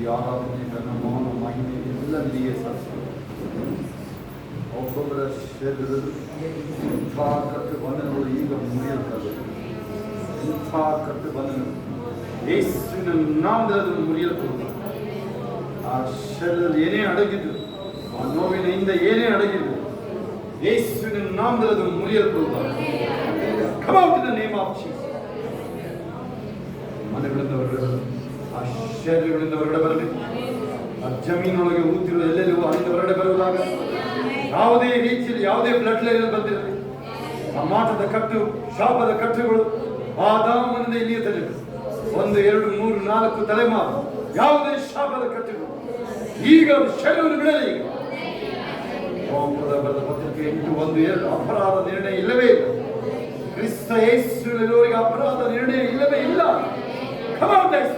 ಈ ಆರಾಧನೆ ನನ್ನ ಮೌನ ಮಹಿಮೆ ಎಲ್ಲ ನಿನಗೆ ಒಬ್ಬೊಬ್ಬರ ಶರೀರದಲ್ಲಿ ಇಂಥ ಕಟ್ಟು ಬಂಧನಗಳು ಈಗ ಮುರಿಯಲ್ಪಡಬೇಕು. ಇಂಥ ಕಟ್ಟು ಬಂಧನಗಳು ಯೇಸುವಿನ ನಾಮದಲ್ಲಿ ಮುರಿಯಲ್ಪಡುವುದು. ಆ ಶರೀರದಲ್ಲಿ ಏನೇ ಅಡಗಿದ್ದು, ಆ ನೋವಿನಿಂದ ಏನೇ ಅಡಗಿದ್ದು, ಯೇಸುವಿನ ನಾಮದಲ್ಲಿ ಅದು ಮುರಿಯಲ್ಪಡುವುದು. Come out in the name of Jesus. ಮನೆಗಳಿಂದ ಹೊರಗಡೆ, ಆ ಶರೀರಗಳಿಂದ ಹೊರಗಡೆ ಬರಲಿ. ಆ ಜಮೀನೊಳಗೆ ಊತಿರುವ ಎಲ್ಲೆಲ್ಲೂ ಅಲ್ಲಿಂದ ಹೊರಗಡೆ ಬರುವಾಗ ಯಾವುದೇ ರೀತಿಯಲ್ಲಿ ಯಾವುದೇ ಬ್ಲಡ್ ಲೈನ್ ಬಂದಿರಲಿ, ಆ ಮಾಟದ ಕಟ್ಟು, ಶಾಪದ ಕಟ್ಟುಗಳು ಆದಾಮನಿಂದ ಇಲ್ಲಿಯೇ ತಲೆ 1, 2, 3, 4 ತಲೆಮಾರು ಯಾವುದೇ ಶಾಪದ ಕಟ್ಟುಗಳು ಈಗ ಶರೀರವನ್ನು ಬಿಡಲಿ. ಈಗ ಬರೆದ ಪತ್ರಿಕೆ 8:1-2 ಅಪರಾಧ ನಿರ್ಣಯ ಇಲ್ಲವೇ ಇಲ್ಲ. ಕ್ರಿಸ್ತ ಯೇಸುವಿನವರಿಗೆ ಅಪರಾಧ ನಿರ್ಣಯ ಇಲ್ಲವೇ ಇಲ್ಲ. Come on, guys.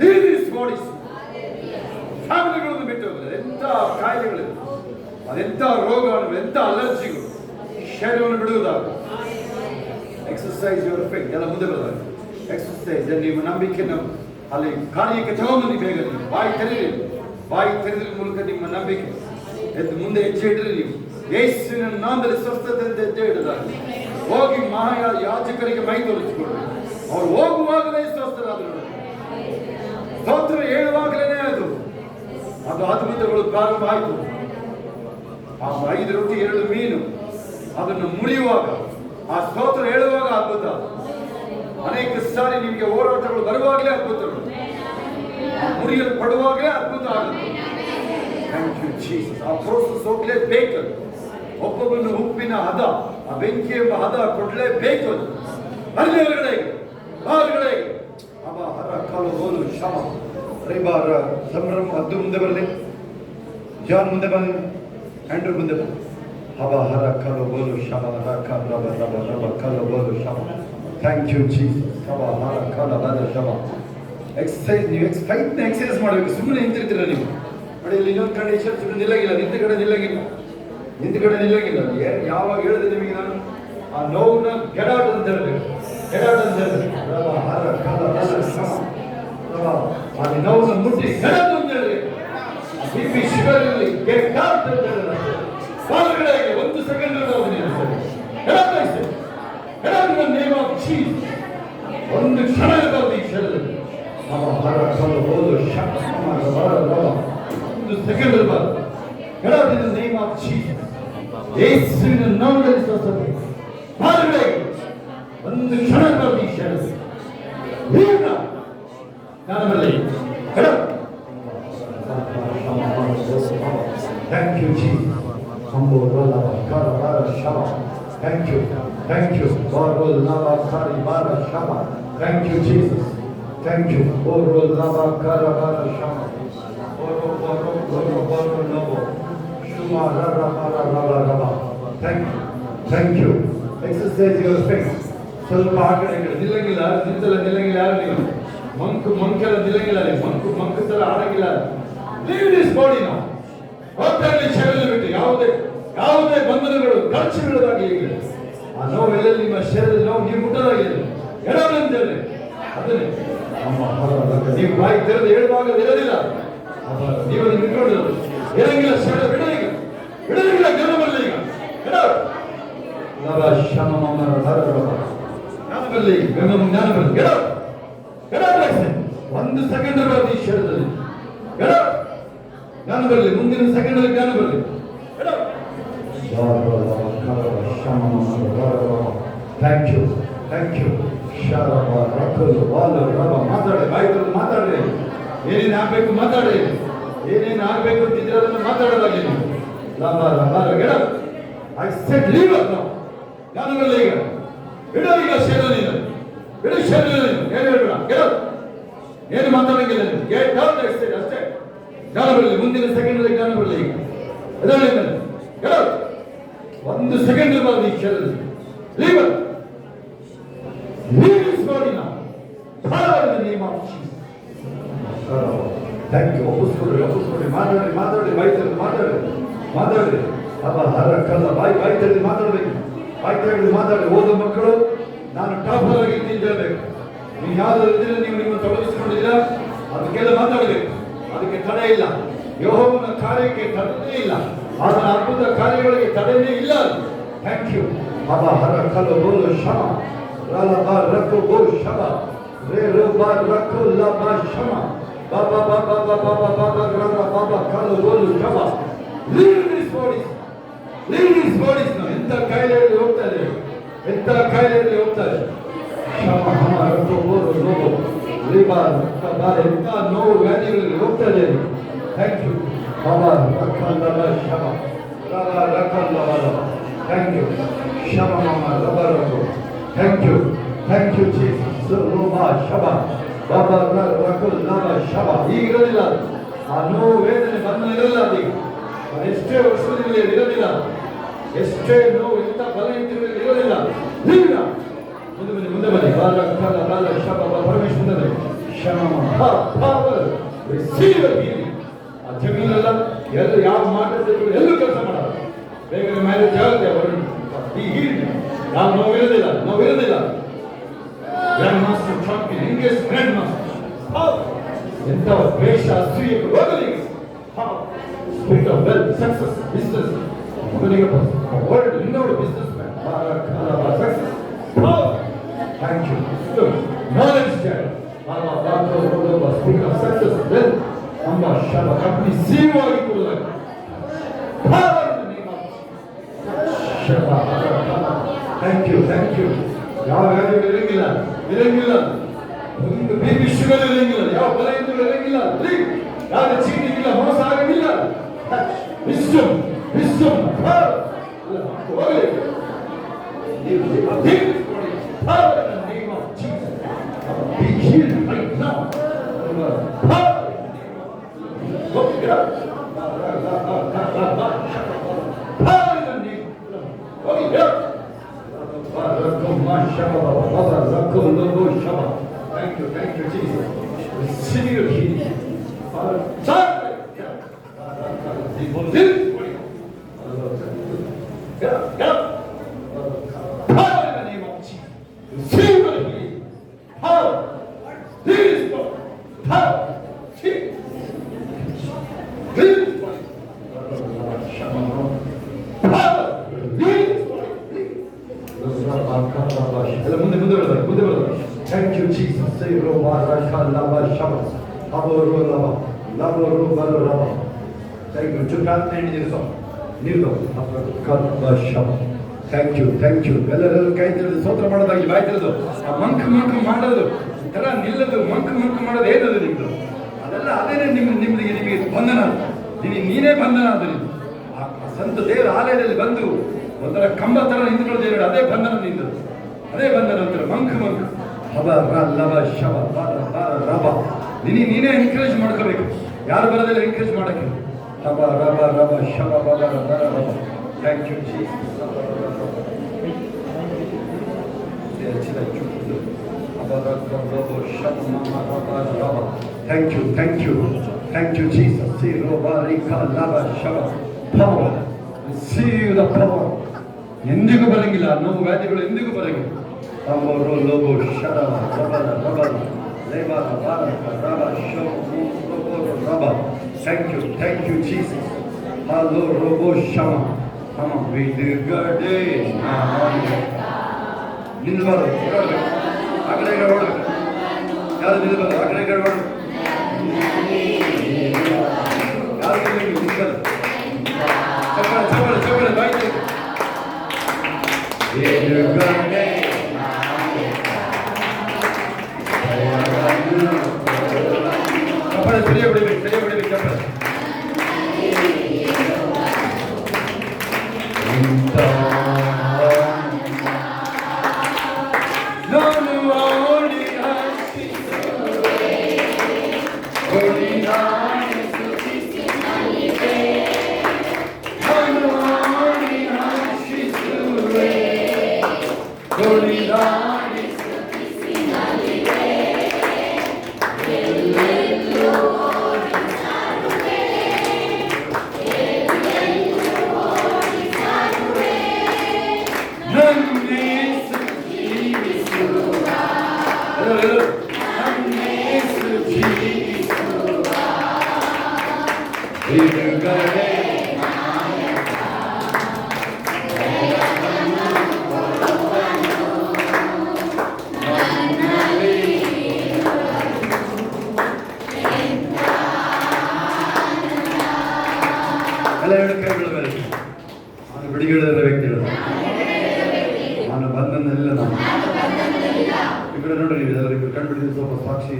Leave these bodies. ಫ್ಯಾಮಿಲಿಗಳನ್ನು ಬಿಟ್ಟು ಹೋಗಲಿ. ಎಂಥ ಕಾಯಿಲೆಗಳು, ಅದೆಂಥ ರೋಗಗಳು, ಎಂಥ ಅಲರ್ಜಿಗಳು ಶರೀರವನ್ನು ಬಿಡುವುದಾಗ. Exercise your faith. ಎಲ್ಲ ಮುಂದೆ ಬರೋದಾಗ ಎಕ್ಸರ್ಸೈಸ್. ನಿಮ್ಮ ನಂಬಿಕೆಯನ್ನು ಅಲ್ಲಿ ಕಾರ್ಯಕ್ಕೆ ತಗೊಂಡು ಬೇಗ ನೀವು ಬಾಯಿ ತೆರೆದ್ರ ಮೂಲಕ ನಿಮ್ಮ ನಂಬಿಕೆ ಎದ್ದು ಮುಂದೆ ಹೆಜ್ಜೆ ಇಡ್ರಿ. ನೀವು ಯೇಸುವಿನ ನಾಮದಲ್ಲಿ ಸ್ವಸ್ಥತೆ ಹೆಜ್ಜೆ ಇಡದಾಗ ಹೋಗಿ ಯಾಜಕರಿಗೆ ಮೈ ತೋರಿಸಿಕೊಡ್ರಿ. ಅವ್ರು ಹೋಗುವಾಗಲೇ ಸ್ವಸ್ಥರಾದರು. ಸ್ತೋತ್ರ ಹೇಳುವಾಗಲೇ ಅದು ಅದ್ಭುತಗಳು ಪ್ರಾರಂಭ ಆಯಿತು. ಆ 5 ರೊಟ್ಟಿ 2 ಮೀನು ಅದನ್ನು ಮುರಿಯುವಾಗ, ಆ ಸ್ತೋತ್ರ ಹೇಳುವಾಗ ಅದ್ಭುತ. ಅನೇಕ ಸಾರಿ ನಿಮಗೆ ಹೋರಾಟಗಳು ಬರುವಾಗಲೇ ಅದ್ಭುತಗಳು, ಮುರಿಯಲ್ಪಡುವಾಗಲೇ ಅದ್ಭುತ ಆಗುತ್ತೆ. Thank you Jesus. ಆ ಪ್ರೋಸೆಸ್ ಹೋಗ್ಲೇಬೇಕು. ಒಬ್ಬೊಬ್ಬನು ಉಪ್ಪಿನ ಹದ, ಆ ಬೆಂಕಿ ಎಂಬ ಹದ ಕೊಡ್ಲೇಬೇಕು. ಅದು ಅಲ್ಲಿ ಹೊರಗಡೆ ಅವ ಹರ ಕಾಲು ಹೋಲು ಶಮ ರೈಬಾರ ಸಂಭ್ರಮ. ಅದು ಮುಂದೆ ಬರಲಿ. ಜಾನ್ ಮುಂದೆ ಬರಲಿ. ಆಂಡ್ರೂ ಮುಂದೆ ಬರಲಿ. ಹವ ಹರ ಕಾಲು ಹೋಲು ಶಮ ರಕ ರಬ ರಬ ರಬ ಕಾಲು ಹೋಲು ಶಮ. Thank you Jesus. ಹವ ಹರ ಕಾಲ ಬಲ ಶಮ. ಎಕ್ಸಸೈಸ್, ನೀವು ಫೈಟ್ನ ಎಕ್ಸಸೈಸ್ ಮಾಡಬೇಕು. ಸುಮ್ಮನೆ ನಿಂತಿರ್ತೀರ ನೀವು. ನೋಡಿ, ಇಲ್ಲಿ ಇನ್ನೊಂದು ಕಡೆ ಸುಮ್ಮನೆ ನಿಲ್ಲಗಿಲ್ಲ, ನಿಂತ ಕಡೆ ನಿಲ್ಲಗಿಲ್ಲ. ಯಾವಾಗ ಹೇಳಿದೆ ನಿಮಗೆ ನಾನು ಆ ನೋವನ್ನ ಗೆಡಾಟ ಅಂತ ಹೇಳಬೇಕು. ಆ ನೋವನ್ನು ಮುಟ್ಟಿ ಗೆಡಾಟ ಅಂತ ಹೇಳಿ BP ಶುಗರ್ ಇರಲಿ ಗೆಡಾಟ ಅಂತ ಹೇಳಿ. 1 ಸೆಕೆಂಡ್ ಒಂದು ಸೆಕೆಂಡ್ ಇರಬಾರ್ದು. Get out in the name of Jesus. ಯೇಸುವಿನ ನಾಮದಲ್ಲಿ ಸ್ವಸ್ಥತೆ. ಬಾರಬೇಡಿ. ಒಂದು ಕ್ಷಣ ಈ ಶರೀರ. ಈಗ ನಾನಮಲ್ಲಿ. Get out. Thank you, Jesus. Humble Lord, Karabara Shama. Thank you. Thank you. Barul Lava Karibara Shama. Thank you, Jesus. Thank you. Barul Lava Karabara Shama. Boro Novo. Shuma Rara Rara Rara. Thank you. Exercise your faith. ಸ್ವಲ್ಪ ಆ ಕಡೆ ನಿಲ್ಲಂಗಿಲ್ಲ, ನಿಲ್ಲಂಗಿಲ್ಲ ಯಾರು ನೀವು? ಮಂಕೆಲ್ಲ ನಿಲ್ಲಂಗಿಲ್ಲ, ಮಂಕು ತರ ಆಡಂಗಿಲ್ಲ. Leave this body now. ಒತ್ತಲ್ಲಿ ಶರೀರ ಬಿಟ್ಟು ಯಾವುದೇ ಬಂಧನಗಳು ಖರ್ಚುಗಳಾಗಿ ಈಗ ಆ ನೋವೆಲ್ಲ ನಿಮ್ಮ ಶರೀರದ ನೋವು ನೀವು ಮುಟ್ಟದಾಗಿದೆ. ಎಡವಂತೇಳಿ ಅದನ್ನೇ ನೀವು ಬಾಯಿ ತೆರೆದು ಹೇಳುವಾಗ ಇರೋದಿಲ್ಲ. ನೀವು ಅದನ್ನು ಬಿಟ್ಕೊಂಡಿರೋದು ಇರಂಗಿಲ್ಲ. ಶರೀರ ಬಿಡೋದಿಲ್ಲ ಜ್ಞಾನಬರಲಿ ಈಗ ಜ್ಞಾನಬರಲಿ ಒಂದು ಸೆಕೆಂಡ್ ಬರಲಿ ಈ ಶರೀರದಲ್ಲಿ ಜ್ಞಾನ ಬರಲಿ. ಮುಂದಿನ ಸೆಕೆಂಡ್ ಅಲ್ಲಿ ಜ್ಞಾನ ಬರಲಿ. Thank you. ಮಾತಾಡಿ, ಮಾತಾಡ್ರಿ. ಏನೇನು ಆಗ್ಬೇಕು ಮಾತಾಡ್ರಿ. ಏನೇನು ಆಗ್ಬೇಕು ಅಂತಿದ್ರೆ ಅದನ್ನು ಮಾತಾಡೋದಾಗಿ I said leave up now. ಜ್ಞಾನ ಬರಲಿ ಈಗ. ಬಿಡೋ ಈಗ ಶರೀರ ಬಿಡು ಶರೀರ ಏನು ಹೇಳ್ಬೇಡ. ಏನು ಮಾತಾಡಂಗಿಲ್ಲ. ಗೆಟ್ ಔಟ್ ಅಷ್ಟೇ. ಜ್ಞಾನ ಬರಲಿ. ಮುಂದಿನ ಸೆಕೆಂಡ್ ಅಲ್ಲಿ ಜ್ಞಾನ ಬರಲಿ ಈಗ. ಒಂದು ಸೆಕೆಂಡ್ ಇರಬಾರ್ದು ಈ ಶರೀರ. Leave this body now. Father in the name of Jesus. Thank you. ಒಪ್ಪಿಸ್ಕೊಡ್ರಿ. ಮಾತಾಡ್ರಿ. ಬಾಯಿ ತೆರೆದು ಮಾತಾಡ್ರಿ. ಬಾಯಿ ತೆರೆದು ಮಾತಾಡ್ಬೇಕು. ಬಾಯಿ ತೆರೆದು ಮಾತಾಡ್ರಿ. ಓದೋ ಮಕ್ಕಳು ನಾನು ಟಾಪರ್ ಆಗಿ ಹೇಳಬೇಕು. ನೀವು ಯಾವ್ದಾದ್ರು ಇದ್ರೆ ನೀವು ನಿಮ್ಮ ತೊಡಗಿಸ್ಕೊಂಡಿದ್ದೀರಾ ಅದಕ್ಕೆಲ್ಲ ಮಾತಾಡಬೇಕು. ಅದಕ್ಕೆ ತಡೆ ಇಲ್ಲ. ಯೆಹೋವನ ಕಾರ್ಯಕ್ಕೆ ತಡೆನೇ ಇಲ್ಲ. ಆತನ ಅದ್ಭುತ ಕಾರ್ಯಗಳಿಗೆ ತಡೆನೇ ಇಲ್ಲ. Thank you. ಬಾಬಾ ಹರ ಕಲು ಬೋಲು ಶಮ ರಾಲ ಬಾ ರಕ್ಕು ಬೋ ಶಮ ರೇ ರೋ ಬಾ ರಕ್ಕು ಲಾ ಬಾ ಶಮ ಬಾಬಾ ಬಾಬಾ ಬಾಬಾ ಬಾಬಾ ರಾಲ ಬಾಬಾ ಕಲು ಬೋಲು ಶಮ. Leave this bodies. ನಾವು ಎಂತ ಕಾಯಿಲೆಯಲ್ಲಿ ಹೋಗ್ತಾ ಇದೆ. ಶಮ ಹಮ ರಕ್ಕು ಬೋಲು ನೋವು ಎಂತ ನೋವು ವ್ಯಾಧಿಗಳಲ್ಲಿ ಹೋಗ್ತಾ ಇದೆ. ಥ್ಯಾಂಕ್ ಯು ಬಾಬಾ. ಶಮ ಥ್ಯಾಂಕ್ ಯು. ಶಮ ಮಮ ರಬರಕು. Thank you Jesus. ರೋಮಾ ಶಮ ಬಾಬಾ ರಕುಲ್ ನಮ ಶಮ. ಈಗ ಇರೋದಿಲ್ಲ ಆ ನೋವು ವೇದನೆ ಬಂಧನ ಇರಲ್ಲ. ಅದೀಗ ಎಷ್ಟೇ ವರ್ಷದಲ್ಲಿ ಇರೋದಿಲ್ಲ. ಎಷ್ಟೇ ನೋವು ಎಂತ ಬಲ ಇರೋದಿಲ್ಲ. ಈಗ ಮುಂದೆ ಬನ್ನಿ. ಬಾಲ ಶಮ ಪರಮೇಶ್ವರನೇ ಶಮ ಪವರ್ ರಿಸೀವ್ ಹೀಲಿಂಗ್. ಆ ಜಮೀನೆಲ್ಲ ಎಲ್ಲ ಯಾವ ಮಾಡಿದ್ರು ಎಲ್ಲೂ ಕೆಲಸ ಮಾಡಲ್ಲ. ಬೇಗನೆ ಮ್ಯಾರೇಜ್ ಆಗುತ್ತೆ. ಈ ಹೀಲ್ಡ್ ಯಾವ ನೋವಿರೋದಿಲ್ಲ. Grand master champion English grand master. ಎಂತ ದ್ವೇಷ ಅಸೂಯೆ ಹೋಗಲಿ. Spirit of wealth success business world ಇನ್ನೋಡು business man success. Thank you. Knowledge spirit of success wealth ನಮ್ಮ ಕಂಪನಿ ಸಿಇಒ ಆಗಿ ಕೊಡಲಾಗಿದೆ. Thank you. ಯಾವ ವ್ಯಾಧಿಗಳು ಇರಂಗಿಲ್ಲ. ಒಂದು ಬಿಪಿ ಶುಗರ್ ಇರಂಗಿಲ್ಲ. ಯಾವ ಬಲ ಇರಂಗಿಲ್ಲ. ಯಾವ ಚೀಟಿ ಇಲ್ಲ. ಮೋಸ ಆಗಂಗಿಲ್ಲ. ವಿಶ್ವಂ Thank you, Jesus. Receive your healing. Get up. Power in the name of Jesus. Receive your healing. Power. This God. Power. Thank you, Jesus. Say, Roba, Raka, Lava, Shabbat. ಹಬೋರು ಲಭ ಲಬೋರು ಬರೋ ರಭ ಥ್ಯಾಂಕ್ ಯು. ಚುಟ್ಟಾಂತ ನಿಲ್ಲಿಸೋ ನಿಲ್ಲು ಶವ. Thank you. ಎಲ್ಲರೆಲ್ಲರೂ ಕೈ ತಿಳಿದು ಸ್ತೋತ್ರ ಮಾಡೋದಾಗಿ ಬಾಯಿ ತಿಳಿದು ಆ ಮಂಕ್ ಮಾಡೋದು ತರ ನಿಲ್ಲದು ಮಂಕ್ ಮಾಡೋದು ಏನದು ನಿಮ್ದು ಅದೆಲ್ಲ ಅದೇನೇ ನಿಮಗೆ ಬಂಧನ. ನೀನೇ ಬಂಧನ ಅದರಿಂದ ಆ ಸಂತ ದೇವರ ಆಲಯದಲ್ಲಿ ಬಂದು ಒಂಥರ ಕಂಬ ತರ ನಿಂತ್ಕೊಳ್ಳೋದು ಹೇಳಿ ಅದೇ ಬಂಧನ ನಿಂದು, ಅದೇ ಬಂಧನ ಅಂತಾರೆ ಮಂಕ್ ಹಬ ಲಭ ಶವ ರಭ. ನೀನೇ ಎನ್ಕರೇಜ್ ಮಾಡ್ಕೋಬೇಕು, ಯಾರು ಬರೋದಿಲ್ಲ ಎನ್ಕರೇಜ್ ಮಾಡಕ್ಕೆ. ಹಬ ರಭ ಶವ ಬಲ ರಭ. Thank you Jesus. Thank you, Jesus. Power. Receive the power. ಎಂದಿಗೂ ಬರಂಗಿಲ್ಲ, ನೋವು ವ್ಯಾಧಿಗಳು ಎಂದಿಗೂ ಬರಂಗಿಲ್ಲ. Thank you, Jesus. Hello, Robo Shama. Come on, ಬಿಡುಗಡೆ ನಿಲ್ಬಾರ್ದು, ಆ ಕಡೆ ಓಡಬೇಕು. ಯಾರು ನಿಲ್ಬಾರ್ದು, ಆ ಕಡೆ ಓಡಬೇಕು. ಯಾರು ನಿಲ್ಬಾರ್ದು. ಚಪ್ಪಳೆ ಬಾಯ್ತು. ಬಿಡುಗಡೆ ಚಪ್ಪಳೆ ಸರಿಯ ಬಿಡಬೇಕು ಚಪ್ಪಳೆ. ನಾನು ಬಿಡುಗಡೆ ವ್ಯಕ್ತಿಗಳು, ನಾನು ಬಂಧನದಲ್ಲಿಲ್ಲ. ನಾನು ಇಬ್ಬರು ನೋಡ್ರಿ, ಇಬ್ಬರು ಕಂಡುಬಿಡಿದ ಸ್ವಲ್ಪ ಸಾಕ್ಷಿ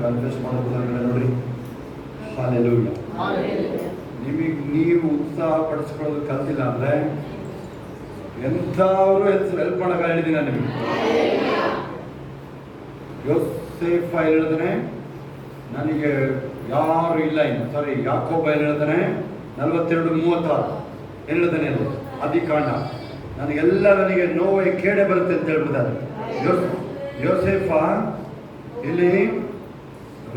ಕನ್ಫೆಸ್ ಮಾಡೋದು ನೋಡ್ರಿ. ಹಾಲೆಲೂಯಾ. ನೀವು ಉತ್ಸಾಹ ಪಡಿಸ್ಕೊಳ್ಳೋದು ಕಲ್ತಿಲ್ಲ ಅಂದ್ರೆ ಎಂಥವ್ರು ಹೆಲ್ಪ್ ಮಾಡಕ ಹೇಳಿದ್ದೀನಿ ನಾನು ನಿಮಗೆ. ಯೋಸೇಫ ಹೇಳಿದಾನೆ ನನಗೆ ಯಾರು ಇಲ್ಲ ಇನ್ನು, ಸಾರಿ ಯಾಕೋಬ ಹೇಳಿದಾನೆ 42:36 ಹೇಳಿದಾನೆ, ಅದು ಆದಿಕಾಂಡ. ನನಗೆ ನೋವೇ ಕೇಡೆ ಬರುತ್ತೆ ಅಂತ ಹೇಳ್ಬಿಡ್ತಾರೆ. ಯೋಸೇಫ ಇಲ್ಲಿ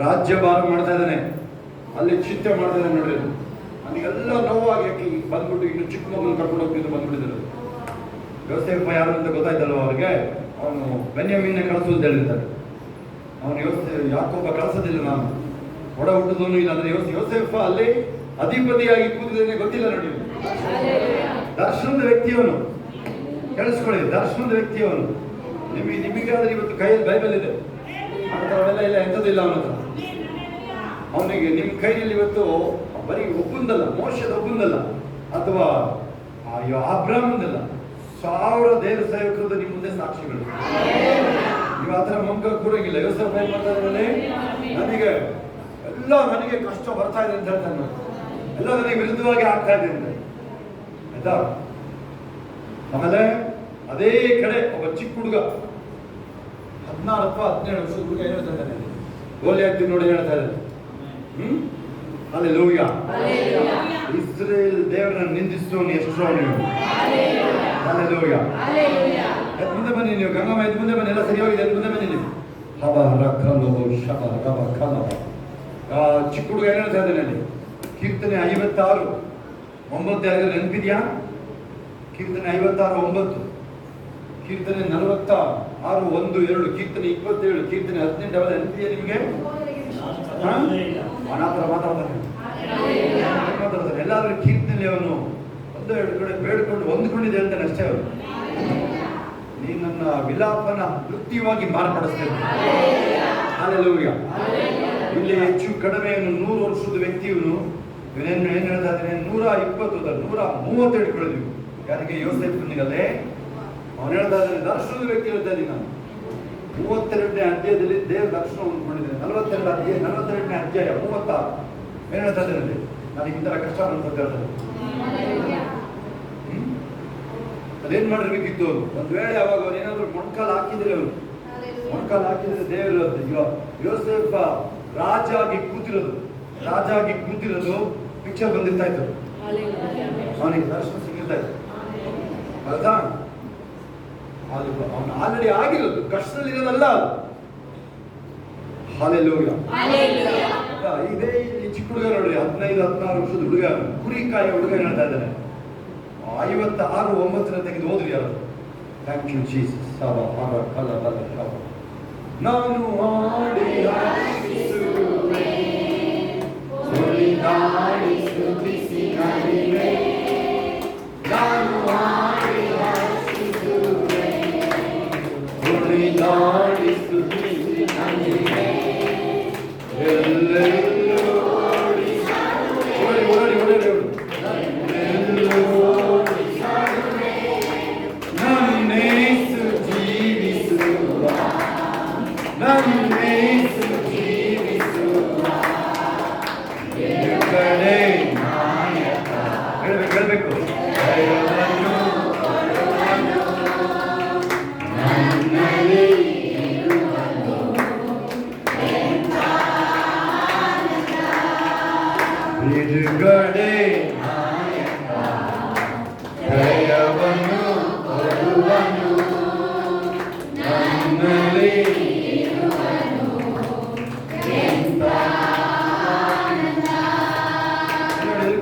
ರಾಜ್ಯಭಾರ ಮಾಡ್ತಾ ಇದ್ದಾನೆ, ಅಲ್ಲಿ ಚಿಂತೆ ಮಾಡ್ತಾ ಇದ್ದಾನೆ ನೋಡ್ರಿ. ನನಗೆಲ್ಲ ನೋವಾಗಿ ಬಂದ್ಬಿಟ್ಟು ಇನ್ನು ಚಿಕ್ಕ ಮಗನ ಕರ್ಕೊಂಡು ಹೋಗ್ತಿದ್ದು ಬಂದ್ಬಿಟ್ಟಿದ್ರು. ಯೋಸೇಫ ಯಾರು ಅಂತ ಗೊತ್ತಾಯ್ತಲ್ವ ಅವ್ರಿಗೆ. ಅವನು ಬೆನ್ಯಾಮೀನ ಕಳಿಸೋದು ಹೇಳಿರ್ತಾರೆ. ಅವನು ಯಾಕೋಬ ಕಳಿಸೋದಿಲ್ಲ, ನಾನು ಒಡ ಹುಟ್ಟದವನು ಇಲ್ಲ ಅಂದ್ರೆ ಯೋಸೇಫ ಅಲ್ಲಿ ಅಧಿಪತಿಯಾಗಿ ಕೂತಿದ್ದೇನೆ ಗೊತ್ತಿಲ್ಲ ನೋಡಿ. ದರ್ಶನದ ವ್ಯಕ್ತಿಯವನು, ಕೇಳಿಸ್ಕೊಳ್ಳಿ, ದರ್ಶನದ ವ್ಯಕ್ತಿಯವನು. ನಿಮಗಾದ್ರೆ ಇವತ್ತು ಕೈಯಲ್ಲಿ ಬೈಬಲ್ ಇದೆ, ಅವೆಲ್ಲ ಇಲ್ಲ, ಎಂಥದಿಲ್ಲ ಅವನ ಹತ್ರ. ಅವನಿಗೆ ನಿಮ್ಮ ಕೈಯಲ್ಲಿ ಇವತ್ತು ಬರೀ ಒಬ್ಬಂದಲ್ಲ, ಮೋಶದ ಒಬ್ಬಂದಲ್ಲ, ಅಥವಾ ಅಬ್ರಾಹ್ಮಂದಲ್ಲ, 1000 ದೇವ ಸೇವಕರು ನಿಮ್ಮ ಮುಂದೆ ಸಾಕ್ಷಿಗಳು. ನೀವು ಆ ಥರ ಮಂಗ ಕೂರಂಗಿಲ್ಲ. ಯೋಸೇಫ ಏನ್ ಮಾಡ್ತಾ ಇದ್ದಾನೆ, ನನಗೆ ಕಷ್ಟ ಬರ್ತಾ ಇದೆ ಅಂತ ಹೇಳ್ತಾನೆ, ಎಲ್ಲ ನನಗೆ ವಿರುದ್ಧವಾಗಿ ಆಗ್ತಾ ಇದೆ ಅಂತ ಆಯ್ತಾ. ಆಮೇಲೆ ಅದೇ ಕಡೆ ಒಬ್ಬ ಚಿಕ್ಕ ಹುಡುಗ 16 ಅಥವಾ 17 ವರ್ಷದ ಹುಡುಗ ಏನ್ ಹೇಳ್ತಾ ಇದ್ದಾನೆ, ಗೋಲಿಯಾತ್ ನೋಡಿ ಹೇಳ್ತಾ ಇದ್ದಾನೆ. ಹಲ್ಲೆಲೂಯಾ. ಇಸ್ರೇಲ್ ದೇವರನ್ನ ನಿಂದಿಸುವವನು ಎಷ್ಟೋ ನೀವು. ಹಲ್ಲೆಲೂಯಾ. ಮುಂದೆ ಬನ್ನಿ ನೀವು, ಗಂಗಮ್ಮ ಎದ್ದು ಮುಂದೆ ಬನ್ನಿ, ಎಲ್ಲ ಸರಿ ಹೋಗಿದೆ, ಮುಂದೆ ಬನ್ನಿ ನೀವು. ಹಬ ರಖಲೋ ಶಬ ರಬ ಖಲಬ. ಚಿಕ್ಕ ಹುಡುಗ ಏನ್ ಹೇಳ್ತಾ ಇದ್ದಾನೆ ಅಲ್ಲಿ, ಕೀರ್ತನೆ 56:9 ಯಾರಿಗೂ ನೆನಪಿದ್ಯಾ? ಕೀರ್ತನೆ 56:9, ಕೀರ್ತನೆ 46:1-2, ಕೀರ್ತನೆ 27, ಕೀರ್ತನೆ 18 ಅವೆಲ್ಲ ನೆನಪಿದೆಯಾ ನಿಮಗೆ? ಅನಾಥರ ಮಾತಾಡ್ತಾನೆ, ಎಲ್ಲಾದ್ರೂ ಕೀರ್ತನೆ ಅವನು 1-2 ಕಡೆ ಬೇಡ್ಕೊಂಡು ಹೊಂದ್ಕೊಂಡಿದೆ ಹೇಳ್ತಾನೆ ಅಷ್ಟೇ. ಅವರು ನೀನು ನನ್ನ ವಿಲಾಪನ ನೃತ್ಯವಾಗಿ ಮಾರ್ಪಡಿಸ್ತೇನೆ. ಹಲ್ಲೆಲೂಯಾ. ಇಲ್ಲಿ ಹೆಚ್ಚು ಕಡಿಮೆ 100 ವರ್ಷದ ವ್ಯಕ್ತಿಯವನು ಇವನೇನು ಏನ್ ಹೇಳ್ತಾ ಇದ್ದಾನೆ, 120 ಇಟ್ಕೊಳ್ಳಿದ್ವಿ. ಯಾರಿಗೆ? ಯೋಸೇಫನಿಗಲ್ಲೇ. ಅವನು ಹೇಳ್ತಾ ಇದ್ದಾನೆ, ದರ್ಶನದ ವ್ಯಕ್ತಿ ಹೇಳ್ತಾ ಇದ್ದೀನಿ ನಾನು. 32ನೇ ಅಧ್ಯಾಯದಲ್ಲಿ ದೇವ್ರ ದರ್ಶನ ಹೊಂದ್ಕೊಂಡಿದ್ದೇನೆ. 42ನೇ ಅಧ್ಯಾಯ 36 ಏನ್ ಹೇಳ್ತಾ ಇದ್ದೇನೆ, ನನಗೆ ಈ ತರ ಕಷ್ಟ ಅಂತ ಹೇಳ್ತಾರೆ. ಅದೇನ್ ಮಾಡಿರ್ಬೇಕಿತ್ತು? ಒಂದ್ ವೇಳೆ ಅವಾಗ ಅವ್ರು ಏನಾದ್ರು ಮೊಣಕಾಲು ಹಾಕಿದ್ರೆ ದೇವರು ಯೋಸೇಫ ರಾಜ ಆಗಿ ಕೂತಿರೋದು ಪಿಕ್ಚರ್ ಬಂದಿರ್ತಾ ಇತ್ತು. ಅವನಿಗೆ ದರ್ಶನ ಸಿಗಿರ್ತಾ ಇತ್ತು. ಅರ್ಥ? ಅವನು ಆಲ್ರೆಡಿ ಆಗಿರೋದು, ಕಷ್ಟದಲ್ಲಿ ಇರೋದಲ್ಲ ಅದು. ಹಾಲೆಲೂಯಾ. ಇದೇ ಈ ಚಿಕ್ಕ ಹುಡುಗ ನೋಡ್ರಿ, 15-16 ವರ್ಷದ ಹುಡುಗ, ಕುರಿಕಾಯ ಹುಡುಗ ಹೇಳ್ತಾ ಇದ್ದಾನೆ, 56:9 ತೆಗೆದು ಓದ್ರಿ ಯಾರು. Thank you Jesus. ನಾನು ಹಾಡಿ ಹಾಡಿಸುವೆ, ನುಡಿದಾಡಿ ಸ್ತುತಿಸಿ ನಲಿವೆ. ನಾನು ಹಾಡಿ ಹಾಡಿಸುವೆ, ನುಡಿದಾಡಿ ಸ್ತುತಿಸಿ ನಲಿವೆ. ಎಲ್ಲೆಲ್ಲೂ ಓಡಿ ನನ್ನೇಸು ಜೀವಿಸುವ, ನನ್ನೇಸು ಜೀವಿಸುವ. ಕಡೆ ನಾಯಕ ಹೇಳ್ಬೇಕು ನನ್ನಲ್ಲಿ ಬಿಡುಗಡೆ ನಾಯಕ, ಜಯವನ್ನು ಕೊಡುವನು ನನ್ನಲ್ಲಿ.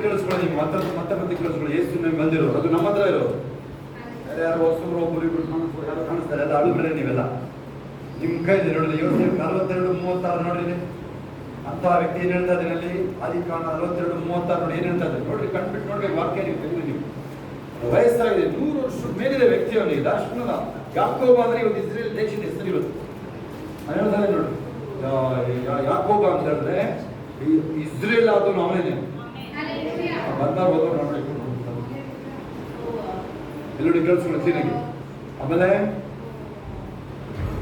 ಕೇಳಿಸ್ಕೊಳ್ಳಿ, ಮತ್ತೆ ಕೇಳಿಸ್ಕೊಳ್ಳಿ. ಯೇಸು ಬಂದಿರೋದು ಅದು ನಮ್ಮ ಹತ್ರ ಇರೋದು. ಯಾರು ಹೊಸಬ್ರು ಒಬ್ಬರು ಯಾರು ಕಾಣಿಸ್ತಾರೆ, ಎಲ್ಲ ಅಳುಗಳೇ. ನೀವೆಲ್ಲ ನಿಮ್ಮ ಕೈಲಿ ನೋಡಿದ್ರೆ ಯೋಸೇಫ್ 42:36 ನೋಡ್ರಿ. ಅಂತ ವ್ಯಕ್ತಿ ಏನ್ ಹೇಳ್ತಾ ಇದ್ದೀನಿ ಅಲ್ಲಿ, ಆದಿಕಾಂಡ 42:36 ನೋಡಿ ಏನ್ ಹೇಳ್ತಾ ಇದ್ದಾರೆ ನೋಡ್ರಿ. ಕಣ್ಬಿಟ್ಟು ನೋಡ್ಬೇಕು ವಾಕ್ಯ. ನೀವು ತೆಗೆದು ನೀವು ವಯಸ್ಸಾಗಿದೆ, 100 ವರ್ಷದ ಮೇಲಿದೆ ವ್ಯಕ್ತಿ. ಅವನಿಗೆ ದರ್ಶನದ ಯಾಕೋಬ ಅಂದ್ರೆ ಇವತ್ತು ಇಸ್ರೇಲ್ ದೇಶದ ಹೆಸರು ಇವತ್ತು. ಹೇಳ್ತಾರೆ ನೋಡಿ, ಯಾಕೋಬ ಅಂತ ಹೇಳಿದ್ರೆ ಇಸ್ರೇಲ್ ಆದವನು ಅವನೇನೆ. ಬಂದಾಗ ಹೋದವ್ರು ನೋಡ್ಬೇಕು ಎಲ್ಲರೂ ಕೇಳಿಸ್ಕೊಳ್ತೀನಿ. ಆಮೇಲೆ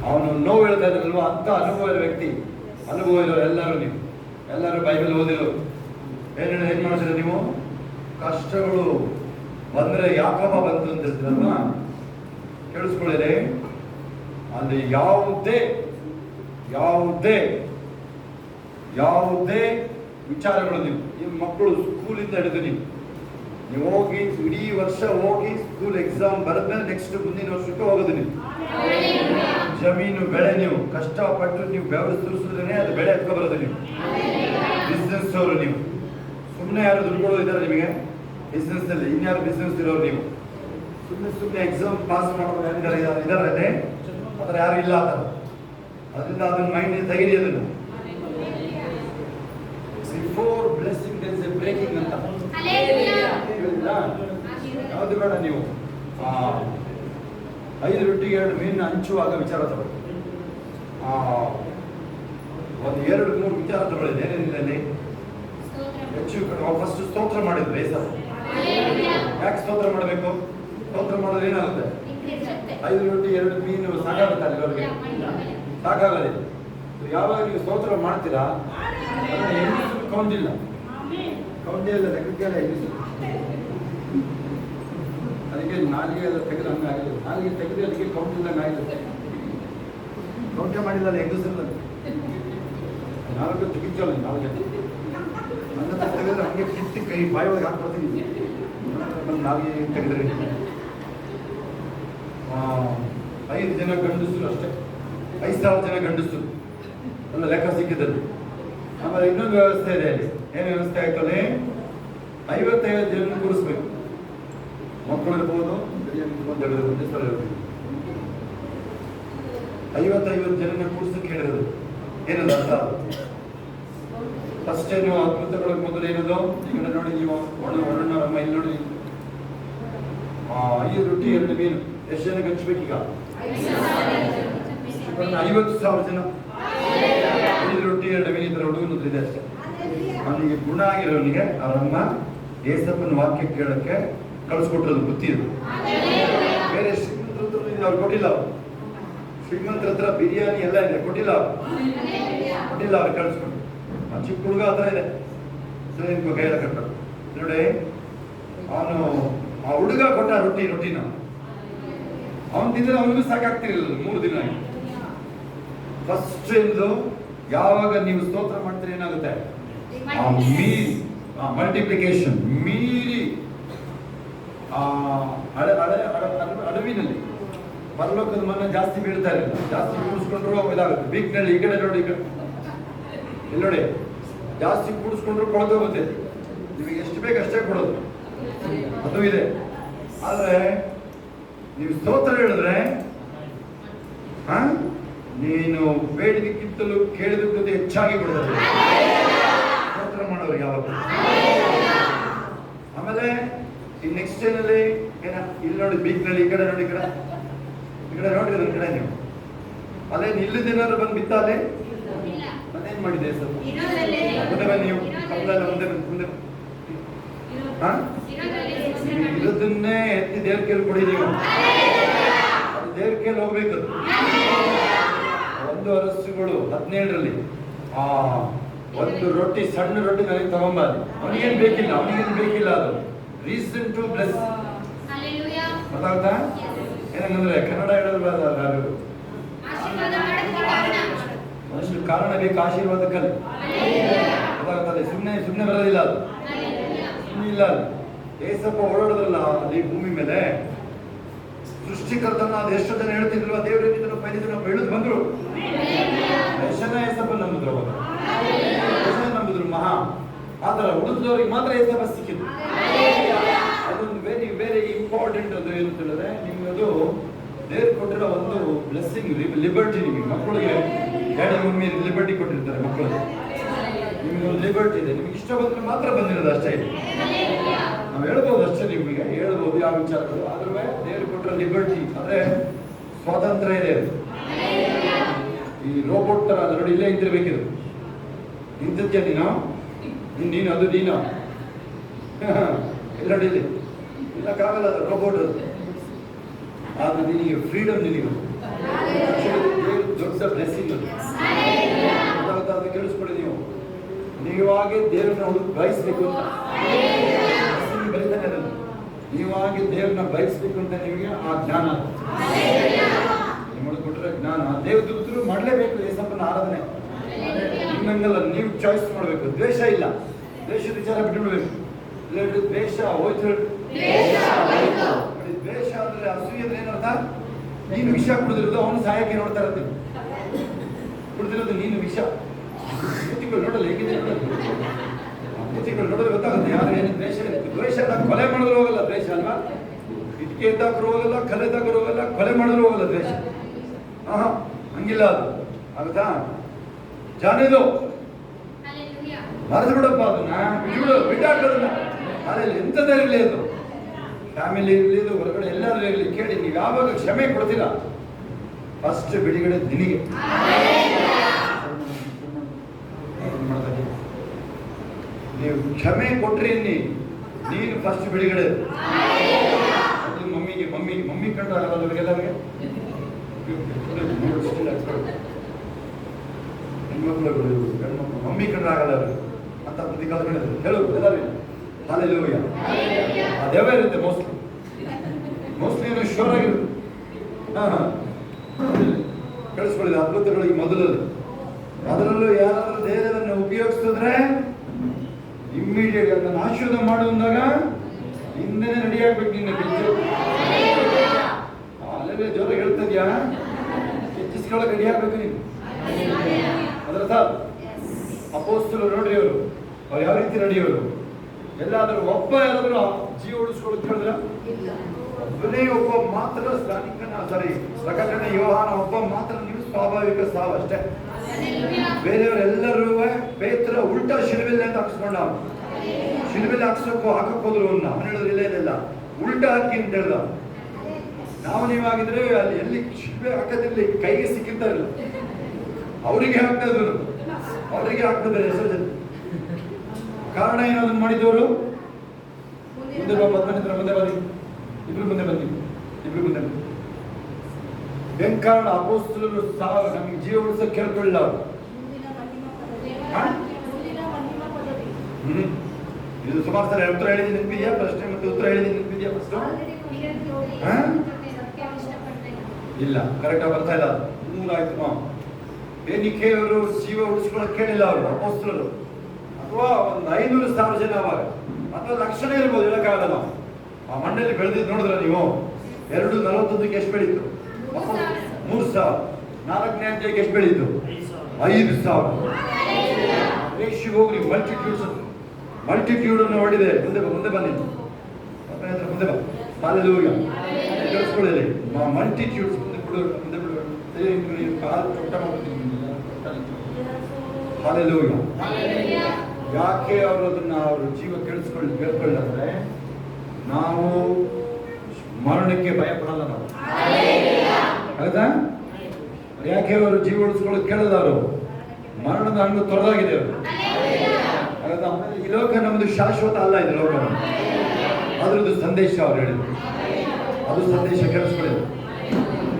ಅವನು ನೋವು ಹೇಳ್ತಾ ಇದ್ದಾನಲ್ವಾ, ಅಂತ ಅನುಭವ ವ್ಯಕ್ತಿ, ಅನುಭವ ಇರೋರು ಎಲ್ಲರೂ ಬೈಬಲ್ ಓದಿರೋರು. ಏನ್ ಮಾಡ್ತೀರ ನೀವು? ಕಷ್ಟಗಳು ಬಂದ್ರೆ ಯಾಕಪ್ಪ ಬಂತು ಅಂತ ಹೇಳ್ತೀರಲ್ವಾ, ಕೇಳಿಸ್ಕೊಳ್ಳಿರಿ. ಅಲ್ಲಿ ಯಾವುದೇ ವಿಚಾರಗಳು ನಿಮ್ಮ ಮಕ್ಕಳು ಸ್ಕೂಲಿಂದ ಹಿಡಿದು ನೀವು ಹೋಗಿ ಇಡೀ ವರ್ಷ ಹೋಗಿ ಸ್ಕೂಲ್ ಎಕ್ಸಾಮ್ ಬರೆದ್ಮೇಲೆ ನೆಕ್ಸ್ಟ್ ಮುಂದಿನ ವರ್ಷಕ್ಕೆ ಹೋಗೋದು. ನೀವು ಜಮೀನು ಬೆಳೆ ನೀವು ಕಷ್ಟಪಟ್ಟು ನೀವು ಬೆವರು ಸುರಿಸಿದ್ರೆ ಅದು ಬೆಳೆ ಎತ್ಕೊ ಬರೋದು. ನೀವು ಬಿಸ್ನೆಸ್ ಅವರು, ನೀವು ಸುಮ್ಮನೆ ಯಾರು ದುಡ್ಡು ಇದ್ದಾರೆ ನಿಮಗೆ ಬಿಸ್ನೆಸ್ ಅಲ್ಲಿ? ಇನ್ಯಾರು ಬಿಸ್ನೆಸ್ ಇರೋರು? ನೀವು ಸುಮ್ಮನೆ ಎಕ್ಸಾಮ್ ಪಾಸ್ ಮಾಡೋರು ಇದಾರೆ, ಆತರ ಯಾರು ಇಲ್ಲ. ಅದರಿಂದ ಅದನ್ನ ಮೈಂಡ್ ತೆಗೀರಿ. ಅದನ್ನು before blessing there is a breaking ಅಂತ. ಯಾವುದು ಬೇಡ, ನೀವು 5 ರೊಟ್ಟಿಗೆ 2 ಮೀನು ಹಂಚುವಾಗ ವಿಚಾರ ತಗೊಳ್ಳಿ. 1-2-3 ವಿಚಾರ ತಗೊಳ್ಳಿ. ಏನೇನಿಲ್ಲ ಅಲ್ಲಿ ಹೆಚ್ಚು ಫಸ್ಟ್ ಸ್ತೋತ್ರ ಮಾಡಿದ್ರು ಬೇಸರು. ಯಾಕೆ ಸ್ತೋತ್ರ ಮಾಡಬೇಕು? ಸ್ತೋತ್ರ ಮಾಡಿದ್ರೆ ಏನಾಗುತ್ತೆ? 5 ರೊಟ್ಟಿ 2 ಮೀನು ಸಾಕಾಗುತ್ತೆ ಅಲ್ಲಿವರೆಗೆ? ಸಾಕಾಗೋದಿಲ್ಲ. ಯಾವಾಗ ನೀವು ಸ್ತೋತ್ರ ಮಾಡ್ತೀರಾ ಕೌಂಟ್ ಇಲ್ಲ, ಲೆಕ್ಕಕ್ಕೆಲ್ಲ ಹೆಂಗಿಸು. ಅದಕ್ಕೆ ನಾಲಿಗೆ ಎಲ್ಲ ತೆಗೆದು ಹಂಗೆ ಆಗಿಲ್ಲ. ನಾಲಿಗೆ ತೆಗೆದು ಅದಕ್ಕೆ ಕೌಂಟ್ ಇಲ್ಲಂಗೆ ಆಗಿರುತ್ತೆ. ಕೌಂಟೇ ಮಾಡಿಲ್ಲ ಹೆಂಗಸಲ್ಲ. ನಾಲ್ಕು ತೆಗಿಚಲ್ಲ, ನಾಲ್ಗೆ ನನ್ನ ತೆಗೆದ್ರೆ ಹಂಗೆ ಕಿತ್ತಿ ಕೈ ಬಾಯಿ ಒಳಗೆ ಹಾಕ್ಕೊಡ್ತೀನಿ. ನಾಲ್ಗೆ ತೆಗೆದ್ರೆ 5 ಜನ ಗಂಡಸರು ಅಷ್ಟೇ, 5,000 ಜನ ಗಂಡಸರು ನನ್ನ ಲೆಕ್ಕ ಸಿಕ್ಕಿದ್ದರು. ಆಮೇಲೆ ಇನ್ನೊಂದು ವ್ಯವಸ್ಥೆ ಇದೆ ಅಲ್ಲಿ. ಏನು ವ್ಯವಸ್ಥೆ ಆಯ್ತು ಅಲ್ಲಿ? 55 ಜನ ಕೂರಿಸ್ಬೇಕು. ಮಕ್ಕಳು ಇರ್ಬೋದು, 55 ಜನನ ಕೂರಿಸಕ್ಕೆ ಹೇಳಿರೋದು. ಏನದು ಅರ್ಥ? ಫಸ್ಟ್ ಏನು ಅದ್ಭುತಗಳಿಗೆ ಮೊದಲು ಏನದು? ಈಗ ನೋಡಿ, ನೀವು ಒಣ ಇಲ್ಲಿ ನೋಡಿ, 5 ರೊಟ್ಟಿ 2 ಮೀನು ಎಷ್ಟು ಜನಕ್ಕೆ ಹಂಚ್ಬೇಕೀಗ? 50,000 ಜನ. 5 ರೊಟ್ಟಿ 2 ಮೀನು ಈ ಥರ ಹುಡುಗನ ಇದೆ ಅಷ್ಟೇ. ಅವನಿಗೆ ಗುಣ ಆಗಿರೋನಿಗೆ ಅವರಮ್ಮ ಏಸಪ್ಪನ ವಾಕ್ಯ ಕೇಳಕ್ಕೆ ಕಳಿಸ್ಕೊಟ್ಟಿರೋದು ಬುತ್ತಿ ಇದು. ಬೇರೆ ಶ್ರೀಮಂತರ ಹತ್ರ ಅವ್ರು ಕೊಟ್ಟಿಲ್ಲ. ಶ್ರೀಮಂತರ ಹತ್ರ ಬಿರಿಯಾನಿ ಎಲ್ಲ ಇದೆ, ಕೊಟ್ಟಿಲ್ಲ ಅವ್ರು ಕಳಿಸ್ಕೊಂಡು. ಆ ಚಿಕ್ಕ ಹುಡುಗ ಹತ್ರ ಇದೆ, ಕೈಯೆಲ್ಲ ಕಟ್ಟರು ನೋಡಿ. ಅವನು ಆ ಹುಡುಗ ಕೊಟ್ಟ ರೊಟ್ಟಿನ ಅವನು ತಿಂದ್ರೆ ಅವನಿಗೂ ಸಾಕಾಗ್ತಿರ್ಲಿಲ್ಲ 3 ದಿನ. ಫಸ್ಟ್ ಎಂದು ಯಾವಾಗ ನೀವು ಸ್ತೋತ್ರ ಮಾಡ್ತೀರಿ ಏನಾಗುತ್ತೆ, ಮೀರಿ ಮಲ್ಟಿಪ್ಲಿಕೇಶನ್ ಮೀರಿ ಅಡವಿನಲ್ಲಿ ಪರಲೋಕದ ಮನ್ನ ಜಾಸ್ತಿ ಬೀಳ್ತಾ ಇರಲಿಲ್ಲ. ಜಾಸ್ತಿ ಕೂಡಿಸ್ಕೊಂಡ್ರು ಇದಾಗುತ್ತೆ. ಬೀಕ್ನಲ್ಲಿ ಈ ಕಡೆ ನೋಡಿ, ಈ ಕಡೆ ಇಲ್ಲಿ ನೋಡಿ, ಜಾಸ್ತಿ ಕೂಡಿಸ್ಕೊಂಡ್ರು ಕೊಳತೋಗುತ್ತೆ. ನಿಮಗೆ ಎಷ್ಟು ಬೇಕು ಅಷ್ಟೇ ಕೊಡೋದು, ಅದು ಇದೆ. ಆದ್ರೆ ನೀವು ಸ್ತೋತ್ರ ಹೇಳಿದ್ರೆ ನೀನು ಬೇಡಿದಕ್ಕಿಂತಲೂ ಕೇಳಿದಕ್ಕಿಂತ ಹೆಚ್ಚಾಗಿ ಕೊಡ್ತಾರೆ ಸ್ತೋತ್ರ ಮಾಡೋರು ಯಾವಾಗ. ಆಮೇಲೆ ಈ ನೆಕ್ಸ್ಟ್ ಏನಲ್ಲಿ ಏನ ಇಲ್ಲಿ ನೋಡಿ, ಬೀಕ್ನಲ್ಲಿ ಈ ಕಡೆ ನೋಡಿ, ಈ ಕಡೆ ನೋಡ್ರಿ, ನನ್ನ ಕಡೆ ನೀವು ಅಲ್ಲೇ ನಿಲ್ಲದೇನಾದ್ರು ಬಂದು ಬಿತ್ತ ಅಲ್ಲೇ ಮತ್ತೇನ್ ಮಾಡಿದೆ ಸರ್? ಮುಂದೆ ಬನ್ನಿ, ನೀವು ಕಮಲ ಮುಂದೆ ಇರೋದನ್ನೇ ಎತ್ತಿ ದೇವ್ರ ಕೇಳಿ ಕೊಡಿ. ನೀವು ಅದು ದೇವ್ರ ಕೇಳಿ ಹೋಗ್ಬೇಕು. 1 ವರ್ಷಗಳು 17ರಲ್ಲಿ ಒಂದು ರೊಟ್ಟಿ, ಸಣ್ಣ ರೊಟ್ಟಿ ನನಗೆ ತಗೊಂಬಾರಿ. ಅವನಿಗೇನು ಬೇಕಿಲ್ಲ ಅದು ರೀಸನ್ ಟು ಬ್ಲೆಸ್. ಗೊತ್ತಾಗ್ತಾ? ಏನಂದ್ರೆ ಕನ್ನಡ ಹೇಳೋದು ಅಷ್ಟು ಕಾರಣ ಬೇಕು ಆಶೀರ್ವಾದಕ್ಕಲ್ಲಿ. ಗೊತ್ತಾಗ್ತದೆ, ಸುಮ್ಮನೆ ಬರೋದಿಲ್ಲ ಅದು, ಇಲ್ಲ ಅದು. ಏಸಪ್ಪ ಓಡಾಡೋದ್ರಲ್ಲ ಅಲ್ಲಿ ಭೂಮಿ ಮೇಲೆ, ಸೃಷ್ಟಿಕರ್ತನ ಅದು ಎಷ್ಟೋ ಜನ ಹೇಳ್ತಿದ್ರು, ದೇವರ ಪೈಲಿದ್ರು ಬೆಳೆದು ಬಂದ್ರು. ಎಷ್ಟು ಜನ ಏಸಪ್ಪ ನಂಬಿದ್ರು, ನಂಬಿದ್ರು ಮಹಾ. ಆತರ ಉಳಿದವ್ರಿಗೆ ಮಾತ್ರ ಏಸಪ್ಪ ಸಿಕ್ಕಿದ್ರು. ಅದೊಂದು ವೆರಿ ವೆರಿ ಇಂಪಾರ್ಟೆಂಟ್. ಅದು ಏನು ಹೇಳಿದ್ರೆ, ನಿಮಗದು ದೇವ್ರು ಕೊಟ್ಟಿರೋ ಒಂದು ಬ್ಲೆಸ್ಸಿಂಗ್, ಲಿಬರ್ಟಿ. ನಿಮಗೆ ಮಕ್ಕಳಿಗೆ ಡ್ಯಾಡಿ ಮಮ್ಮಿ ಲಿಬರ್ಟಿ ಕೊಟ್ಟಿರ್ತಾರೆ ಮಕ್ಕಳಿಗೆ. ನಿಮ್ಗೊಂದು ಲಿಬರ್ಟಿ ಇದೆ, ನಿಮ್ಗೆ ಇಷ್ಟ ಬಂದ್ರೆ ಮಾತ್ರ ಬಂದಿರೋದು ಅಷ್ಟೇ ಇದೆ. ನಾವು ಹೇಳ್ಬೋದು ಅಷ್ಟೇ, ನಿಮಗೆ ಹೇಳ್ಬೋದು ಯಾವ ವಿಚಾರಗಳು. ಆದ್ರೂ ದೇವ್ರು ಕೊಟ್ಟಿರೋ ಲಿಬರ್ಟಿ ಅಂದ್ರೆ ಸ್ವಾತಂತ್ರ್ಯ ಇದೆ. ಈ ರೋಬೋಟ್ ತರ ನೋಡಿ, ಇಲ್ಲೇ ನಿಂತಿರ್ಬೇಕಿದು. ನಿಂತಿದ್ಯಾ ನೀನು ಅದು ನೀನು ಎಲ್ಲ ಇಲ್ಲಿ ಇಲ್ಲಕ್ಕಾಗಲ್ಲ, ಅದು ರೋಬೋಟ್. ಅದು ಆದ್ರೆ ನಿನಗೆ ಫ್ರೀಡಮ್, ನಿನಗೆ ದೊಡ್ಡ ಬ್ಲೆಸ್ಸಿಂಗ್ ಅದು. ಅದು ಕೇಳಿಸ್ಕೊಳ್ಳಿ, ನೀವಾಗೆ ದೇವ್ರನ್ನ ಬಯಸ್ಬೇಕು ಅಂತ ಬರೀತಾನೆ ಅದನ್ನು. ನೀವಾಗಿ ದೇವ್ರನ್ನ ಬಯಸ್ಬೇಕು ಅಂತ ನಿಮಗೆ ಆ ಜ್ಞಾನ, ನಿಮಗೆ ಕೊಟ್ಟರೆ ಜ್ಞಾನ. ದೇವದೂತರು ಮಾಡಲೇಬೇಕು ಏಸಪ್ಪನ ಆರಾಧನೆ. ನಿಮ್ಮಂಗಲ್ಲ, ನೀವು ಚಾಯ್ಸ್ ಮಾಡಬೇಕು. ದ್ವೇಷ ಇಲ್ಲ, ದ್ವೇಷದ ವಿಚಾರ ಬಿಟ್ಟುಬಿಡ್ಬೇಕು. ಇಲ್ಲಾಂದ್ರೆ ದ್ವೇಷ ಹೋಯ್ತು. ದ್ವೇಷ ಅಂದ್ರೆ ಅಸೂಯೆ ಅಂದ್ರೆ ಏನರ್ಥ? ನೀನು ವಿಷ ಕುಡಿದಿರೋದು ಅವನು ಸಹಾಯಕ್ಕೆ ನೋಡ್ತಾ ಇರತ್ತೆ. ಕುಡಿದಿರೋದು ನೀನು ವಿಷ. ಮೂತಿಗಳು ನೋಡಲ್ಲ ಹೇಗಿದೆ, ಮೂತಿಗಳು ನೋಡಿದ್ರೆ ಗೊತ್ತಾಗುತ್ತೆ ಯಾರು ಏನು ದ್ವೇಷ. ದ್ವೇಷ ಕೊಲೆ ಮಾಡಿದ್ರು ಹೋಗಲ್ಲ ದ್ವೇಷ ಅಲ್ವಾ? ಇಟ್ಕೆ ಎದ್ದಾಕರು ಹೋಗಲ್ಲ, ಕಲೆ ಎದ್ದಾಕರು ಹೋಗಲ್ಲ, ಕೊಲೆ ಮಾಡಿದ್ರು ಹೋಗಲ್ಲ ದ್ವೇಷ. ಹಂಗಿಲ್ಲ ಅದು. ಆಗುತ್ತಾ? ಜಾನೇದು ಮರೆದು ಬಿಡಪ್ಪ, ಅದನ್ನ ಬಿಟ್ಟಾಕೋದನ್ನ. ಅದ್ರಲ್ಲಿ ಎಂಥದೇ ಇರಲಿ, ಅದು ಫ್ಯಾಮಿಲಿ ಇರಲಿ, ಹೊರಗಡೆ ಎಲ್ಲರೂ ಇರಲಿ, ಕೇಳಿ ನೀವು ಯಾವಾಗ ಕ್ಷಮೆ ಕೊಡ್ತೀರಾ ಫಸ್ಟ್ ಬಿಡುಗಡೆ ನಿನಗೆ. ನೀವು ಕ್ಷಮೆ ಕೊಟ್ರಿ ನೀನು ಫಸ್ಟ್ ಬಿಡುಗಡೆ. ಮಮ್ಮಿ ಕಂಡು ಆಗಲ್ಲ ಅವ್ರಿಗೆಲ್ಲರಿಗೆ. ಹೆಣ್ಮಕ್ಳುಗಳು ಗಂಡ್ಮಕ್ಳು ಮಮ್ಮಿ ಕಂಡ್ರೆ ಆಗಲ್ಲ ಅವ್ರಿಗೆ ಅಂತ ಬುದ್ಧಿ ಕಲ್ತ್ಕೊಂಡಿದ್ರು. ಹೇಳು ಎಲ್ಲರೂ ಹಾಲೆಲೂಯಾ. ಅದೇವೇ ಇರುತ್ತೆ ಮೋಸ್ಟ್ಲಿ ಏನೋ ಶೋರ್ ಆಗಿರುತ್ತೆ. ಕೇಳಿಸ್ಕೊಳ್ಳಿ, ಅದ್ಭುತಗಳಿಗೆ ಮೊದಲಲ್ಲಿ ಅದರಲ್ಲೂ ಯಾರಾದ್ರೂ ದೇವರನ್ನು ಉಪಯೋಗಿಸಿದ್ರೆ ಇಮ್ಮಿಡಿಯೇಟ್ ಅದನ್ನು ಆಶೀರ್ವಾದ ಮಾಡುವಂದಾಗ ಹಿಂದೆನೆ ರೆಡಿ ಆಗ್ಬೇಕು. ನಿನ್ನ ಬಿದ್ದು ಅಲ್ಲೇ ಜೋರ ಹೇಳ್ತಿದ್ಯಾ, ಹೆಚ್ಚಿಸ್ಕೊಳಕ್ ರೆಡಿ ಆಗ್ಬೇಕು ನೀನು. ಅದರ ಅಪೋಸ್ತಲರು ನೋಡ್ರಿ, ಅವ್ರು ಯಾವ ರೀತಿ ರೆಡಿ. ಅವರು ಎಲ್ಲಾದ್ರೂ ಒಬ್ಬ ಯಾರಾದ್ರೂ ಜೀವ ಉಳಿಸ್ಕೊಳಕ್ ಹೇಳಿದ್ರ? ಒಬ್ಬನೇ ಒಬ್ಬ ಮಾತ್ರ ಪ್ರಕಟಣೆ ಯೋಹಾನ ಒಬ್ಬ ಮಾತ್ರ ನೀವು ಸ್ವಾಭಾವಿಕ ಸಾವು ಅಷ್ಟೇ. ಬೇರೆಯವರೆಲ್ಲರೂ ಪೇತ್ರ ಉಲ್ಟಾ ಶಿಲುಬೆಲೆ ಅಂತ ಹಾಕಿಸ್ಕೊಂಡ. ಶಿಲುಬೆಲೆ ಹಾಕಕ್ ಹೋದ್ರು ಅವನು ಹೇಳಿದ್ರು ಇಲ್ಲ ಉಲ್ಟಾ ಹಾಕಿ ಅಂತ ಹೇಳ್ದ. ನಾವು ನೀವಾಗಿದ್ರೆ ಅಲ್ಲಿ ಎಲ್ಲಿ ಶಿಲ್ಪೆ ಹಾಕೋದಿಲ್ಲ, ಕೈಗೆ ಸಿಕ್ಕಿರ್ತಾರಲ್ಲ ಅವರಿಗೆ ಹಾಕ್ತಾ ಇದ್ರು. ಅವರಿಗೆ ಆಗ್ತದೆ ಹೆಸರು ಜನ. ಕಾರಣ ಏನು ಅದನ್ನು ಮಾಡಿದವರು? ಮುಂದೆ ಮುಂದೆ ಬನ್ನಿ, ಇಬ್ರು ಮುಂದೆ ಬನ್ನಿ. ಏನ್ ಕಾರಣ? ಅಪೊಸ್ತಲರು ನಮಗೆ ಜೀವ ಉಳಿಸೋಕೆ ಕೇಳ್ಕೊಳ್ಳಿಲ್ಲ ಅವರು. ಇದು ಸುಮಾರು ಸಲ ಉತ್ತರ ಹೇಳಿದ ನೆನಪಿದೆಯಾ? ಪ್ರಶ್ನೆ ಮತ್ತು ಉತ್ತರ ಹೇಳಿದ ನೆನಪಿದೆಯಾ? ಫಸ್ಟ್ ಇಲ್ಲ, ಕರೆಕ್ಟಾಗಿ ಬರ್ತಾ ಇಲ್ಲ. 3 ಆಯ್ತು. ಏನಕ್ಕೆ ಅವರು ಜೀವ ಉಳಿಸ್ಕೊಳ್ಳೋಕೆ ಕೇಳಿಲ್ಲ ಅವರು ಅಪೊಸ್ತಲರು? ಅಥವಾ 500,000 ಜನ ಅವಾಗ, ಅಥವಾ ಲಕ್ಷಣ ಇರ್ಬೋದು, ಹೇಳಕ್ಕಾಗಲ್ಲ. ಆ ಮಣ್ಣಲ್ಲಿ ಬೆಳೆದಿದ್ದು ನೋಡಿದ್ರ ನೀವು? 2:41 ಎಷ್ಟು ಬೆಳೀತು? 3,000. 4ನೇ ಅಧ್ಯಾಯಕ್ಕೆ ಎಷ್ಟು ಬೆಳೀತು? 5,000. ರೇಷಿಗೆ ಹೋಗ್ರಿ, ಮಲ್ಟಿಟ್ಯೂಡ್ ಅನ್ನು ಹೊಡಿದೆ. ಮುಂದೆ ಬನ್ನಿ, ಮುಂದೆ ಬಾ. ಹಾಲೆಲೂಯಾ. ಕೇಳಿಸ್ಕೊಳ್ಳಿ, ಮಲ್ಟಿಟ್ಯೂಡ್ಸ್ ಮುಂದೆ ಬಿಡು. ಹಾಲೆಲೂಯಾ. ಯಾಕೆ ಅವರು ಅದನ್ನ ಜೀವ ಕೇಳ್ಕೊಳ್ಳಂದ್ರೆ ನಾವು ಮರಣಕ್ಕೆ ಭಯ ಪಡಲ್ಲ ನಾವು. ಹೌದಾ? ಯಾಕೆ ಅವರು ಜೀವ ಉಳಿಸ್ಕೊಳ್ಳೋದು ಕೇಳಲ್ಲ? ಅವರು ಮರಣದ ಹಣ್ಣು ತೊರೆದಾಗಿದೆ ಅವರು. ಹೌದಾ? ಈ ಲೋಕ ನಮ್ದು ಶಾಶ್ವತ ಅಲ್ಲ. ಇದು ಲೋಕ ಅದ್ರದ್ದು ಸಂದೇಶ ಅವ್ರು ಹೇಳಿದ್ರು. ಅದು ಸಂದೇಶ ಕೇಳಿಸ್ಕೊಳ್ಳೋದು.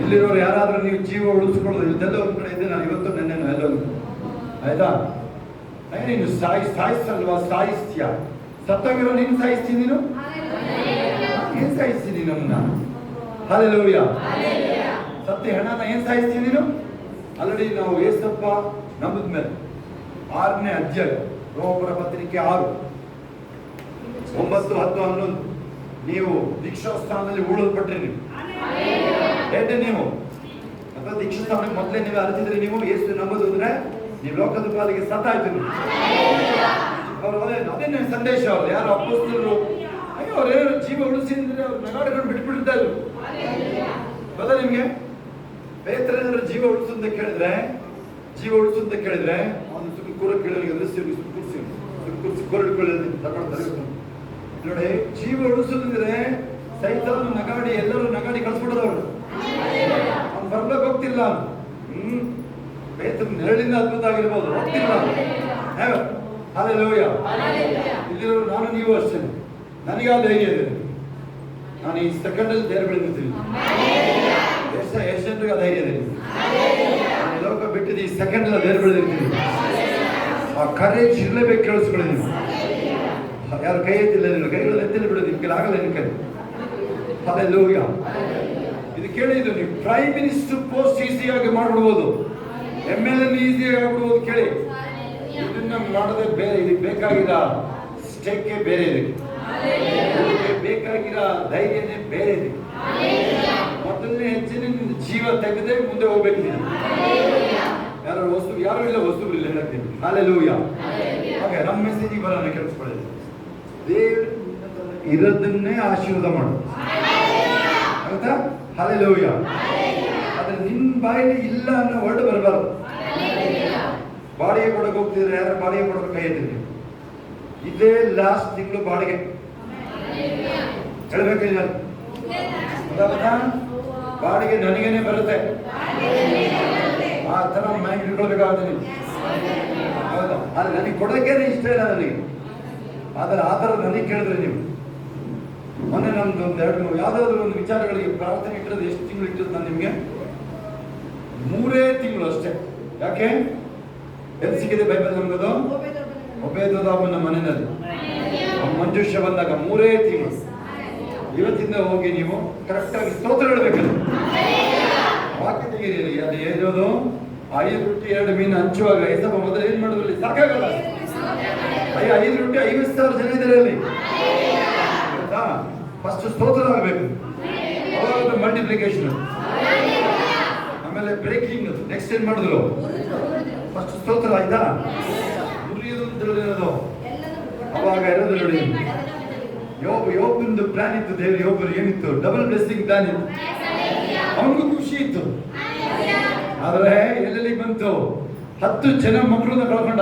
ಇಲ್ಲಿರೋರು ಯಾರಾದ್ರೂ ನೀವು ಜೀವ ಉಳಿಸ್ಕೊಳ್ಳೋದು ಇದೆಲ್ಲ ಒಂದ್ ಕಡೆ ಇದೆ. ನಾನು ಇವತ್ತು ನೆನ್ನೆನೋ ಎಲ್ಲೋ ಆಯ್ತಾ? ನೀನು ಸಾಯಿಸಲ್ವಾ? ಸಾಯಿಸ್ತೀಯ? ಸತ್ತೋಗಿರೋ ನೀನು ಸಾಯಿಸ್ತೀನಿ? ನೀನು ಏನ್ ಸಾಯಿಸ್ತೀನಿ ನಮ್ಮನ್ನ? ಹಾಲೆಲೂಯಾ. ಸತ್ಯ ಹೆಣನ ಏನ್ ಸಾಯಿಸ್ತೀನಿ ನೀನು? ಆಲ್ರೆಡಿ ನಾವು ಏಸಪ್ಪ ನಂಬಿದ ಮೇಲೆ 6ನೇ ಅಧ್ಯಾಯ ರೋಮರ ಪತ್ರಿಕೆ 6, 9, 10, 11 ನೀವು ದೀಕ್ಷಾಸ್ಥಾನದಲ್ಲಿ ಉಳಿಲ್ಪಟ್ರಿ. ನೀವು ಹೇಗೆ ನೀವು ಅಥವಾ ದೀಕ್ಷಾಸ್ಥಾನಕ್ಕೆ ಮೊದಲೇ ನೀವು ಅರಿತಿದ್ರೆ ನೀವು ಏಸು ನಂಬೋದು ಅಂದ್ರೆ ನೀವು ಲೋಕದ ಪಾಲಿಗೆ ಸತ್ತಾಯ್ತು. ಅದೇನೇ ಸಂದೇಶ ಅವ್ರು ಯಾರು ಅಪೊಸ್ತಲರು? ಅಯ್ಯೋ ಅವ್ರೇನು ಜೀವ ಉಳಿಸಿದ್ರೆ ಅವ್ರು ನಗಾಡಿಕೊಂಡು ಬಿಟ್ಬಿಡ್ತಾ ಇದ್ರು. ಗೊತ್ತಾ ನಿಮ್ಗೆ? ಪೇತ್ರರು ಜೀವ ಉಳಿಸಂತ ಕೇಳಿದ್ರೆ ಅವನು ಸುಮ್ಮನೆ ಕೂರ ಕೇಳಲಿಕ್ಕೆ ಕೂರಿಸಿ ಕೂರಿಕೊಳ್ಳಿ ತಗೊಳ್ತಾರೆ. ನೋಡಿ, ಜೀವ ಉಳಿಸೋದಂದ್ರೆ ಸೈತಾನ ನಗಾಡಿ ಎಲ್ಲರೂ ನಗಾಡಿ ಕಳ್ಸ್ಬಿಡೋದು ಅವರು. ಅವ್ನು ಬರ್ಬೇಕು ಹೋಗ್ತಿಲ್ಲ. ಪೇತ್ರ ನೆರಳಿಂದ ಅದ್ಭುತ ಆಗಿರ್ಬೋದು, ಹೋಗ್ತಿಲ್ಲ. ಹಾಲೆಲೂಯಾ. ಇಲ್ಲಿರೋ ನಾನು ನೀವು ಅಷ್ಟೇ. ನನಗೆ ಆ ಧೈರ್ಯ ಇದೆ. ನಾನು ಈ ಸೆಕೆಂಡಲ್ಲಿ ಧೈರ್ಯ ಬೆಳೆದಿದ್ದೀನಿ. ಎಷ್ಟು ಜನರಿಗೆ ಆ ಧೈರ್ಯ ಇದೆ? ನಾನು ಲೋಕ ಬಿಟ್ಟಿದ್ದು ಈ ಸೆಕೆಂಡ್ ಧೈರ್ಯ ಬೆಳೆದಿರ್ತೀನಿ. ಆ ಕರೇಜ್ ಇರಲೇಬೇಕು. ಕೇಳಿಸ್ಕೊಳ್ಳಿ ನೀವು. ಯಾರು ಕೈ ಎತ್ತಿಲ್ಲ, ನೀವು ಕೈಗಳಲ್ಲಿ ಎತ್ತಿಲ್ಲ ಬಿಡೋದು. ನಿಮ್ಗೆ ಆಗಲ್ಲ ನಿನ್ ಕೈ. ಹಾಲೆಲೂಯಾ. ಇದು ಕೇಳಿದ್ದು ನೀವು ಪ್ರೈಮ್ ಮಿನಿಸ್ಟರ್ ಪೋಸ್ಟ್ ಈಸಿಯಾಗಿ ಮಾಡ್ಬಿಡ್ಬೋದು, MLA ಈಸಿಯಾಗಿ ಆಗ್ಬಿಡ್ಬೋದು. ಕೇಳಿ, ಇದನ್ನ ಮಾಡದೆ ಬೇರೆ. ಇದಕ್ಕೆ ಬೇಕಾಗಿರೋ ಸ್ಟೇಕೆ ಬೇರೆ ಇದೆ, ಬೇಕಾಗಿರೋ ಧೈರ್ಯನೇ ಬೇರೆ ಇದೆ. ಮೊದಲನೇ ಹೆಚ್ಚಿನ ಜೀವ ತೆಗೆದೇ ಮುಂದೆ ಹೋಗ್ಬೇಕು ನೀನು. ಯಾರು ಇಲ್ಲ ವಸ್ತುಗಳಿಲ್ಲ ಹೇಳ್ತೀನಿ. ಹಾಲೆಲೂಯಾ. ಹಾಗೆ ನಮ್ಮ ಮೆಸೇಜಿಗೆ ಬರೋಣ, ಕೇಳಿಸ್ಕೊಳ್ಳಿ. ದೇವರು ಇರೋದನ್ನೇ ಆಶೀರ್ವಾದ ಮಾಡು. ಆಯ್ತಾ? ಹಾಲೆಲೂಯಾ. ಆದ್ರೆ ನಿನ್ ಬಾಯಲ್ಲಿ ಇಲ್ಲ ಅನ್ನೋ ವರ್ಡ್ ಬರಬಾರ್ದು. ಬಾಡಿಗೆ ಕೊಡಕ್ಕೆ ಹೋಗ್ತಿದ್ರೆ ಯಾರು ಬಾಡಿಗೆ ಕೊಡೋಕೆ ಕೈ ಎತ್ತಿದ್ರಿ? ಇದೇ ಲಾಸ್ಟ್ ತಿಂಗಳು ಬಾಡಿಗೆ ಹೇಳ್ಬೇಕಿಲ್ಲ. ಬಾಡಿಗೆ ನನಗೇನೆ ಬರುತ್ತೆ. ಆ ತರ ಮೈಂಡ್ ಇಟ್ಕೊಳ್ಬೇಕಾಗುತ್ತೆ. ಹೌದಾ? ಆದ್ರೆ ನನಗೆ ಕೊಡೋಕ್ಕೇನೆ ಇಷ್ಟ ಇಲ್ಲ ನನಗೆ. ಆದ್ರೆ ಆ ಥರ ನನಗೆ ಕೇಳಿದ್ರೆ ನೀವು ಮೊನ್ನೆ ನಮ್ದು ಒಂದು 2 ಯಾವ್ದಾದ್ರು ಒಂದು ವಿಚಾರಗಳಿಗೆ ಪ್ರಾರ್ಥನೆ ಇಟ್ಟಿರೋದು ಎಷ್ಟು ತಿಂಗಳು ಇಟ್ಟಿರೋದು? ನಾನು ನಿಮ್ಗೆ 3 ತಿಂಗಳು ಅಷ್ಟೇ. ಯಾಕೆ? ಎಲ್ಲಿ ಸಿಕ್ಕಿದೆ ಬೈಬಲ್ ನಮ್ಗದು? ಒಬೇದೋದಾಮನ ಮನೆಯಲ್ಲಿ ಮಂಜುಷ ಬಂದಾಗ 3 ತಿಂಗಳು. ಇವತ್ತಿಂದ ಹೋಗಿ ನೀವು ಕರೆಕ್ಟಾಗಿ ಸ್ತೋತ್ರ ಹೇಳ್ಬೇಕಲ್ಲ. ವಾಕ್ಯ ತೆಗೀರಿ. ಅದು ಏನೋದು 5 ರೊಟ್ಟಿ 2 ಮೀನು ಹಂಚುವಾಗ ಐಸಪ್ಪ ಮೊದಲು ಏನ್ ಮಾಡಿದ್ರಲ್ಲಿ? ಸಾಕಾಗಲ್ಲ. 5 ರೊಟ್ಟಿ 50,000 ಜನ ಇದ್ದಾರೆ ಅಲ್ಲಿ. ಫಸ್ಟ್ ಸ್ತೋತ್ರ ಆಗಬೇಕು, ಅವಾಗ ಮಲ್ಟಿಪ್ಲಿಕೇಶನ್, ಆಮೇಲೆ ಬ್ರೇಕಿಂಗ್. ನೆಕ್ಸ್ಟ್ ಏನ್ ಮಾಡಿದ್ರು? ಫಸ್ಟ್ ಸ್ತೋತ್ರ ಆಯ್ತಾ? ಮುರಿಯೋದು ಅವಾಗ ಇರೋದು ನೋಡಿ. ಯೋಬಂದು ಪ್ಲಾನ್ ಇತ್ತು. ದೇವರು ಯೋಬರು ಏನಿತ್ತು? ಡಬಲ್ ಬ್ಲೆಸ್ಸಿಂಗ್ ಪ್ಲಾನ್ ಇತ್ತು. ಅವನಿಗೂ ಖುಷಿ ಇತ್ತು. ಆದ್ರೆ ಎಲ್ಲೆಲ್ಲಿ ಬಂತು? 10 ಜನ ಮಕ್ಕಳನ್ನ ಕಳ್ಕೊಂಡ.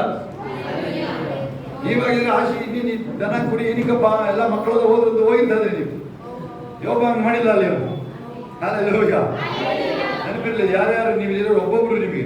ಇವಾಗ ಆಶೆ ಇನ್ನೇನು ದನ ಕುಡಿ ಏನಕ್ಕಪ್ಪ ಎಲ್ಲ ಮಕ್ಕಳದ ಹೋದ್ರಂತ ಹೋಗಿದ್ದಾರೆ ನೀವು. ಯೋಬ ಹಂಗೆ ಮಾಡಿಲ್ಲ ಅಲ್ಲಿ. ಹಾಲೆಲೂಯಾ. ನೆನಪಿರ್ಲಿ, ಯಾರ್ಯಾರು ನೀವು ಇರೋ ಒಬ್ಬೊಬ್ರು ನಿಮಗೆ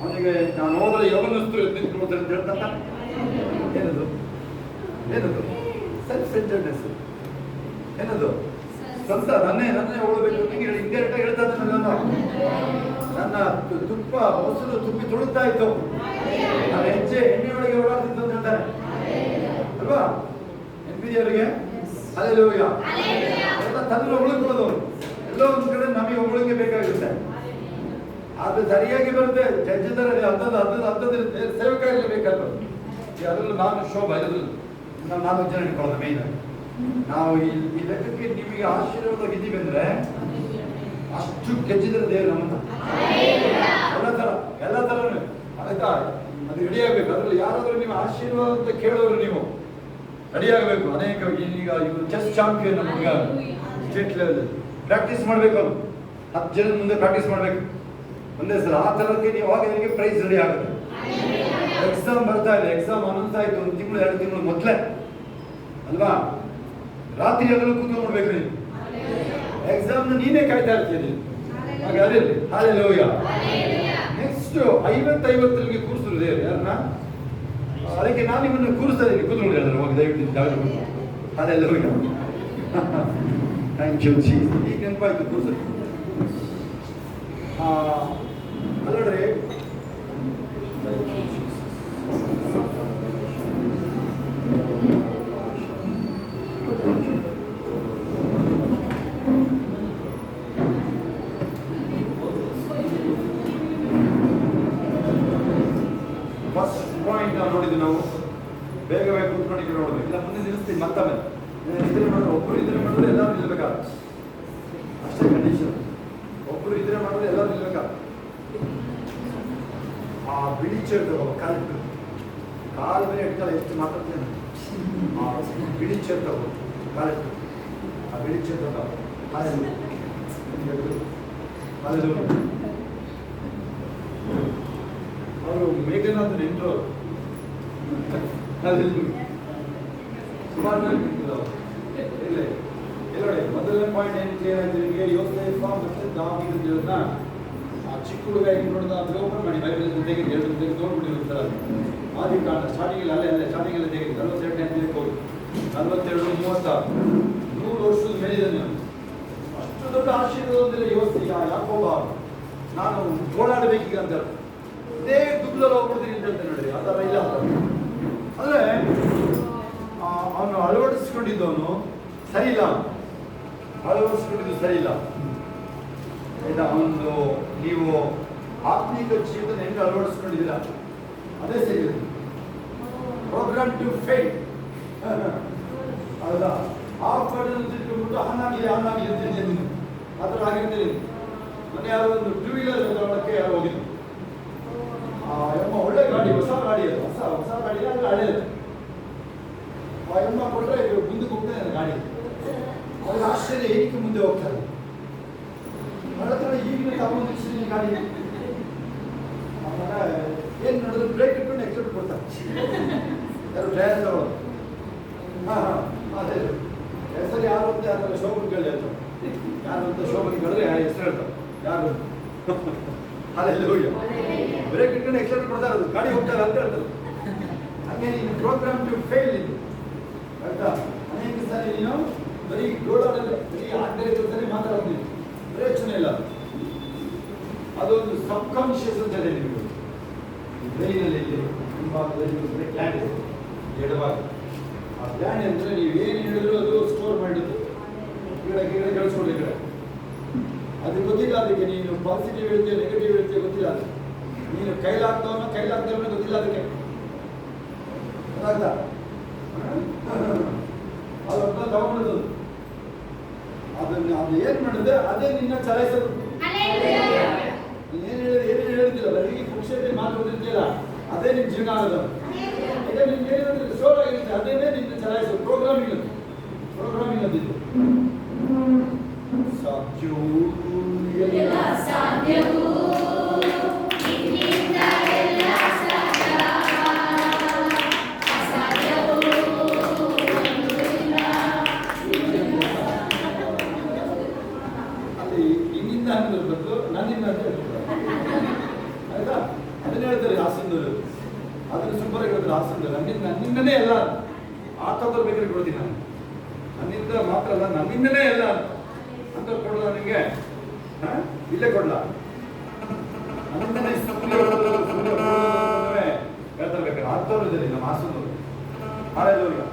ಅವನಿಗೆ ನಾನು ಹೋದ್ರೆ ಯವನಸ್ತು ಎದ್ದು ನಿಂತ್ಕೊಳ್ತಾರೆ ಅಂತ ಹೇಳ್ತಾನ. ಏನದು ಏನದು ಸೆಲ್ಫ್ ಸೆಂಟರ್ನೆಸ್, ಏನದು ಸ್ವಂತ ನನ್ನೇ ಹೋಗಬೇಕು ಇಂಡೈರೆಕ್ಟ್ ಆಗಿ ಹೇಳ್ತಾ ಇದ್ದಾನೆ. ನನ್ನ ತುಪ್ಪ ಮೊಸರು ತುಂಬಿ ತುಳುತ್ತಾ ಇತ್ತು, ನನ್ನ ಹೆಜ್ಜೆ ಎಣ್ಣೆಯೊಳಗೆ ಓಡಾಡ್ತಿತ್ತು ಅಂತ ಹೇಳ್ತಾನೆ ಅಲ್ವಾ ನೆನಪಿದೆಯವರಿಗೆ? ಹಲ್ಲೆಲೂಯ. ಎಲ್ಲ ತಂದು ಹೊಗಳ್ಕೊಳ್ಳೋದು ಎಲ್ಲೋ ಒಂದು ಕಡೆ ನಮಗೆ ಹೊಗಳಿಕೆ ಬೇಕಾಗುತ್ತೆ. ಅದು ಸರಿಯಾಗಿ ಬರುತ್ತೆ. ಜಜ್ಜದರ ಅರ್ಧದ ಸೇವಕ ಬೇಕಾದ್ರು ಅದರಲ್ಲೂ ನಾನು ಶೋಭ ಇರೋದು ನಾವು 4 ಜನ ಇಟ್ಕೊಳ್ಳೋದು ಮೇಯ್ನ. ನಾವು ಈ ಲೆಕ್ಕಕ್ಕೆ ನಿಮಗೆ ಆಶೀರ್ವಾದ ಇದ್ದೀವಿ ಅಂದ್ರೆ ಅಷ್ಟು ಗೆಜ್ಜಿದ್ರೆ ದೇವರು ನಮ್ಮನ್ನ ಎಲ್ಲ ಥರನೂ ಆಯ್ತಾ. ಅದು ರೆಡಿ ಆಗ್ಬೇಕು. ಅದ್ರಲ್ಲಿ ಯಾರಾದ್ರೂ ನೀವು ಆಶೀರ್ವಾದ ಅಂತ ಕೇಳೋರು ನೀವು ರೆಡಿ ಆಗಬೇಕು. ಅನೇಕ ಈಗ ಇವರು ಚೆಸ್ ಚಾಂಪಿಯನ್ ನಮ್ಗೆ ಸ್ಟೇಟ್ ಲೆವೆಲ್ ಪ್ರಾಕ್ಟೀಸ್ ಮಾಡಬೇಕು. ಅವ್ರು 10 ಜನದ ಮುಂದೆ ಪ್ರಾಕ್ಟೀಸ್ ಮಾಡಬೇಕು ಒಂದೇ ಸಲ. ಆ ಥರಕ್ಕೆ ನೀವು ಆವಾಗ ನಿಮಗೆ ಪ್ರೈಸ್ ರೆಡಿ ಆಗುತ್ತೆ. ಎಕ್ಸಾಮ್ ಬರ್ತಾ ಇದೆ, ಎಕ್ಸಾಮ್ ಅನೌನ್ಸ್ ಆಯ್ತು 1 ತಿಂಗಳು 2 ತಿಂಗಳು ಮೊದಲೇ ಅಲ್ವಾ? ರಾತ್ರಿ ಅದನ್ನು ಕೂತ್ಕೊಂಡು ನೋಡ್ಬೇಕು ನೀವು. ಎಕ್ಸಾಮ್ನ ನೀನೇ ಕಾಯ್ತಾ ಇರ್ತೀನಿ. ಹಾಗೆ ಅದಿರಲಿ. ಹಲ್ಲೆಲೂಯ. ನೆಕ್ಸ್ಟ್ 50 ನಿಮಗೆ ಕೂರಿಸಿದ್ರು ದೇವರು ಯಾರನ್ನ? ಅದಕ್ಕೆ ನಾನು ನಿಮ್ಮನ್ನು ಕೂರಿಸ್ತಾ ಇದ್ದೀನಿ. ಕೂತ್ಕೊಂಡ್ರಿ ಅದನ್ನು ಹೋಗಿ ದಯವಿಟ್ಟು ಜಾಗ. ಹಲ್ಲೆಲೂಯ. Thank you Jesus. ಈಗ ನೆನಪಾಯ್ತು ಕೂರಿಸಿ. ಅಲ್ಲಡ್ರಿ ಫಸ್ಟ್ ಪಾಯಿಂಟ್ ನಾವು ನೋಡಿದ್ವಿ. ನಾವು ಬೇಗ ಬೇಗ ಕೂತ್ಕೊಂಡಿದ್ದು ನೋಡಿದ್ವಿ. ಇಲ್ಲ ಮುಂದೆ ನಿಲ್ಲಿಸ್ತೀನಿ ಮತ್ತೊಮ್ಮೆ. ಇದ್ರೆ ಮಾಡಿದ್ರೆ ಒಬ್ಬರು ಇದ್ರೆ ಮಾಡಿದ್ರೆ ಎಲ್ಲರೂ ನಿಲ್ಬೇಕಾ? ಅಷ್ಟೇ ಕಂಡೀಷನ್. ಒಬ್ಬರು ಇದ್ರೆ ಮಾಡಿದ್ರೆ ಎಲ್ಲರೂ ನಿಲ್ಬೇಕಾ? ಆ ಬಿಳಿ ಚೇರ್ ತಗೋ, ಕಾಲು ಮೇಲೆ ಇಟ್ಕಲ್ಲ. ಎಷ್ಟು ಮಾತಾಡ್ತೇನೆ. ಬಿಳಿ ಚೇರ್ ತಗೋ, ಕಾಲಿಟ್ಟು ಆ ಬಿಳಿ ಚೇರ್ ತಗೋ. ಅವರು ಮೇಘನಾಥ್ ನೆಂಟರು ಸುಮಾರು ಇಲ್ಲ. ಎಲ್ಲೋಡೆ ಮೊದಲನೇ ಪಾಯಿಂಟ್ ಏನು ಕ್ಲಿಯರ್ ಆಯ್ತು ನಿಮಗೆ? ಯೋಸೇಫ ಮತ್ತು ದಾವೀದನ ಆ ಚಿಕ್ಕ ಹುಡುಗ ಹೆಂಗೆ ನೋಡಿದ ಅಂದ್ರೆ ಓಪನ್ ಮಾಡಿ ಬೈಬಲ್ ತೆಗೆದು 2 ತೆಗೆದು ನೋಡ್ಬಿಟ್ಟಿರ್ತಾರೆ. ಆದಿ ಕಾರಣ ಸ್ಟಾರ್ಟಿಂಗ್ ಅಲ್ಲೇ ಸ್ಟಾರ್ಟಿಂಗ್ ತೆಗೆದು 42 ಹೋಗಿ 42 36 100 ವರ್ಷದ ಮೇಲಿದ್ದಾನೆ. ಅಷ್ಟು ದೊಡ್ಡ ಆಶೀರ್ವಾದದಲ್ಲಿ ಯಾಕೋಬ ನಾನು ಓಡಾಡಬೇಕೀಗ ಅಂತ ಇದೇ ದುಗ್ಲಲ್ಲಿ ಹೋಗ್ಬಿಡ್ತೀನಿ ಅಂತ ಹೇಳ್ತೇನೆ ನೋಡ್ರಿ. ಆ ಥರ ಇಲ್ಲ ಅಂದರೆ ಅವನು ಅಳವಡಿಸ್ಕೊಂಡಿದ್ದವನು ಸರಿ ಇಲ್ಲ. ಅಳವಡಿಸ್ಕೊಂಡಿದ್ದು ಸರಿ ಇಲ್ಲ. ಆಯ್ತಾ? ಒಂದು ನೀವು ಆತ್ಮೀಕ ಜೀವನ ಹೆಂಗೆ ಅಳವಡಿಸ್ಕೊಂಡಿದ್ದೀರಾ ಅದೇ ಸರಿ. ಪ್ರೋಗ್ರಾಮ್ ಟು ಫೇಲ್ ಹೌದಾ? ಆ ಪಡೆದು ತಿಳ್ಕೊಂಡ್ಬಿಟ್ಟು ಹಾನಾಗಿದೆ ಅಂತ ಆ ಥರ ಆಗಿರ್ತೀರಿ. ಮೊನ್ನೆ ಯಾರೋ ಒಂದು 2 ವೀಲರ್ ತಗೊಳ್ಳೋಕ್ಕೆ ಯಾರು ಹೋಗಿದ್ದು. ಎಮ್ಮ ಒಳ್ಳೆ ಗಾಡಿ, ಹೊಸ ಗಾಡಿ ಅದು, ಹೊಸ ಗಾಡಿ ಅಂದರೆ ಹಳೇದು. ಆ ಎಮ್ಮ ಕೊಟ್ಟರೆ ಮುಂದಕ್ಕೆ ಹೋಗ್ತಾನೆ ಗಾಡಿ. ಅವ್ರಿಗೆ ಆಶ್ಚರ್ಯ ಏನಕ್ಕೆ ಮುಂದೆ ಹೋಗ್ತಾರೆ. ಹತ್ರ ಈಗಲೇ ತಗೊಂಡು ನಿಲ್ಸಿದ್ದೀನಿ ಗಾಡಿ. ಆಮೇಲೆ ಏನು ನೋಡಿದ್ರೆ ಬ್ರೇಕ್ ಇಟ್ಕೊಂಡು ಎಕ್ಸಿಟ್ ಕೊಡ್ತಾರೆ. ಯಾರು ಡ್ರೈವರ್ ತಗೊಳ್ಳೋದು. ಅದೇ ಹೆಸರು ಯಾರು ಅಂತ ಯಾರು ಶೋಭನ್ಗಳು ಹೇಳ್ತಾರೆ. ಯಾರು ಅಂತ ಶೋಭನ್ಗಳಿದ್ರೆ ಹೆಸರು ಹೇಳ್ತಾರೆ ಯಾರು. ಹಲ್ಲೆಲೂಯ. ಬ್ರೇಕ್ ಇಟ್ಕೊಂಡು ಎಕ್ಸಿಟ್ ಕೊಡ್ತಾರೆ, ಅದು ಗಾಡಿ ಹೋಗ್ತಾರೆ ಅಂತ ಹೇಳ್ತಾರೆ. ಹಾಗೆ ನೀನು ಪ್ರೋಗ್ರಾಮ್ ಟು ಫೇಲ್ ಇದು ಆಯ್ತಾ? ಅನೇಕ ಸಾರಿ ನೀನು ಬರೀ ಗೋಡಾಡಲ್ಲಿ ಬರೀ ಆಗದೆ ಕೆಲಸನೇ ಮಾತಾಡೋದು, ಪ್ರಯೋಜನ ಇಲ್ಲ. ಅದೊಂದು ಸಬ್ ಕಾನ್ಶಿಯಸ್ ಅಂತ ಇದೆ ನಿಮಗೆ. ಬ್ರೈನಲ್ಲಿ ಹಿಂಭಾಗದಲ್ಲಿ ಪ್ಲ್ಯಾನ್ ಇದೆ ಎಡವಾಗಿ. ಆ ಪ್ಲ್ಯಾನ್ ಅಂದರೆ ನೀವು ಏನು ಹೇಳಿದ್ರು ಅದು ಸ್ಟೋರ್ ಮಾಡಿದ್ದು ಗಿಡ ಗಳಿಸ್ಕೊಳ್ಳಿ. ಗಿಡ ಅದು ಗೊತ್ತಿಲ್ಲ. ಅದಕ್ಕೆ ನೀನು ಪಾಸಿಟಿವ್ ಹೇಳ್ತೀಯ ನೆಗೆಟಿವ್ ಹೇಳ್ತೀಯ ಗೊತ್ತಿಲ್ಲ. ಅದು ನೀನು ಕೈಲಾಗ್ದವನ್ನ ಗೊತ್ತಿಲ್ಲ ಅದಕ್ಕೆ. ಅದಾಗ್ತಾ ಅದನ್ನ ತಗೊಂಡಿದ್ದು ಅದನ್ನ ಅದು ಏನು ಮಾಡಿದೆ ಅದೇ ನಿನ್ನ ಚಲಾಯಿಸೋದು. ನೀನೇನು ಹೇಳಿದಿಲ್ಲ ಈ ಪುಕ್ಷತೆ ಮಾತು ಓದಿರ್ತೀಯಲ್ಲ ಅದೇ ನಿನ್ನ ಜೀವನ ಆಗೋದು. ಅದೇ ನಿಮ್ಗೆ ಏನಿದ್ರೆ ಸ್ಟೋರ್ ಆಗಿರುತ್ತೆ ಅದೇನೇ ನಿನ್ನ ಚಲಾಯಿಸೋದು. ಪ್ರೋಗ್ರಾಮಿಂಗ್ ಅಂದಿದ್ದು ಅಲ್ಲಿ ನಿನ್ನಿಂದ ಅನ್ನೋದ್ರ ಬದಲು ನನ್ನಿಂದ ಅಂತ ಹೇಳ್ತಾರೆ ಆಯ್ತಾ? ಹಾಸನದವರು, ಅದನ್ನು ಸೂಪರ್ ಆಗಿ ಹೇಳಿದ್ರು ಹಾಸನದವರು. ನನ್ನಿಂದನೇ ಎಲ್ಲ ಆತಂದ್ರೆ ಬೇಕಾದ್ರೆ ಕೊಡ್ತೀನಿ ನಾನು, ನನ್ನಿಂದ ಮಾತ್ರ ಅಲ್ಲ ನನ್ನಿಂದನೇ ಎಲ್ಲ ಅಂತ ಕೊಡಲ್ಲ ನಿಮಗೆ, ಇಲ್ಲೇ ಕೊಡಲ್ಲ, ನನ್ನಿಂದನೇ ಹೇಳ್ತಾರೆ ಬೇಕಾದ್ರೆ ಆತವ್ರು ಇದ್ದಾರೆ ನಮ್ಮ ಹಾಸನದವರು. ಹಾಳೆದವ್ರಿಗೆ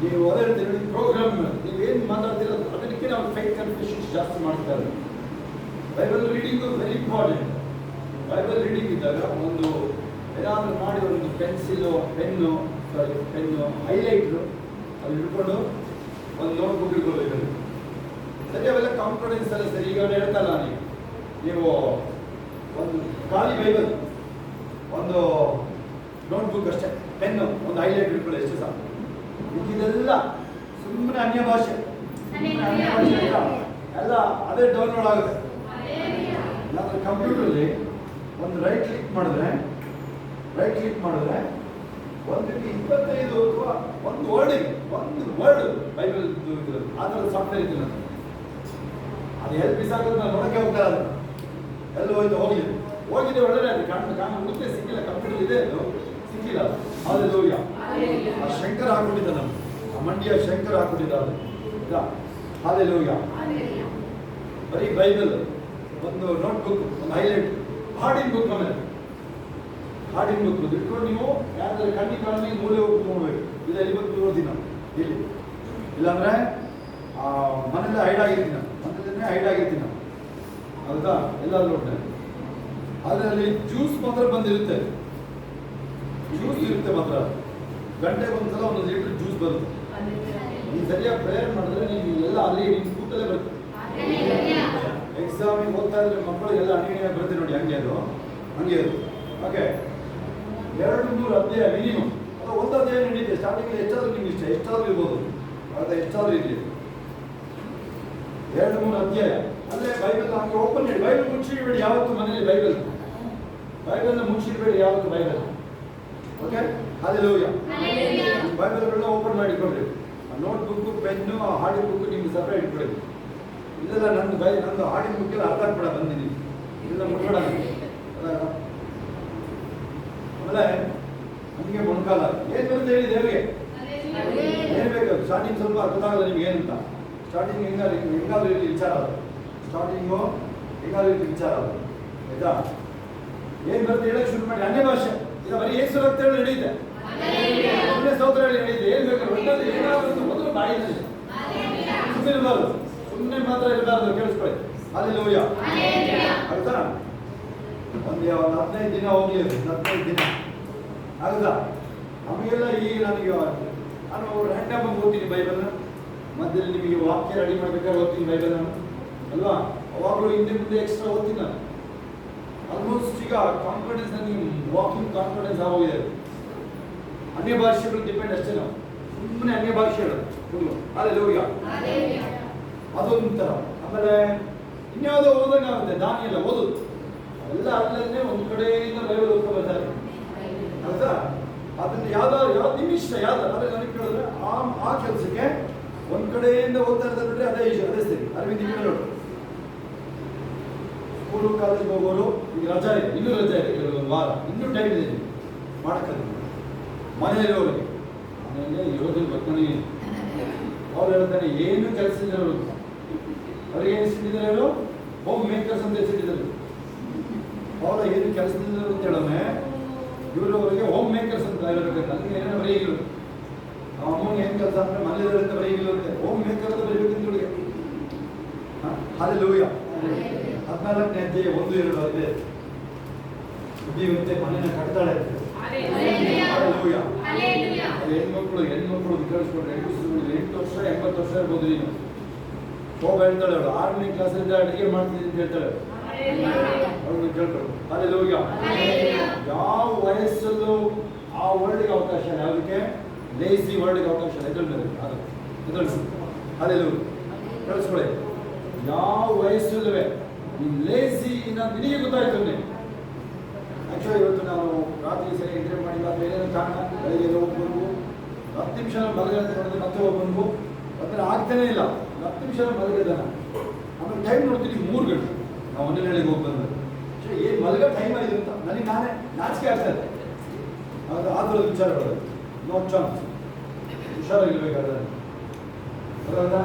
ನೀವು ಅದೇ ಹೇಳ್ತೀರಿ ಪ್ರೋಗ್ರಾಮ್ ನೀವೇನು ಮಾತಾಡ್ತೀರ ಅದಕ್ಕೆ ನಾವು ಫೇಕ್ ಕನ್ಫ್ಯೂಷನ್ಸ್ ಜಾಸ್ತಿ ಮಾಡ್ತಾರೆ. Bible reading very important. Bible reading ಇದ್ದಾಗ ಒಂದು ಏನಾದರೂ ಮಾಡಿ ಒಂದು ಪೆನ್ಸಿಲು ಪೆನ್ನು ಹೈಲೈಟ್ರು ಅದು ಹಿಡ್ಕೊಂಡು ಒಂದು ನೋಟ್ಬುಕ್ ಇಟ್ಕೊಳ್ಬೇಕು. ಸರಿ ಅವೆಲ್ಲ ಕಾನ್ಫಿಡೆನ್ಸ್ ಎಲ್ಲ ಸರಿ. ಈಗ ಹೇಳ್ತಲ್ಲ ನೀವು ಒಂದು ಖಾಲಿ ಬೈಬಲ್, ಒಂದು ನೋಟ್ಬುಕ್ ಅಷ್ಟೇ, ಪೆನ್ನು, ಒಂದು ಹೈಲೈಟ್ ಇಟ್ಕೊಳ್ಳಿ ಎಷ್ಟು ಸಾಕು. ಇದೆಲ್ಲ ಸುಮ್ಮನೆ ಅನ್ಯ ಭಾಷೆ ಎಲ್ಲ ಅದೇ ಡೌನ್ಲೋಡ್ ಆಗುತ್ತೆ. ನಾನು ಕಂಪ್ಯೂಟರ್ಲಿ ಒಂದು ರೈಟ್ ಕ್ಲಿಕ್ ಮಾಡಿದ್ರೆ ಒಂದು 25 ಅಥವಾ ಒಂದು ವರ್ಡ್ ಬೈಬಲ್ ಆ ಥರದ ಸಾಫ್ಟ್ವೇರ್ ಇದ್ದಿಲ್ಲ. ಅದು ಎಲ್ಲಿ ಬಿಸಾಕೋದು ನಾನು ನೋಡಕ್ಕೆ ಹೋಗ್ತಾ ಇರೋದು, ಎಲ್ಲ ಹೋಗಿದೆ ಒಳ್ಳೆ ಅದು ಕಾಣ ಮುತ್ತೆ ಸಿಕ್ಕಿಲ್ಲ. ಕಂಪ್ಯೂಟರ್ ಇದೆ ಅದು ಸಿಕ್ಕಿಲ್ಲ. ಹಾಲೆಲೂಯಾ. ಆ ಶಂಕರ ಹಾಕೊಂಡಿದ್ದ ನಮ್ಗೆ, ಆ ಮಂಡ್ಯ ಶಂಕರ ಹಾಕೊಂಡಿದ್ದ ಅದು. ಹಾಲೆಲೂಯಾ. ಬರೀ ಬೈಬಲ್, ಒಂದು ನೋಟ್ಬುಕ್, ಒಂದು ಹೈಲೈಟ್, ಹಾಡಿನ ಬುಕ್, ಆಮೇಲೆ ಹಾಡಿನ ಬುಕ್ ಇಟ್ಕೊಂಡು ನೀವು ಯಾರಾದ್ರೂ ಕಣ್ಣಿ ಕಾಣಿ ಮೂಲೆ ಹೋಗಿ ನೋಡ್ಬೇಕು. ಇಲ್ಲ ಇಲ್ಲಿ ಬಂದು ನೋಡ್ತೀನಿ ನಾವು ಇಲ್ಲಿ, ಇಲ್ಲಾಂದ್ರೆ ಮನೆಯಲ್ಲ ಹೈಡ್ ಆಗಿರ್ತೀನಿ ನಾವು, ಮನೆಯಲ್ಲೇ ಹೈಡ್ ಆಗಿರ್ತೀನಿ ನಾವು, ಹೌದಾ? ಎಲ್ಲಾದ್ರೂ ನೋಡ್ತೇನೆ. ಆದರೆ ಅಲ್ಲಿ ಜ್ಯೂಸ್ ಮಾತ್ರ ಬಂದಿರುತ್ತೆ, ಜ್ಯೂಸ್ ಇರುತ್ತೆ ಮಾತ್ರ. ಗಂಟೆಗೆ ಒಂದ್ಸಲ 1 ಲೀಟರ್ ಜ್ಯೂಸ್ ಬರುತ್ತೆ. ನೀವು ಸರಿಯಾಗಿ ಪ್ರೇಯರ್ ಮಾಡಿದ್ರೆ ನೀವು ಎಲ್ಲ ಅಲ್ಲಿ ನಿಮ್ಮ ಕೂತಲ್ಲೇ ಬರುತ್ತೆ. ಎಕ್ಸಾಮಿಗೆ ಓದ್ತಾ ಇದ್ರೆ ಮಕ್ಕಳಿಗೆಲ್ಲ ಅಣಿಗೆ ಬರುತ್ತೆ ನೋಡಿ, ಹಂಗೆ ಅದು ಓಕೆ. 200 ಅಧ್ಯಾಯ ಮಿನಿಮಮ್, ಅಥವಾ ಒಂದು ಅಧ್ಯಾಯ ನಡೀತೆ. ಸ್ಟಾರ್ಟಿಂಗ್ ಎಷ್ಟಾದ್ರೂ ನಿಮ್ಗೆ ಇಷ್ಟ, ಎಷ್ಟಾದ್ರೂ ಇರ್ಬೋದು, ಅಥವಾ ಎಷ್ಟಾದ್ರೂ ಇರಲಿ. 2-3 ಅಧ್ಯಾಯ ಅಂದ್ರೆ ಬೈಬಲ್ ಹಂಗೆ ಓಪನ್ ಮಾಡಿ. ಬೈಬಲ್ ಮುಚ್ಚಿಡಬೇಡಿ ಯಾವತ್ತು ಮನೇಲಿ, ಬೈಬಲ್ನ ಮುಚ್ಚಿಡಬೇಡಿ ಯಾವತ್ತು ಬೈಬಲ್. Okay, hallelujah. ಬೈಬಲ್ಗಳನ್ನ ಓಪನ್ ಮಾಡಿಕೊಡ್ರಿ. ನೋಟ್ಬುಕ್, ಪೆನ್ನು, ಹಾಡಿನ ಬುಕ್ ನಿಮ್ಗೆ ಸಪ್ರೇಟ್ ಇಟ್ಕೊಡಿ. ಇದೆಲ್ಲ ನಂದು ಹಾಡಿನ ಬುಕ್ ಎಲ್ಲ ಅರ್ಥ ಕೂಡ ಬಂದಿದ್ದೀನಿ, ಇದೆಲ್ಲ ಮುಟ್ಬೇಡ. ಆಮೇಲೆ ನಮಗೆ ಮೊಣಕಾಲ ಏನ್ ಬರುತ್ತೆ ಹೇಳಿ ದೇವರಿಗೆ ಏನ್ ಬೇಕು. ಸ್ಟಾರ್ಟಿಂಗ್ ಸ್ವಲ್ಪ ಅರ್ಥ ಆಗಲ್ಲ ನಿಮ್ಗೆ ಏನಂತ. ಸ್ಟಾರ್ಟಿಂಗ್ ಹೆಂಗಾದ್ರೂ ಇರಲಿ ವಿಚಾರ ಅದು, ಸ್ಟಾರ್ಟಿಂಗು ಹೆಂಗಾದ್ರೂ ಇರಲಿ ವಿಚಾರ ಅದು, ಆಯ್ತಾ? ಏನ್ ಬರುತ್ತೆ ಹೇಳಕ್ ಶುರು ಮಾಡಿ. ಅನ್ಯ ಭಾಷೆ ಈಗ ಬರೀ ಏಸು ರಕ್ತ ಹೇಳಿ ನಡೀತೆ, ಸುಮ್ಮನೆ ಸ್ತೋತ್ರ ಹೇಳಿ ನಡೀತೆ. ಏನ್ ಬೇಕು ಒಟ್ಟಲ್ಲಿ ಏನಾದ್ರು ಮೊದಲು ಬಾಯಿನಲ್ಲಿ ಸುಮ್ಮನೆ ಇರಬಾರ್ದು, ಸುಮ್ಮನೆ ಮಾತ್ರ ಇರಬಾರ್ದು. ಕೇಳಿಸ್ಕೊಳ್ಳಿ. ಹಾಲೆಲೂಯಾ. ಆಯ್ತಾ? ಒಂದು 15 ದಿನ ಹೋಗ್ಲಿ, 15 ದಿನ ಆಗುದಾ? ನಮಗೆಲ್ಲ ಈಗ ನಾನು ರ್ಯಾಂಡಮ್ ಆಗಿ ಓದ್ತೀನಿ ಬೈಬಲ್ನ. ಮಧ್ಯದಲ್ಲಿ ನಿಮಗೆ ವಾಕ್ಯ ರೆಡಿ ಮಾಡ್ಬೇಕಾದ್ರೆ ಓದ್ತೀನಿ ಬೈಬಲ್ ನಾನು, ಅಲ್ವಾ? ಅವಾಗಲೂ ಹಿಂದೆ ಮುಂದೆ ಎಕ್ಸ್ಟ್ರಾ ಓದ್ತೀನಿ ನಾನು. ಆಲ್ಮೋಸ್ಟ್ ಈಗ ಕಾನ್ಫಿಡೆನ್ಸ್ ನನಗೆ ವಾಕಿಂಗ್ ಕಾನ್ಫಿಡೆನ್ಸ್ ಆಗೋಗಿದೆ. ಅನ್ಯ ಭಾಷೆಗಳು ಡಿಪೆಂಡ್ ಅಷ್ಟೇ, ನಾವು ಸುಮ್ಮನೆ ಅನ್ಯ ಭಾಷೆಗಳು ಫುಲ್ಲು. ಹಾಲೆಲೂಯಾ. ಅದೊಂಥರ. ಆಮೇಲೆ ಇನ್ಯಾವುದೋ ಓದಂಗೆ ಆಗುತ್ತೆ. ದಾನಿಯೆಲ್ಲ ಓದೋದು ಎಲ್ಲ ಅಲ್ಲೇ ಒಂದು ಕಡೆಯಿಂದ ಬೈಬಲ್ ಓದ್ಕೊ ಬರ್ತಾರೆ, ಹೌದಾ? ಅದನ್ನ ಯಾವ ನಿಮಿಷ ಯಾವ್ದು ಅದೇ ನನಗೆ ಕೇಳಿದ್ರೆ ಆ ಕೆಲಸಕ್ಕೆ ಒಂದ್ ಕಡೆಯಿಂದ ಓದ್ತಾ ಇರ್ತಾರೆ ನೋಡ್ರಿ, ಅದೇ ಸರಿ. ಅರವಿಂದ್ ಈಗ ನೋಡು, ಸ್ಕೂಲು ಕಾಲೇಜ್ಗೆ ಹೋಗೋರು ಈಗ ರಜಾ ಇದೆ, ಇನ್ನೂ ರಜಾ ಇದೆ, ಕೆಲವೊಂದು ವಾರ ಇನ್ನೂ ಟೈಮ್ ಇದೆ ಮಾಡಕ್ಕಲ್ಲ. ಮನೆಯಲ್ಲಿರೋರಿಗೆ ಮನೆಯಲ್ಲೇ ಇರೋದು ಬರ್ತಾನೆ, ಅವ್ರು ಹೇಳ್ತಾನೆ ಏನು ಕೆಲಸ ಇರೋರು ಅವ್ರಿಗೆ ಏನು ಸಿಟ್ಟಿದ್ದಾರೆ, ಅವರು ಹೋಮ್ ಮೇಕರ್ಸ್ ಅಂತ ಸಿಟ್ಟಿದ್ದಾರೆ. ಅವರ ಏನು ಕೆಲಸದಿಲ್ಲ ಅಂತ ಹೇಳೋಣ, ಇವರು ಅವರಿಗೆ ಹೋಮ್ ಮೇಕರ್ಸ್ ಅಂತ ಇರಬೇಕಂತ. ನನಗೆ ಏನೇನೋ ಬರೆಯಿಲ್ಲ, ಅಮ್ಮನಿಗೆ ಏನು ಕೆಲಸ ಅಂದರೆ ಮನೆಯಲ್ಲಿರೋದ್ರಿಂದ ಬರೆಯಿಲ್ಲಂತೆ, ಹೋಮ್ ಮೇಕರ್ ಅಂತ ಬರೀಬೇಕಂತ ಇವಳಿಗೆ. ಹಾಲೆಲೂಯಾ. 14ನೇ ಅಧ್ಯಾಯ 1-2 ಅಧ್ಯಾಯ. ಬುದ್ಧಿವಂತೆ ಮನೆಯ ಕಟ್ತಾಳೆ. ಹಾಲೆಲೂಯಾ. ಹೆಣ್ಮಕ್ಳು ಕೇಳಿಸ್ಕೊಂಡ್ರೆ 8 ವರ್ಷ 80 ವರ್ಷ ಇರ್ಬೋದು. ನೀನು ಹೋಗ ಹೇಳ್ತಾಳೆ, ಅವಳು 6ನೇ ಕ್ಲಾಸಲ್ಲಿ ಅಡುಗೆ ಮಾಡ್ತಿದ್ದೀನಿ ಅಂತ ಹೇಳ್ತಾಳೆ. ಅವ್ರನ್ನ ಕೇಳ್ತಾರೆ. ಹಾಲೆಲೂಯಾ. ಯಾವ ವಯಸ್ಸಲ್ಲೂ ಆ ವರ್ಡ್ಗೆ ಅವಕಾಶ ಇಲ್ಲ, ಯಾವುದಕ್ಕೆ ಲೇಸಿ ವರ್ಡ್ಗೆ ಅವಕಾಶ ಇಲ್ಲ. ಎದುರು ಹಾಲೆಲೂಯಾ. ಕಳಿಸ್ಕೊಳ್ಳಿ. ಯಾವ ವಯಸ್ಸಲ್ಲೂ ನೀನು ಲೇಸಿ ನಿನಗೆ ಗೊತ್ತಾಯ್ತು. ಆಕ್ಚುಲಿ ಇವತ್ತು ನಾವು ರಾತ್ರಿ ಸರಿ ನಿದ್ರೆ ಮಾಡಿಲ್ಲ, ಬೇರೆ ಕಾರಣ ಬೆಳಗ್ಗೆ ಹೋಗ್ಬಂದು 10 ನಿಮಿಷ ಮಲಗಂತ ನೋಡಿದ್ರೆ ಮತ್ತೆ ಹೋಗ್ಬಂದು ಮತ್ತೆ ಆಗ್ತಾನೇ ಇಲ್ಲ. 10 ನಿಮಿಷ ಮಲಗಿದ್ದಾನ. ಆಮೇಲೆ ಟೈಮ್ ನೋಡ್ತೀನಿ 3 ಗಂಟೆ. ನಾವು 11 ಹೋಗಿ ಬಂದ್ರೆ ಏನು ಮಲಗೋ ಟೈಮ್ ಆಗಿದೆ ಅಂತ ನನಗೆ ನಾಚಿಕೆ ಆಗ್ತದೆ. ಅದು ಆ ಥರದ ವಿಚಾರ ಬರೋದು. ನೋ ಚಾನ್ಸ್, ಹುಷಾರಾಗಿರ್ಬೇಕಾದ್ರೆ ಬರೋದ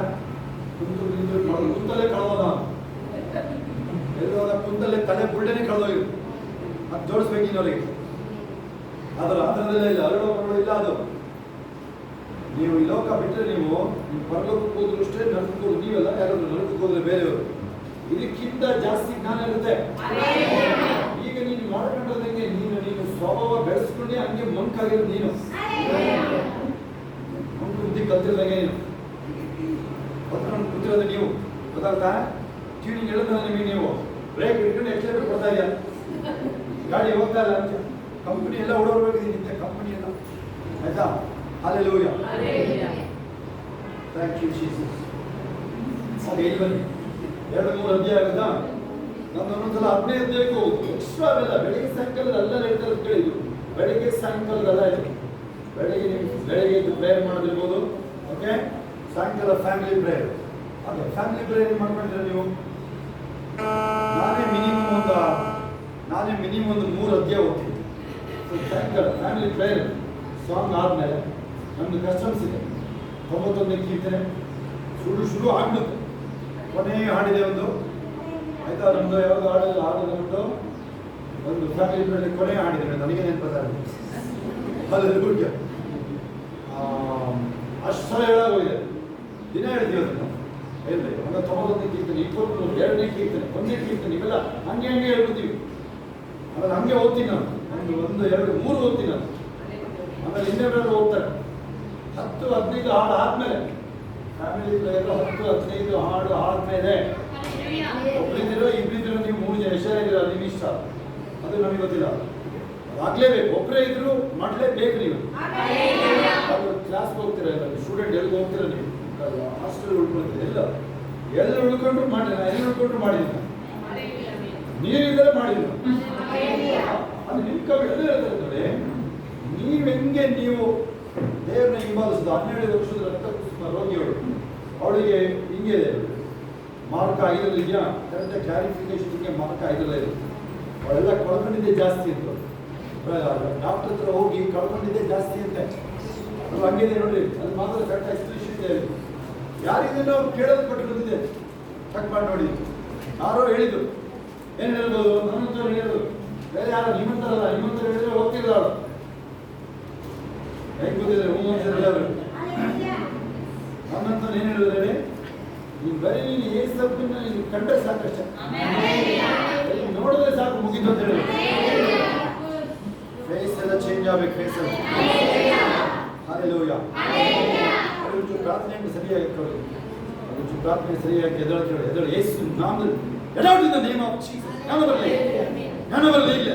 ಕುಂತಲ್ಲೇ ಕಳೋದ, ಎಲ್ಲೋದ ಕುಂತಲ್ಲೇ ತಲೆ ಬುಲ್ಡೇನೆ ಕಳೆದೋಗಿ ಅದು ಜೋಡಿಸ್ಬೇಕು ಇನ್ನವರಿಗೆ. ಅದರ ಆ ಥರದಲ್ಲೇ ಇಲ್ಲ, ಅರಳೋ ಇಲ್ಲ. ಅದು ನೀವು ಈ ಲೋಕ ಬಿಟ್ಟರೆ ನೀವು ಪರಲೋಕಕ್ಕೆ ಹೋದ್ರು ಅಷ್ಟೇ, ನರಕಕ್ಕೆ ನೀವೆಲ್ಲ ಯಾರಾದ್ರೂ ನರಕಕ್ಕೆ ಹೋದ್ರೆ ಬೇರೆಯವರು. ಇದಕ್ಕಿಂತ ಜಾಸ್ತಿ ಜ್ಞಾನ ಇರುತ್ತೆ. ಈಗ ನೀನು ಮಾಡ್ಕೊಂಡಂಗೆ ನೀನು ಸ್ವಭಾವ ಬೆಳೆಸ್ಕೊಂಡೆ ಹಂಗೆ ಮಂಕಾಗಿರೋದು. ನೀನು ಮಂಕು ಬುದ್ಧಿ ಕಲ್ತಿರೋದಂಗೆ ನೀನು ಹೊತ್ಕೊಂಡು ಕೂತಿರೋದು ನೀವು. ಗೊತ್ತಾಗ್ತಾ? ಟ್ಯೂನಿಂಗ್ ಹೇಳಿದ್ರೆ ನಿಮಗೆ ನೀವು ಬ್ರೇಕ್ ಇಟ್ಕೊಂಡು ಎಕ್ಸಲೇಟರ್ ಕೊಡ್ತಾ ಇದೆಯಾ, ಗಾಡಿ ಹೋಗ್ತಾ ಇಲ್ಲ ಅಂತ ಕಂಪನಿ ಎಲ್ಲ ಓಡೋಗ್ಬೇಕಿದೆ ಕಂಪನಿ ಎಲ್ಲ. ಆಯ್ತಾ? Hallelujah, thank you Jesus. ಹಾಗೆ ಇಲ್ಲಿ ಬನ್ನಿ, 2-3 ಅಧ್ಯಾಯ ಆಗುತ್ತಾ? ನಾನು ಒಂದೊಂದ್ಸಲ 15 ಅಧ್ಯಾಯಕ್ಕೆ ಹೋಗುದು. ಎಕ್ಸ್ಟ್ರಾ ಅವೆಲ್ಲ ಬೆಳಿಗ್ಗೆ ಸಾಯಂಕಾಲದ ಅಲ್ಲ ಹೇಳ್ತಾರೆ ಕೇಳಿದ್ರು. ಬೆಳಿಗ್ಗೆ ಸಾಯಂಕಾಲದಲ್ಲ ಇದು. ಬೆಳಿಗ್ಗೆ ಇದು ಪ್ರೇಯರ್ ಮಾಡೋದಿರ್ಬೋದು. ಓಕೆ, ಸಾಯಂಕಾಲ family prayer. Okay, family prayer ಮಾಡ್ಕೊಂಡಿದ್ರೆ ನೀವು ನಾನೇ ಮಿನಿಮಮ್ ಒಂದು 3 ಅಧ್ಯಾಯ ಹೋಗ್ತೀನಿ. ಸಾಯಂಕಾಲ ಫ್ಯಾಮಿಲಿ ಪ್ರೇಯರ್ ಸಾಂಗ್ ಆದಮೇಲೆ ನಮ್ಮದು ಕಸ್ಟಮ್ಸ್ ಇದೆ. 91ನೇ ಕೀರ್ತನೆ ಶುರು ಆಗ್ಬಿಡುತ್ತೆ. ಕೊನೆ ಹಾಡಿದೆ ಒಂದು, ಆಯ್ತಾ? ನಮ್ಮದು ಯಾವುದು ಹಾಡಿದೆ ಒಂದು ಫ್ಯಾಮಿಲಿ ಪ್ರೇಯರ್ ಕೊನೆ ಹಾಡಿದೆ, ನನಗೆ ನೆನಪತ್ತಾರೆ. ಹಲ್ಲೆಲೂಯಾ, ಅಷ್ಟು ಸಲ ಹೇಳಾಗೋಗಿದೆ. ದಿನ ಹೇಳ್ತೀವಿ ಅದನ್ನು. ಹೇಳ್ರಿ, 91ನೇ ಕೀರ್ತನೆ, 2ನೇ ಕೀರ್ತನೆ, 1ನೇ ಕೀರ್ತನೆ, ಇವೆಲ್ಲ ಹಂಗೆ ಹೇಳ್ಬಿಡ್ತೀವಿ. ಆಮೇಲೆ ಹಂಗೆ ಓದ್ತೀನಿ ನಾನು. 1, 2, 3 ಓದ್ತೀನಿ ನಾನು. ಆಮೇಲೆ ಇನ್ನೆರಡು ಓದ್ತಾರೆ. 10-15 ಹಾಡು ಆದ್ಮೇಲೆ ಫ್ಯಾಮಿಲಿ ಪ್ರೇಯರ್ 10-15 ಹಾಡು ಆದ್ಮೇಲೆ ಒಬ್ಬರಿದ್ದೀರೋ ಇಬ್ಬರಿದ್ದೀರೋ ನೀವು 3 ಜನ ಎಷ್ಟೇ ಇದ್ದೀರ ನಿಮ್ಮ ಇಷ್ಟ, ಅದು ನಮಗೆ ಗೊತ್ತಿಲ್ಲ. ಆಗ್ಲೇಬೇಕು, ಒಬ್ಬರೇ ಇದ್ರು ಮಾಡಲೇಬೇಕು. ನೀವು ಕ್ಲಾಸ್ಗೆ ಹೋಗ್ತೀರಾ ಇಲ್ಲ, ಸ್ಟೂಡೆಂಟ್ ಎಲ್ಲಿಗೆ ಹೋಗ್ತೀರಾ, ನೀವು ಹಾಸ್ಟೆಲ್ ಉಳ್ಕೊಳ್ತೀರ, ಎಲ್ಲ ಉಳ್ಕೊಂಡ್ರು ಮಾಡಿ, ಎಲ್ಲಿ ಉಳ್ಕೊಂಡ್ರು ಮಾಡಿದ್ದೀನಿ, ನೀರಿದ್ದರೆ ಮಾಡಿದ್ರು. ಅದು ನಿಮ್ಮ ಕವಿ ಎಲ್ಲ ಹೇಳ್ತಾರೆ ನೋಡಿ. ನೀವು ಹೆಂಗೆ ನೀವು ದೇವ್ರನ್ನ ಹಿಂಬಾಲಿಸಿದ 12 ವರ್ಷದ ರಕ್ತಕುಸುಮ ರೋಗಿಯವಳು, ಅವಳಿಗೆ ಹಿಂಗೆ ಇದೆ ಮಾರ್ಕ್ 5 ಇದೆಯಾ ಕರೆಕ್ಟಾಗಿ ಕ್ಲಾರಿಫಿಕೇಶನ್ಗೆ ಮಾರ್ಕ್ 5 ಇದೆ. ಅವಳೆಲ್ಲ ಕಳ್ಕೊಂಡಿದ್ದೆ ಜಾಸ್ತಿ ಇತ್ತು. ಡಾಕ್ಟರ್ ಹತ್ರ ಹೋಗಿ ಕಳ್ಕೊಂಡಿದ್ದೆ ಜಾಸ್ತಿ ಅಂತೆ. ಅದು ಹಂಗಿದೆ ನೋಡಿ, ಅದು ಮಾತ್ರ ಕರೆಕ್ಟ್ ಎಕ್ಸ್ಪ್ಲೇಷನ್ ಇದೆ. ಯಾರಿಗೂ ಅವ್ರು ಕೇಳೋದು ಪಟ್ಟಿರೋದಿದೆ, ಚೆಕ್ ಮಾಡಿ ನೋಡಿ. ಯಾರೋ ಹೇಳಿದ್ರು, ಏನು ಹೇಳ್ಬೋದು, ನನ್ನಂತ ಹೇಳಿದ್ರು, ಬೇರೆ ಯಾರು ನಿಮ್ಮಂತಾರಲ್ಲ, ನಿಮ್ಮಂತ ಹೇಳಿದ್ರೆ ಹೋಗ್ತಿಲ್ಲ ಅವಳು. ಹೆಂಗೆ ಗೊತ್ತಿದ್ರೆ ಎಲ್ಲರೂ ನನ್ನಂತ ಏನು ಹೇಳಿದ್ರೆ, ನೀನು ಬರೀ ನೀನು ಏಸಪ್ಪನ್ನ ನೀನು ಕಂಡ್ರೆ ಸಾಕಷ್ಟೇ, ನೋಡಿದ್ರೆ ಸಾಕು, ಮುಗಿದು ಅಂತ ಹೇಳಿದ್ರು. ಫೇಸ್ ಎಲ್ಲ ಚೇಂಜ್ ಆಗ್ಬೇಕು, ಫೇಸ್ ಎಲ್ಲ. ಹಲ್ಲೆಲೂಯಾ. ಅದೊಂಚು ಪ್ರಾರ್ಥನೆಯನ್ನು ಸರಿಯಾಗಿ ಇಟ್ಕೊಳ್ಳಿ, ಅದೊಂಚು ಪ್ರಾರ್ಥನೆ ಸರಿಯಾಗಿ ಎದ್ದೇಳು ಯೇಸು ನಾಮದಲ್ಲಿ ಎಡೌಟಿಂದ ನೇಮ್ ಆಫ್ ಜೀಸಸ್. ಜ್ಞಾನ ಬರಲಿ ಇಲ್ಲ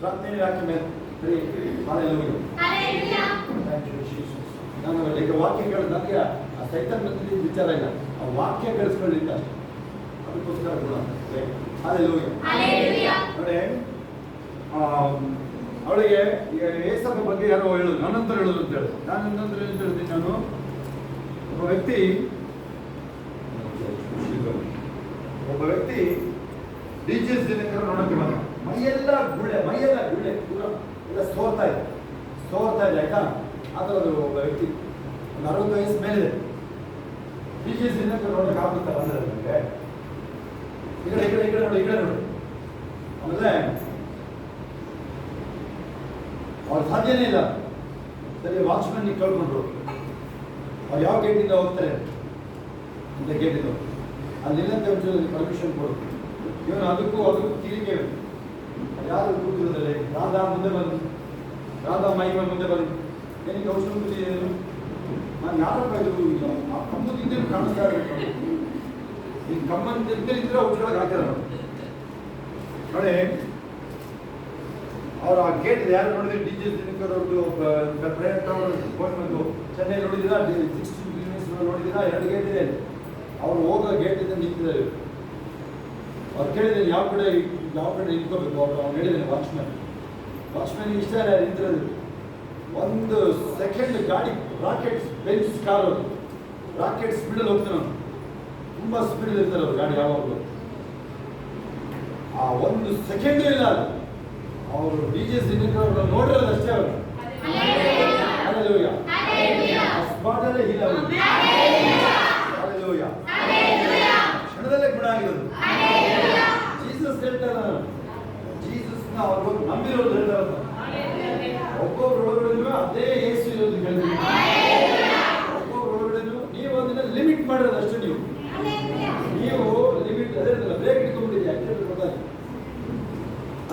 ಪ್ರಾರ್ಥನೆ ಹಾಕಿ ಮೇಲೆ ಸರಿ. Hallelujah, thank you Jesus. ನಾನು ಈಗ ವಾಕ್ಯಗಳು ನನಗೆ ಆ ಸೈತಾನ್ ಬಂದಿದ್ದ ವಿಚಾರ ಇಲ್ಲ, ಆ ವಾಕ್ಯ ಗಳಿಸ್ಕೊಳ್ಳಿಲ್ಲ ಅಷ್ಟೇ, ಅದಕ್ಕೋಸ್ಕರ ಗುಣ. ಹಲ್ಲೆಲೂಯಾ. ನೋಡಿ, ಅವಳಿಗೆ ಈಗ ಏಸಪ್ಪ ಬಗ್ಗೆ ಯಾರೋ ಹೇಳೋದು, ನನ್ನಂತರ ಹೇಳೋದು ಅಂತ ಹೇಳೋದು. ನಾನು ಇನ್ನೊಂದು ಏನು ಹೇಳ್ತೀನಿ, ನಾನು ಒಬ್ಬ ವ್ಯಕ್ತಿ DJs ದಿನಕರ ನೋಡೋಕ್ಕೆ ಬಂದ. ಮೈಯೆಲ್ಲ ಗುಳ್ಳೆ ಪೂರ ಎಲ್ಲ ಸೋರ್ತಾ ಇದೆ ಆಯ್ತಾ. ಆ ಥರದ್ದು ಒಬ್ಬ ವ್ಯಕ್ತಿ ಒಂದು 60 ವಯಸ್ಸು ಮೇಲಿದೆ. DJs ದಿನಕರ ನೋಡೋಕೆ ಆಗುತ್ತಾ ಬಂದರೆ ನನಗೆ ಈ ಕಡೆ ನೋಡಿ. ಆಮೇಲೆ ಅವ್ರು ಸಾಧ್ಯನೇ ಇಲ್ಲ. ಸರಿ, ವಾಚ್ಮನ್ ಕೇಳ್ಕೊಂಡ್ರು, ಅವ್ರು ಯಾವ ಗೇಟಿಂದ ಹೋಗ್ತಾರೆ ಅಂತ ಗೇಟಿಂದ ಅಲ್ಲಿಲ್ಲಂತ ಒಂಚೂರು ಪರ್ಮಿಷನ್ ಕೊಡು. ಇವನು ಅದಕ್ಕೂ ತಿರುಗಿ ಯಾರು ಕೂತಿರೋದಲ್ಲಿ ರಾಧಾ ಮಹಿಮ ಮುಂದೆ ಬಂದು ಏನಕ್ಕೆ ಔಷಧ ಕೂತಿದ್ದೇನು, ನಾನು ಯಾರಪ್ಪ ಇದು ಆ ಕಮ್ಮದಿಂದ ಕಾಣಿಸ್ತಾ ಇರಬೇಕು. ಈ ಕಮ್ಮಂತ ಇದ್ರೆ ಔಷಧಗಳಿಗೆ ಹಾಕ್ತಾರೆ ನೋಡಿ. ಅವ್ರು ಆ ಗೇಟ್ ಇದೆ, ಯಾರು ನೋಡಿದ್ರೆ DJs ದಿನಕರ್ ಅವ್ರದ್ದು ಪ್ರಯತ್ನ ಫೋನ್ ಬಂದು ಚೆನ್ನೈ ನೋಡಿದ್ದೀರಾ, 16 ಕಿಲೋಮೀಟರ್ಸ್ ನೋಡಿದ್ದೀರಾ, 2 ಗೇಟ್ ಇದೆ. ಅವ್ರು ಹೋಗೋ ಗೇಟ್ ಇದೆ ನಿಂತಿದ್ದಾರೆ. ಅವ್ರು ಕೇಳಿದ್ದೇನೆ ಯಾವ ಕಡೆ ನಿಂತ್ಕೋಬೇಕು. ಅವ್ನು ಹೇಳಿದ್ದೇನೆ ವಾಚ್ಮ್ಯಾನ್ ಇಷ್ಟ ಇಲ್ಲ ನಿಂತಿರೋದು. 1 ಸೆಕೆಂಡ್ ಗಾಡಿ ರಾಕೆಟ್ಸ್ ಬೆಂಚ್ ಕಾರ್, ರಾಕೆಟ್ ಸ್ಪೀಡಲ್ಲಿ ಹೋಗ್ತಾನೆ. ತುಂಬ ಸ್ಪೀಡಲ್ಲಿ ಇರ್ತಾರೆ ಅವ್ರು ಗಾಡಿ ಯಾವಾಗಲೂ. ಆ ಒಂದು ಸೆಕೆಂಡು ಇಲ್ಲ ಅವರು ಡಿಜೆ ಸಿನಿಮಾ ನೋಡಿರೋದಷ್ಟೇ ಅವರು. Hallelujah. ಸ್ಪಾಟಲ್ಲೇ ಇಲ್ಲ ಅವರು. Hallelujah. ಕ್ಷಣದಲ್ಲೇ ಗುಣ ಆಗಿರೋದು. ಜೀಸಸ್ ಹೇಳ್ತಾರೆ, ಜೀಸಸ್ನ ಅವರು ನಂಬಿರೋದು ಹೇಳ್ತಾರೆ. ಒಬ್ಬೊಬ್ರು ಒಳಗಡೆನೂ ಅದೇ ಯೇಸು ಇರೋದು ಹೇಳಿದ್ರು. ಒಬ್ಬೊಬ್ರು ಒಳಗಡೆನೂ ನೀವು ಅದನ್ನ ಲಿಮಿಟ್ ಮಾಡಿರೋದು ಅಷ್ಟೇ. ನೀವು ಲಿಮಿಟ್ ಅದೇ ಬ್ರೇಕ್ ಇಟ್ಕೊಂಡ್ಬಿಟ್ಟಿದೆ ಆಕ್ಚುಲಿ ಗೊತ್ತಾಗಿ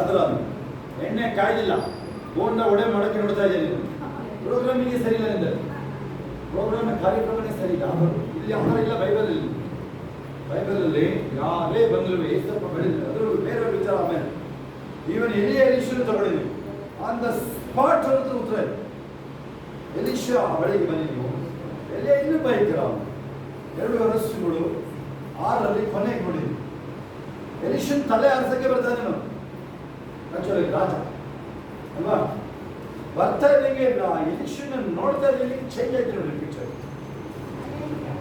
ಅದರ ಎಣ್ಣೆ ಕಾಯ್ದಿಲ್ಲ, ಬೋಂಡ ಒಡೆ ಮಾಡೋಕ್ಕೆ ನೋಡ್ತಾ ಇದ್ದೀನಿ. ಪ್ರೋಗ್ರಾಮಿಂಗ್ ಸರಿ ಇಲ್ಲ ಎಂದರೆ ಪ್ರೋಗ್ರಾಮ್ ಕಾರ್ಯಕ್ರಮನೇ ಸರಿ ಇಲ್ಲ. ಇಲ್ಲಿ ಅವರ ಇಲ್ಲ ಬೈಬಲಲ್ಲಿ ಯಾರೇ ಬಂದ್ರು ಏಸಪ್ಪ ಬೆಳೆದ್ರು ಅದ್ರ ಬೇರೆ ವಿಚಾರ. ಆಮೇಲೆ ಈವನ್ ಎಲಿಷನ್ ತಗೊಂಡಿದ್ವಿ ಆನ್ ದ ಸ್ಪಾಟ್ ಅಂತ ಉತ್ತರ ಇದೆ. ಎಲಿಶಾ ಬಳಿಗೆ ಬನ್ನಿ ನೀವು. ಎಲ್ಲಿಯ ಇನ್ನೂ ಬೈಕರ 2 ವರ್ಷಗಳು 6ರಲ್ಲಿ ಕೊನೆಗೆ ನೋಡಿದ್ವಿ. ಎಲಿಶನ್ ತಲೆ ಆರಿಸಕ್ಕೆ ಬರ್ತಾನೆ ನಾವು ಆಕ್ಚುಲಿ ರಾಜ ಅಲ್ವಾ. ಬರ್ತಾ ಇದ್ದಂಗೆ ಎಲಿಶನ್ ನೋಡ್ತಾ ಇದ್ದಂಗೆ ಚೇಂಜ್ ಆಯ್ತು ನೋಡಿ ಪಿಕ್ಚರ್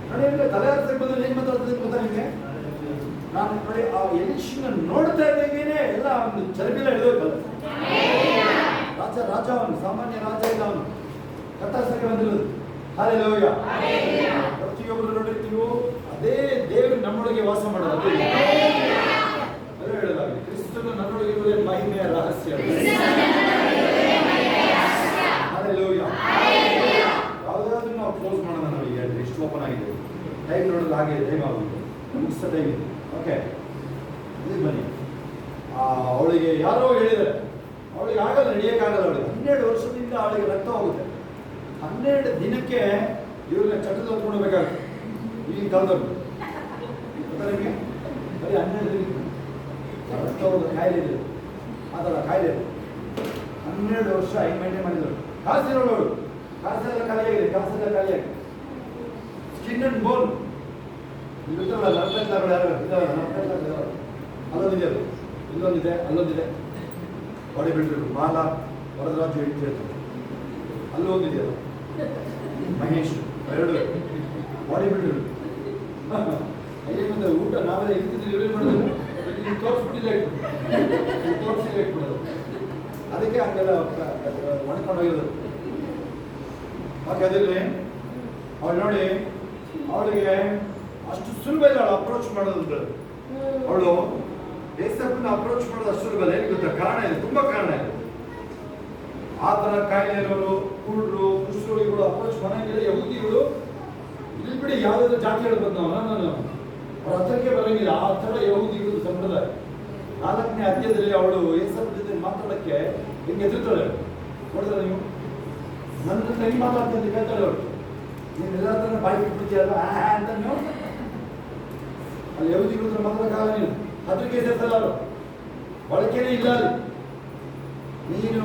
ನೋಡಿ. ತಲೆ ಆರಿಸಕ್ಕೆ ಬಂದ್ರೆ ಏನ್ ಮಾತಾಡ್ತದೆ ಗೊತ್ತಾ ನಿಮಗೆ? ನಾನು ನೋಡಿ ಆ ಎಲಿಶನ್ ನೋಡ್ತಾ ಇದ್ದಂಗೆನೆ ಎಲ್ಲ ಒಂದು ಚರಬಿಲ ಹಿಡಿದೋಗಲ್ಲ. ರಾಜ ಅವನು ಸಾಮಾನ್ಯ ರಾಜ ಇಲ್ಲ, ಅವನು ಕತ್ತಾಸಕ್ಕೆ ಬಂದಿರೋದು. ಹಲ್ಲೆಲೂಯಾ. ಪ್ರತಿಯೊಬ್ಬರು ನೋಡಿರ್ತೀವೋ ಅದೇ ದೇವರು ನಮ್ಮೊಳಗೆ ವಾಸ ಮಾಡೋದು. ಅದೇ ಹೇಳೋದಾಗಲಿ ಕ್ರಿಸ್ತನು ನನ್ನೊಳಗೆ ಇರುವುದೇ ಮಹಿಮೆಯ ರಹಸ್ಯ. ಹಲ್ಲೆಲೂಯಾ. ಯಾವುದಾದ್ರೂ ನಾವು ಕ್ಲೋಸ್ ಮಾಡೋಣ. ನಾವು ಈಗ ಎಷ್ಟು ಓಪನ್ ಆಗಿದೆ ಟೈಮ್ ನೋಡೋದು ಹಾಗೆ ಟೈಮ್ ಆಗುತ್ತೆ ಮುಗಿಸ್ತಾ ಟೈಮ್ ಇದೆ. ಓಕೆ ಇದಕ್ಕೆ ಬನ್ನಿ. ಅವಳಿಗೆ ಯಾರೋ ಹೇಳಿದ್ದಾರೆ ಅವಳಿಗೆ ಆಗಲ್ಲ, ನಡೆಯೋಕ್ಕಾಗಲ್ಲ. ಅವಳಿಗೆ 12 ವರ್ಷದಿಂದ ಅವಳಿಗೆ ರಕ್ತ ಹೋಗುತ್ತೆ. 12 ದಿನಕ್ಕೆ ಇವ್ರನ್ನ ಚಟದ ಹೊತ್ಕೊಂಡು ಹೋಗ್ಬೇಕಾಗುತ್ತೆ ಈಗಿನ ಕಾಲದವ್ರು. ಗೊತ್ತಾ ನಿಮಗೆ? ಬರೀ 12 ದಿನಕ್ಕೆ ರಕ್ತ ಹೋಗೋದು ಕಾಯಿಲೆ ಇದೆ, ಆ ಥರ ಕಾಯಿಲೆ ಇದೆ. 12 ವರ್ಷ ಹೆಂಗೆ ಮೇಂಟೈನ್ ಮಾಡಿದ್ರು. ಕಾಸಿರೋಳು ಅವಳು, ಕಾಸೆಲ್ಲ ಖಾಲಿಯಾಗಿದೆ, ಖಾಲಿಯಾಗಿದೆ. ಸ್ಕಿನ್ ಅಂಡ್ ಬೋನ್ ಇರುತ್ತಲ್ಲ, ನರ್ಪೆಟ್ಲಗಳು ಯಾರು ಇದ್ದಾವೆ, ಅಲ್ಲೊಂದಿದೆ, ಅದು ಇಲ್ಲೊಂದಿದೆ. ಬಾಡಿ ಬಿಲ್ಡರ್ ಮಾಲ ವರದರಾಜು ಹೇಳ್ತಿರ್ತಾರೆ, ಅಲ್ಲೊಂದಿದೆ ಅದು ಮಹೇಶ್, 2 ಬಾಡಿ ಬಿಲ್ಡರ್. ಅಲ್ಲೇ ಮುಂದೆ ಊಟ ನಾವೆಲ್ಲ ಇರ್ತಿದ್ವಿ, ಇವರೇ ಮಾಡಿದ್ರು ತೋರಿಸ್ಬಿಟ್ಟಿಲ್ಲ ಇಟ್ಬಿಡೋದು. ಅದಕ್ಕೆ ಹಂಗೆಲ್ಲ ಒಣಕೊಂಡೋಗಿರೋದು. ಓಕೆ ಅದಿರಲಿ. ಅವಳು ನೋಡಿ, ಅವಳಿಗೆ ಅಷ್ಟು ಸುಲಭ ಇಲ್ಲ ಅವಳು ಅಪ್ರೋಚ್ ಮಾಡೋದು. ಅವಳು ಏಸಪ್ಪನ ಅಪ್ರೋಚ್ ಮಾಡೋದು ಅಷ್ಟು ಸುಲಭ ಇಲ್ಲ. ಏನು ಗೊತ್ತಾ? ಕಾರಣ ಇದೆ, ತುಂಬಾ ಕಾರಣ ಇದೆ. ಆ ಥರ ಕಾಯಿಲೆ ಇರೋರು, ಕುರುಡರು, ಕುಷ್ಠರೋಗಿಗಳು ಅಪ್ರೋಚ್ ಮನೆಗೆಲ್ಲ ಯಹೂದಿಗಳು ಇಲ್ಲಿ ಬಿಡಿ ಯಾವುದಾದ್ರು ಜಾತಿಗಳು ಬಂದವ ನಾನು ಅವ್ರ ಹತ್ರಕ್ಕೆ ಬರೋಂಗಿಲ್ಲ. ಆ ಥರ ಯಹೂದಿಗಳು ಸಂಪ್ರದಾಯ. 4ನೇ ಅಧ್ಯಾಯದಲ್ಲಿ ಅವಳು ಏಸಪ್ಪ ಜೊತೆ ಮಾತಾಡೋಕ್ಕೆ ಹಿಂಗೆ ಎದುರ್ತಾಳೆ. ನೋಡಿದ್ರೆ ನೀವು ನನ್ನ ಹೆಂಗೆ ಮಾತಾಡ್ತೀನಿ ಕೇಳ್ತಾಳೆ ಅವಳು. ನೀನು ಎಲ್ಲ ಹತ್ರ ಬಾಯಿ ಬಿಟ್ಬಿಡ್ತೀಯಲ್ಲ ಅಂತ ನೀವು ಅಲ್ಲಿ ಯಹೂದಿಗಳ ಹತ್ರ ಮಾತಾಡೋಕ್ಕಾಗಲ್ಲ. ನೀನು ಅದಕ್ಕೆ ಸೇರ್ಸಲ್ಲ, ಅವರು ಬಳಕೆನೇ ಇಲ್ಲ ಅಲ್ಲಿ. ನೀನು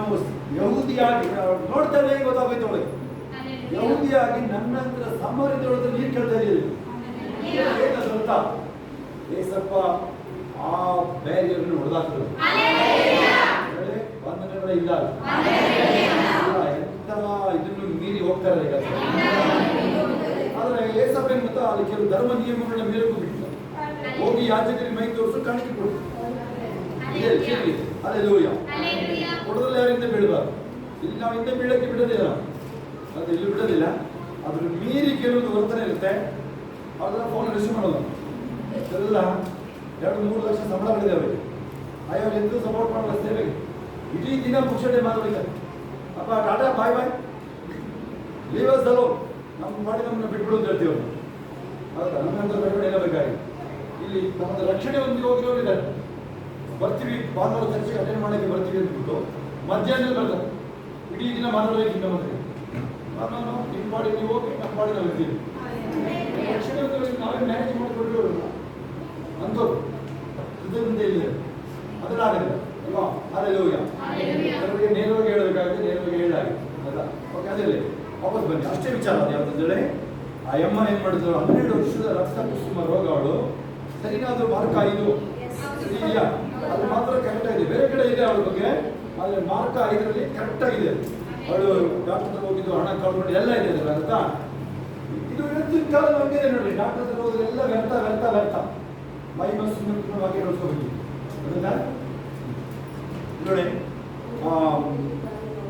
ಯಹೂದಿಯಾಗಿ ನೋಡ್ತಾಳೆ ಗೊತ್ತಾಗೋಯ್ತು ಅವಳಿಗೆ. ಯಹೂದಿಯಾಗಿ ನನ್ನ ಹತ್ರ ಸಂಬಂಧಿತ ನೀರು ಕೇಳ್ತಾ ಇದ್ದೀರಿ. ಏನಂತ ಏಸಪ್ಪ ಆ ಬ್ಯಾರಿಯರ್ನ ಹೊಡೆದಾಕ್ತದೆ. ಬಂಧನಗಳ ಇಲ್ಲ, ಎಂತ ಇದನ್ನು ಮೀರಿ ಹೋಗ್ತಾರೆ ಈಗ. ಆದ್ರೆ ಏಸಪ್ಪ ಏನ್ ಗೊತ್ತಾ, ಅಲ್ಲಿ ಕೆಲವು ಧರ್ಮ ನಿಯಮಗಳನ್ನ ಮೀರಕ್ಕೂ ಬಿಟ್ಟಿಲ್ಲ. ಹೋಗಿ ಯಾಜಕರಿಗೆ ಮೈ ತೋರಿಸು, ಕಾಣಿಕೆ ಕೊಡು. ಹಲ್ಲೆಲೂಯಾ. ಕೊಡೋದ್ರಲ್ಲಿ ಯಾರಿಂದ ಬೀಳಬಾರ್ದು. ಇಲ್ಲಿ ನಾವು ಹಿಂದೆ ಬೀಳಕ್ಕೆ ಬಿಡೋದಿಲ್ಲ, ಅದು ಇಲ್ಲಿ ಬಿಡೋದಿಲ್ಲ. ಅದ್ರ ಮೀರಿ ಕೆಲವೊಂದು ವರ್ತನೆ ಇರುತ್ತೆ. ಅದನ್ನ ಫೋನ್ ರಿಸೀವ್ ಮಾಡೋದು ಎಲ್ಲ 2-3 ಲಕ್ಷ ಸಂಬಳ ಮಾಡಿದೆ ಅವರಿಗೆ. ಅಯ್ಯೋ ಎಂದು ಸಪೋರ್ಟ್ ಮಾಡೋ ಸೇವೆಗೆ ಇಡೀ ದಿನ ಪುಕ್ಷಟೆ ಮಾತಾಡಿದ್ದಾರೆ. ಅಪ್ಪ ಟಾಟಾ ಬಾಯ್ ಲೀವ್ ಅಸ್ ಅಲೋನ್, ನಮ್ಮ ಮಾಡಿ ನಮ್ಮನ್ನ ಬಿಟ್ಬಿಡು ಅಂತ ಹೇಳ್ತೀವಿ. ಹೌದಾ? ನಮ್ಮಂತ ಬೆಳವಣಿಗೆ ಏನಾಗಬೇಕಾಗಿ ಇಲ್ಲಿ ನಮ್ಮದು ರಕ್ಷಣೆ ಹೊಂದಿ ಹೋಗಿರೋರಿದ್ದಾರೆ. ಬರ್ತೀವಿ ಭಾನುವಾರ ಚರ್ಚೆಗೆ ಅಟೆಂಡ್ ಮಾಡೋಕ್ಕೆ ಬರ್ತೀವಿ ಅಂದ್ಬಿಟ್ಟು ಮಧ್ಯಾಹ್ನ ಬರ್ತಾರೆ. ಇಡೀ ದಿನ ಮಾತಾಡೋದಕ್ಕೆ ಇಂದ ಬಂದರೆ ನಾನು ನಿಮ್ಮ ಮಾಡಿ ನೀವು ಹೋಗಿ, ನಮ್ಮ ಮಾಡಿ ನಾವು ಇರ್ತೀವಿ. ರಕ್ಷಣೆ ನಾವೇ ಮ್ಯಾನೇಜ್ ಮಾಡಿಕೊಟ್ಟಿರೋರು ಅಂತವ್ರು ಮುಂದೆ ಇಲ್ಲಿದೆ. ಅದನ್ನಾಗಲಿಲ್ಲ ಅಲ್ವಾ? ಹಲ್ಲೆಲೂಯಾ. ಕೆಲವರಿಗೆ ನೇರವಾಗಿ ಹೇಳಬೇಕಾಗುತ್ತೆ, ನೇರವಾಗಿ ಹೇಳಾಗಿದೆ ಅಲ್ಲ. ಓಕೆ ಅದಿರಲಿ, ವಾಪಸ್ ಬನ್ನಿ. ಅಷ್ಟೇ ವಿಚಾರ ಅದು ಯಾವುದಂದ್ರೆ ಆ ಯಮ್ಮ ಏನು ಮಾಡಿದ್ರು, 12 ವರ್ಷದ ರಕ್ತ ಕುಸುಮ ರೋಗ. ಅವಳು ಸರಿನಾದ್ರೂ ಮಾರ್ಕ 5 ಇದೆಯಾ? ಅದು ಮಾತ್ರ ಕರೆಕ್ಟ್ ಆಗಿದೆ. ಬೇರೆ ಕಡೆ ಇದೆ ಅವಳ ಬಗ್ಗೆ, ಆದರೆ ಮಾರ್ಕ 5ರಲ್ಲಿ ಕರೆಕ್ಟ್ ಆಗಿದೆ. ಅವಳು ಡಾಕ್ಟರ್ ಹೋಗಿದ್ದು, ಹಣ ಕಳ್ಕೊಂಡು ಎಲ್ಲ ಇದೆ ಅದರ ಅರ್ಥ. ಇದು ಇವತ್ತಿನ ಕಾಲ ನಮಗಿದೆ ನೋಡ್ರಿ. ಡಾಕ್ಟರ್ ಹೋದ್ರೆ ಎಲ್ಲ ವ್ಯರ್ಥ. ಮೈ ಮನಸ್ಸು ಬಗ್ಗೆ ನೋಡ್ಕೋಬೇಕು. ಗೊತ್ತಾ? ನೋಡಿ,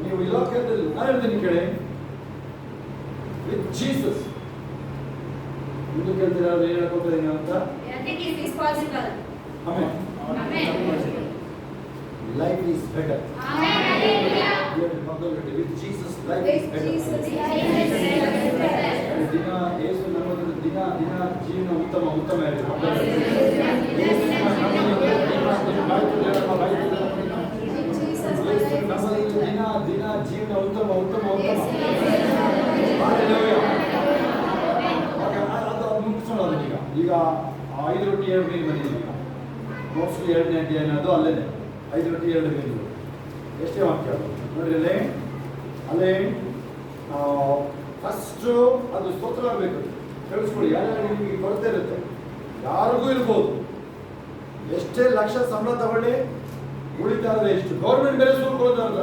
ನೀವು ಈ ಲೋಕದಲ್ಲಿ ನಾನು ಹೇಳ್ತೀನಿ ಕೇಳಿ, ವಿತ್ ಜೀಸಸ್ ಮುಂದೆ ಕೇಳ್ತೀರಾ ಏನು ಹೇಳ್ಕೊಳ್ತೀನಿ ಅಂತ? Life is better. With Jesus, life is better. ದಿನ ಯೇಸು ನಮ್ಮದು ದಿನ ಜೀವನ ಉತ್ತಮ ದಿನ ಜೀವನ ಉತ್ತಮ ಅದು ಮುಗಿಸೋಣ. ಈಗ 5 ರೊಟ್ಟಿ 2 ಮೀನು ಬಂದಿದ್ದೀವಿ. ಮೋಸ್ಟ್ಲಿ 2ನೇ ಅಧ್ಯಾಯ ಅನ್ನೋದು ಅಲ್ಲೇ 5 ರೊಟ್ಟಿ 2 ಮೀನು. ಎಷ್ಟೇ ವಾಕ್ಯ ನೋಡ್ರಿ ಅಲ್ಲೇ ಫಸ್ಟು ಅದು ಸ್ತೋತ್ರ ಆಗಬೇಕು. ಕೇಳಿಸ್ಕೊಳ್ಳಿ, ಯಾರ್ಯಾರು ನಿಮಗೆ ಕೊರತೆ ಇರುತ್ತೆ, ಯಾರಿಗೂ ಇರ್ಬೋದು, ಎಷ್ಟೇ ಲಕ್ಷ ಸಂಬಳ ತಗೊಳ್ಳಿ, ಉಳಿತಾರದ ಎಷ್ಟು ಗೌರ್ಮೆಂಟ್ ಬೇರೆ ಸೂರು ಕೊಡೋದಾರ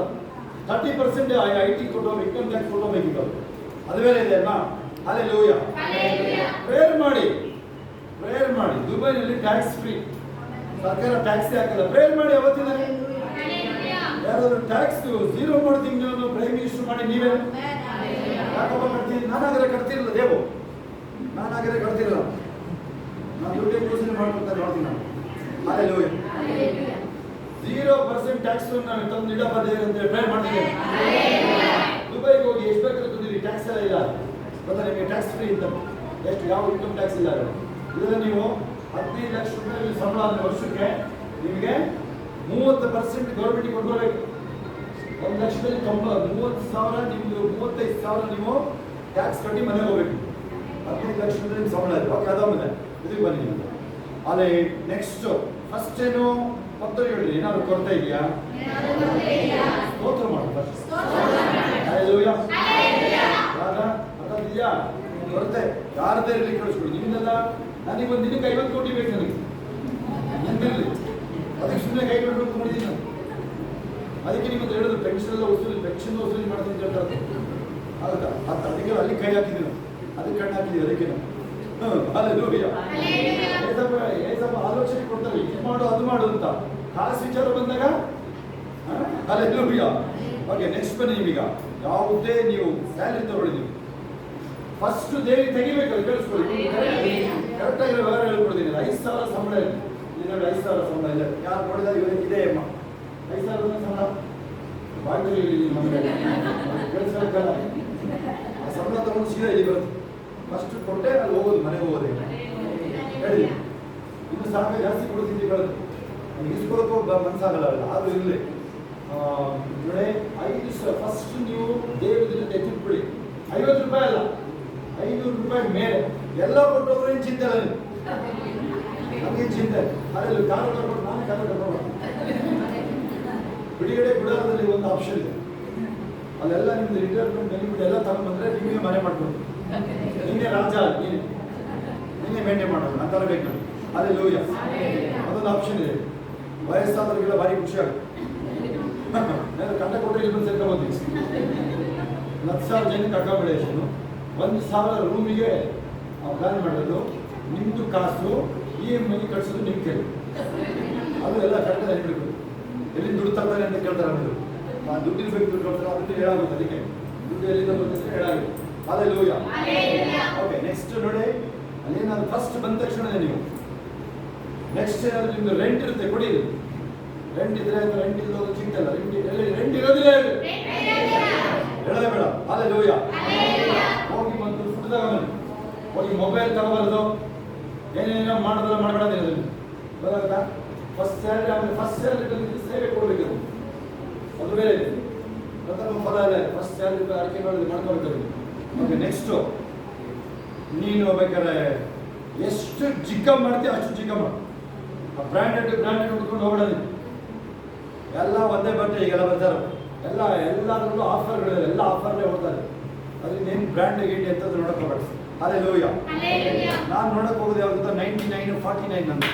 30% IT ಕೊಟ್ಟೋಗ್ಬೇಕು, ಇನ್ಕಮ್ ಟ್ಯಾಕ್ಸ್ ಕೊಟ್ಟೋಗ್ಬೇಕೀಗ, ಅದು ಬೇರೆ ಇದೆ ಅಲ್ವಾ? ಹಲ್ಲೆಲೂಯಾ. ಪ್ರೇಯರ್ ಮಾಡಿ. ದುಬೈನಲ್ಲಿ ಟ್ಯಾಕ್ಸ್ ಫ್ರೀ, ಸರ್ಕಾರ ಟ್ಯಾಕ್ಸ್ ಹಾಕಲ್ಲ. ಪ್ರೇಯರ್ ಮಾಡಿ. ಅವತ್ತಿನ ಯಾರಾದ್ರೂ ಟ್ಯಾಕ್ಸ್ 0 ಮಾಡ್ತೀನಿ ನಾನು ಪ್ರೈಮ್ ಮಿನಿಸ್ಟರ್ ಮಾಡಿ, ನೀವೇ ಯಾಕಪ್ಪ ಕಟ್ತೀನಿ? ನಾನಾಗರೆ ಕಟ್ತಿರಲ್ಲ ದೇವು, ನಾನಾಗರೆ ಕಟ್ತಿರಲ್ಲ, ನಾನು ದುಡ್ಡೇ ಯೋಚನೆ ಮಾಡ್ಕೊಳ್ತಾರೆ ನೋಡ್ತೀನಿ ನಾನು. ಹಲ್ಲೆಲೂಯಾ. 0% ಟ್ಯಾಕ್ಸ್ ನಾನು ತಂದು ಇಡಪ್ಪ ದೇವ್ರೆ ಅಂತ ಟ್ರೈ ಮಾಡ್ತಿದ್ದೇನೆ. ದುಬೈಗೆ ಹೋಗಿ ಎಷ್ಟು ಬೇಕಾದ್ರೂ ತಂದಿರಿ, ಟ್ಯಾಕ್ಸ್ ಎಲ್ಲ ಇಲ್ಲ ಗೊತ್ತಾ ನಿಮಗೆ? ಟ್ಯಾಕ್ಸ್ ಫ್ರೀ ಅಂತ ಎಷ್ಟು, ಯಾವ ಇನ್ಕಮ್ ಟ್ಯಾಕ್ಸ್ ಇಲ್ಲ. ಇದರಲ್ಲಿ ನೀವು 15 ಲಕ್ಷ ರೂಪಾಯಿ ಸಂಬಳ ಅಂದರೆ ವರ್ಷಕ್ಕೆ ನಿಮಗೆ 30% ಗೌರ್ಮೆಂಟಿಗೆ ಕೊಡ್ಬೇಕು. 1 ಲಕ್ಷದಲ್ಲಿ 30,000 ನಿಮ್ದು 35,000 ನೀವು ಟ್ಯಾಕ್ಸ್ ಕಟ್ಟಿ ಮನೆಗೆ ಹೋಗ್ಬೇಕು. 15 ಲಕ್ಷ ರೂಪಾಯಿ ನಿಮ್ಗೆ ಸಂಬಳ ಇದೆ. ಓಕೆ, ಅದಾದ್ಮೇಲೆ ಇದಕ್ಕೆ ಬನ್ನಿ ನಿಮ್ಗೆ. ಅಲ್ಲೇ ನೆಕ್ಸ್ಟ್ ಫಸ್ಟ್ ಏನು ಪತ್ರ ಹೇಳ್ರಿ, ಏನಾದ್ರು ಕೊರತೆ ಇದೆಯಾ? ಸ್ತೋತ್ರ ಮಾಡಿ ಫಸ್ಟ್. ಹಲ್ಲೆಲೂಯಾ. ಇದೆಯಾ ಕೊರತೆ? ಯಾರದೇ ಇರಲಿ ಕೇಳಿಸ್ಕೊಳ್ಳಿ. ನಿಮ್ದೆಲ್ಲ ನನಗೊಂದು ದಿನಕ್ಕೆ 50 ಕೋಟಿ ಬೇಕು, ನನಗೆ ನೆನಪಿರಲಿ. ಅದಕ್ಕೆ ಸುಮ್ಮನೆ ಕೈ ಬಿಡ್ಬೇಕು ಮಾಡಿದ್ದೀನಿ ನಾನು. ಅದಕ್ಕೆ ನಿಮ್ಮದು ಹೇಳೋದು ಪೆನ್ಷನ್ ವಸೂಲಿ ಮಾಡ್ತೀನಿ ಅಂತ ಹೇಳ್ತಾರೆ. ಹೌದಾ? ಅದಕ್ಕೆ ಅಲ್ಲಿ ಕೈ ಹಾಕಿದ್ದೀನಿ, ಅದಕ್ಕೆ ಕಣ್ಣು ಹಾಕಿದ್ದೀವಿ. ಅದಕ್ಕೆ ಹಲ್ಲೆಲೂಯಾ. ಏಸಪ್ಪ ಆಲೋಚನೆ ಕೊಡ್ತಾರೆ, ಇದು ಮಾಡು ಅದು ಮಾಡು ಅಂತ. ಕಾಸು ವಿಚಾರ ಬಂದಾಗ ಹಲ್ಲೆಲೂಯಾ. ಓಕೆ, ನೆಕ್ಸ್ಟ್ ಬನ್ನಿ. ನೀವೀಗ ಯಾವುದೇ ನೀವು ಸ್ಯಾಲರಿ ತಗೊಳ್ಳಿದ್ದೀವಿ, ಫಸ್ಟ್ ದೇವಿ ತೆಗಿಬೇಕಲ್ಲ. ಕೇಳಿಸ್ಕೊಳ್ಳಿ, ಕರೆಕ್ಟಾಗಿ ವ್ಯವಹಾರ ಹೇಳ್ಕೊಡ್ತೀನಿ. 5,000 ಸಂಬಳ ಇದೆ, 5,000 ಸಂಬಳ ಇಲ್ಲ. ಯಾರು ನೋಡಿದಾಗ ಇದೆ ಅಮ್ಮ 5,000 ಸಂಬಳ ಬಾಯಿ ಕೇಳಿಸ್ಬೇಕಲ್ಲ. ಆ ಸಂಬಳ ತಗೊಂಡು ಸೀದಾ ಇಲ್ಲಿ ಬರುತ್ತೆ. ಫಸ್ಟ್ ಕೊಟ್ಟೆ ಅಲ್ಲಿ ಹೋಗೋದು, ಮನೆಗೆ ಹೋಗೋದೇ ಹೇಳಿ. ಇನ್ನು ಸಾಕ ಜಾಸ್ತಿ ಕೊಡ್ತಿದ್ವಿ ಬೆಳೆದು ನನಗೆ ಇಸ್ಕೊಳಕ್ಕೂ ಮನಸ್ಸಾಗಲ್ಲ. ಆದರೂ ಇರಲಿ ನೋಡಿ, 5 ಫಸ್ಟ್ ನೀವು ದೇವರ ಜೊತೆ ಎತ್ತಿಟ್ಬಿಡಿ. 50 ರೂಪಾಯಿ ಅಲ್ಲ, 500 ರೂಪಾಯಿ ಮೇಲೆ ಎಲ್ಲ ಕೊಟ್ಟೋಗ್ರು ಏನು ಚಿಂತೆ ಇಲ್ಲ. ನಮಗೇನು ಚಿಂತೆ? ಅದ್ರಲ್ಲಿ ಕಾರು ಕರ್ಕೊಂಡು ನಾನೇ ಕಾರು ಕರ್ಕೊಂಡು ಬಿಡುಗಡೆ ಗುಡಾರದಲ್ಲಿ ಒಂದು ಆಪ್ಷನ್ ಇದೆ. ಅಲ್ಲೆಲ್ಲ ನಿಮ್ದು ರಿಟೈರ್ಮೆಂಟ್ ಬೆನಿಫಿಟ್ ಎಲ್ಲ ತಗೊಂಡ್ಬಂದ್ರೆ ನಿಮಗೆ ಮನೆ ಮಾಡ್ಕೊಂಡು ನೀನೇ ರಾಜ, ನೀನೇ ಮೇಂಟೈನ್ ಮಾಡೋದು ನಾನು ತರಬೇಕು ನಾನು. ಹಲ್ಲೆಲೂಯಾ. ಅದೊಂದು ಆಪ್ಷನ್ ಇದೆ. ವಯಸ್ಸಾದವರಿಗೆಲ್ಲ ಭಾರಿ ಖುಷಿ ಆಗುತ್ತೆ. ನಾನು ಕಂಡ ಕೊಟ್ಟರೆ ಇಲ್ಲಿ ಬಂದು ಸೇರ್ಕೊಂಡ್ಬಂದಿವಿ. 10,000 ಜನಕ್ಕೆ ಅಕಾಮಿಡೇಷನ್, 1,000 ರೂಮಿಗೆ ಪ್ಲಾನ್ ಮಾಡೋದು, ನಿಮ್ಮದು ಕಾಸು EMI ಕಟ್ಸೋದು ನಿಮ್ಮ ಕೈ. ಅದು ಎಲ್ಲ ಕರೆಕ್ಟಾಗಿ ನೆನಪಿಡ್ಬೇಕು. ಎಲ್ಲಿಂದ ದುಡ್ಡು ತರ್ತಾರೆ ಅಂತ ಕೇಳ್ತಾರೆ. ಅನ್ನೋದು ದುಡ್ಡು ಇರ್ಬೇಕು, ದುಡ್ಡು ಕೊಡ್ತಾರೆ, ಅದಕ್ಕೆ ಹೇಳಾಗುತ್ತೆ. ಅದಕ್ಕೆ ದುಡ್ಡು ಎಲ್ಲಿಂದ ಬರ್ತದೆ ಹೇಳಾಗುತ್ತೆ. ಹಲ್ಲೆಲೂಯಾ. ಓಕೆ, ನೆಕ್ಸ್ಟ್ ನೋಡಿ, ಅಲ್ಲೇನಾದ್ರು ಫಸ್ಟ್ ಬಂದ ತಕ್ಷಣ ನೀವು ನೆಕ್ಸ್ಟ್ ಏನಾದ್ರು ನಿಮ್ದು ರೆಂಟ್ ಇರುತ್ತೆ, ಕೊಡಿ. ರೆಂಟ್ ಇದ್ರೆ ರೆಂಟ್ ಇಲ್ಲೋದು ಚಿಂತಲ್ಲ. ರೆಂಟ್ ಇರೋದಿಲ್ಲ ಹೇಳೋದೇ ಬೇಡ. ಹಲ್ಲೆಲೂಯಾ. ಹೋಗಿ ಬಂದು ಫುಡ್ ತಗೊಂಡು ಹೋಗಿ ಮೊಬೈಲ್ ತಗೋಬಾರ್ದು, ಏನೇನೋ ಮಾಡೋದಲ್ಲ ಮಾಡಬೇಡ. ಬರೋದಾ ಫಸ್ಟ್ ಸ್ಯಾಲ್ರಿ, ಆಮೇಲೆ ಫಸ್ಟ್ ಸ್ಯಾಲ್ರಿ ಬಂದಿದ್ದು ಸೇವೆ ಕೊಡಬೇಕು. ಅದು ಬೇರೆ ಇದೆ, ಪ್ರಥಮ ಪದ ಇದೆ. ಫಸ್ಟ್ ಸ್ಯಾಲ್ರಿ ಅಡಿಕೆ ಮಾಡ್ಕೊಳ್ತಾರೆ. ಓಕೆ, ನೆಕ್ಸ್ಟು ನೀನು ಬೇಕಾದ್ರೆ ಎಷ್ಟು ಜಿಕ್ಕ ಮಾಡ್ತೀಯ ಅಷ್ಟು ಜಿಕ್ಕ ಮಾಡು. ಬ್ರ್ಯಾಂಡೆಡ್ ಹುಡ್ಕೊಂಡು ಹೋಗೋಣ. ಎಲ್ಲ ಒಂದೇ ಬಟ್ಟೆ ಈಗೆಲ್ಲ ಬರ್ತಾರೆ. ಎಲ್ಲದರಲ್ಲೂ ಆಫರ್ಗಳಿದೆ, ಎಲ್ಲ ಆಫರ್ಲೇ ಹೋಗ್ತಾರೆ. ಅದರಿಂದ ಏನು ಬ್ರ್ಯಾಂಡ್ ಗೇಟ್ ಎಂತದ್ದು ನೋಡಕ್ಕೆ ಹೋಗ್ಬೇಡ. ಹಲ್ಲೆಲೂಯಾ. ನಾನು ನೋಡಕ್ಕೆ ಹೋಗೋದು ಯಾವ್ದು 99, 49 ನಂದು.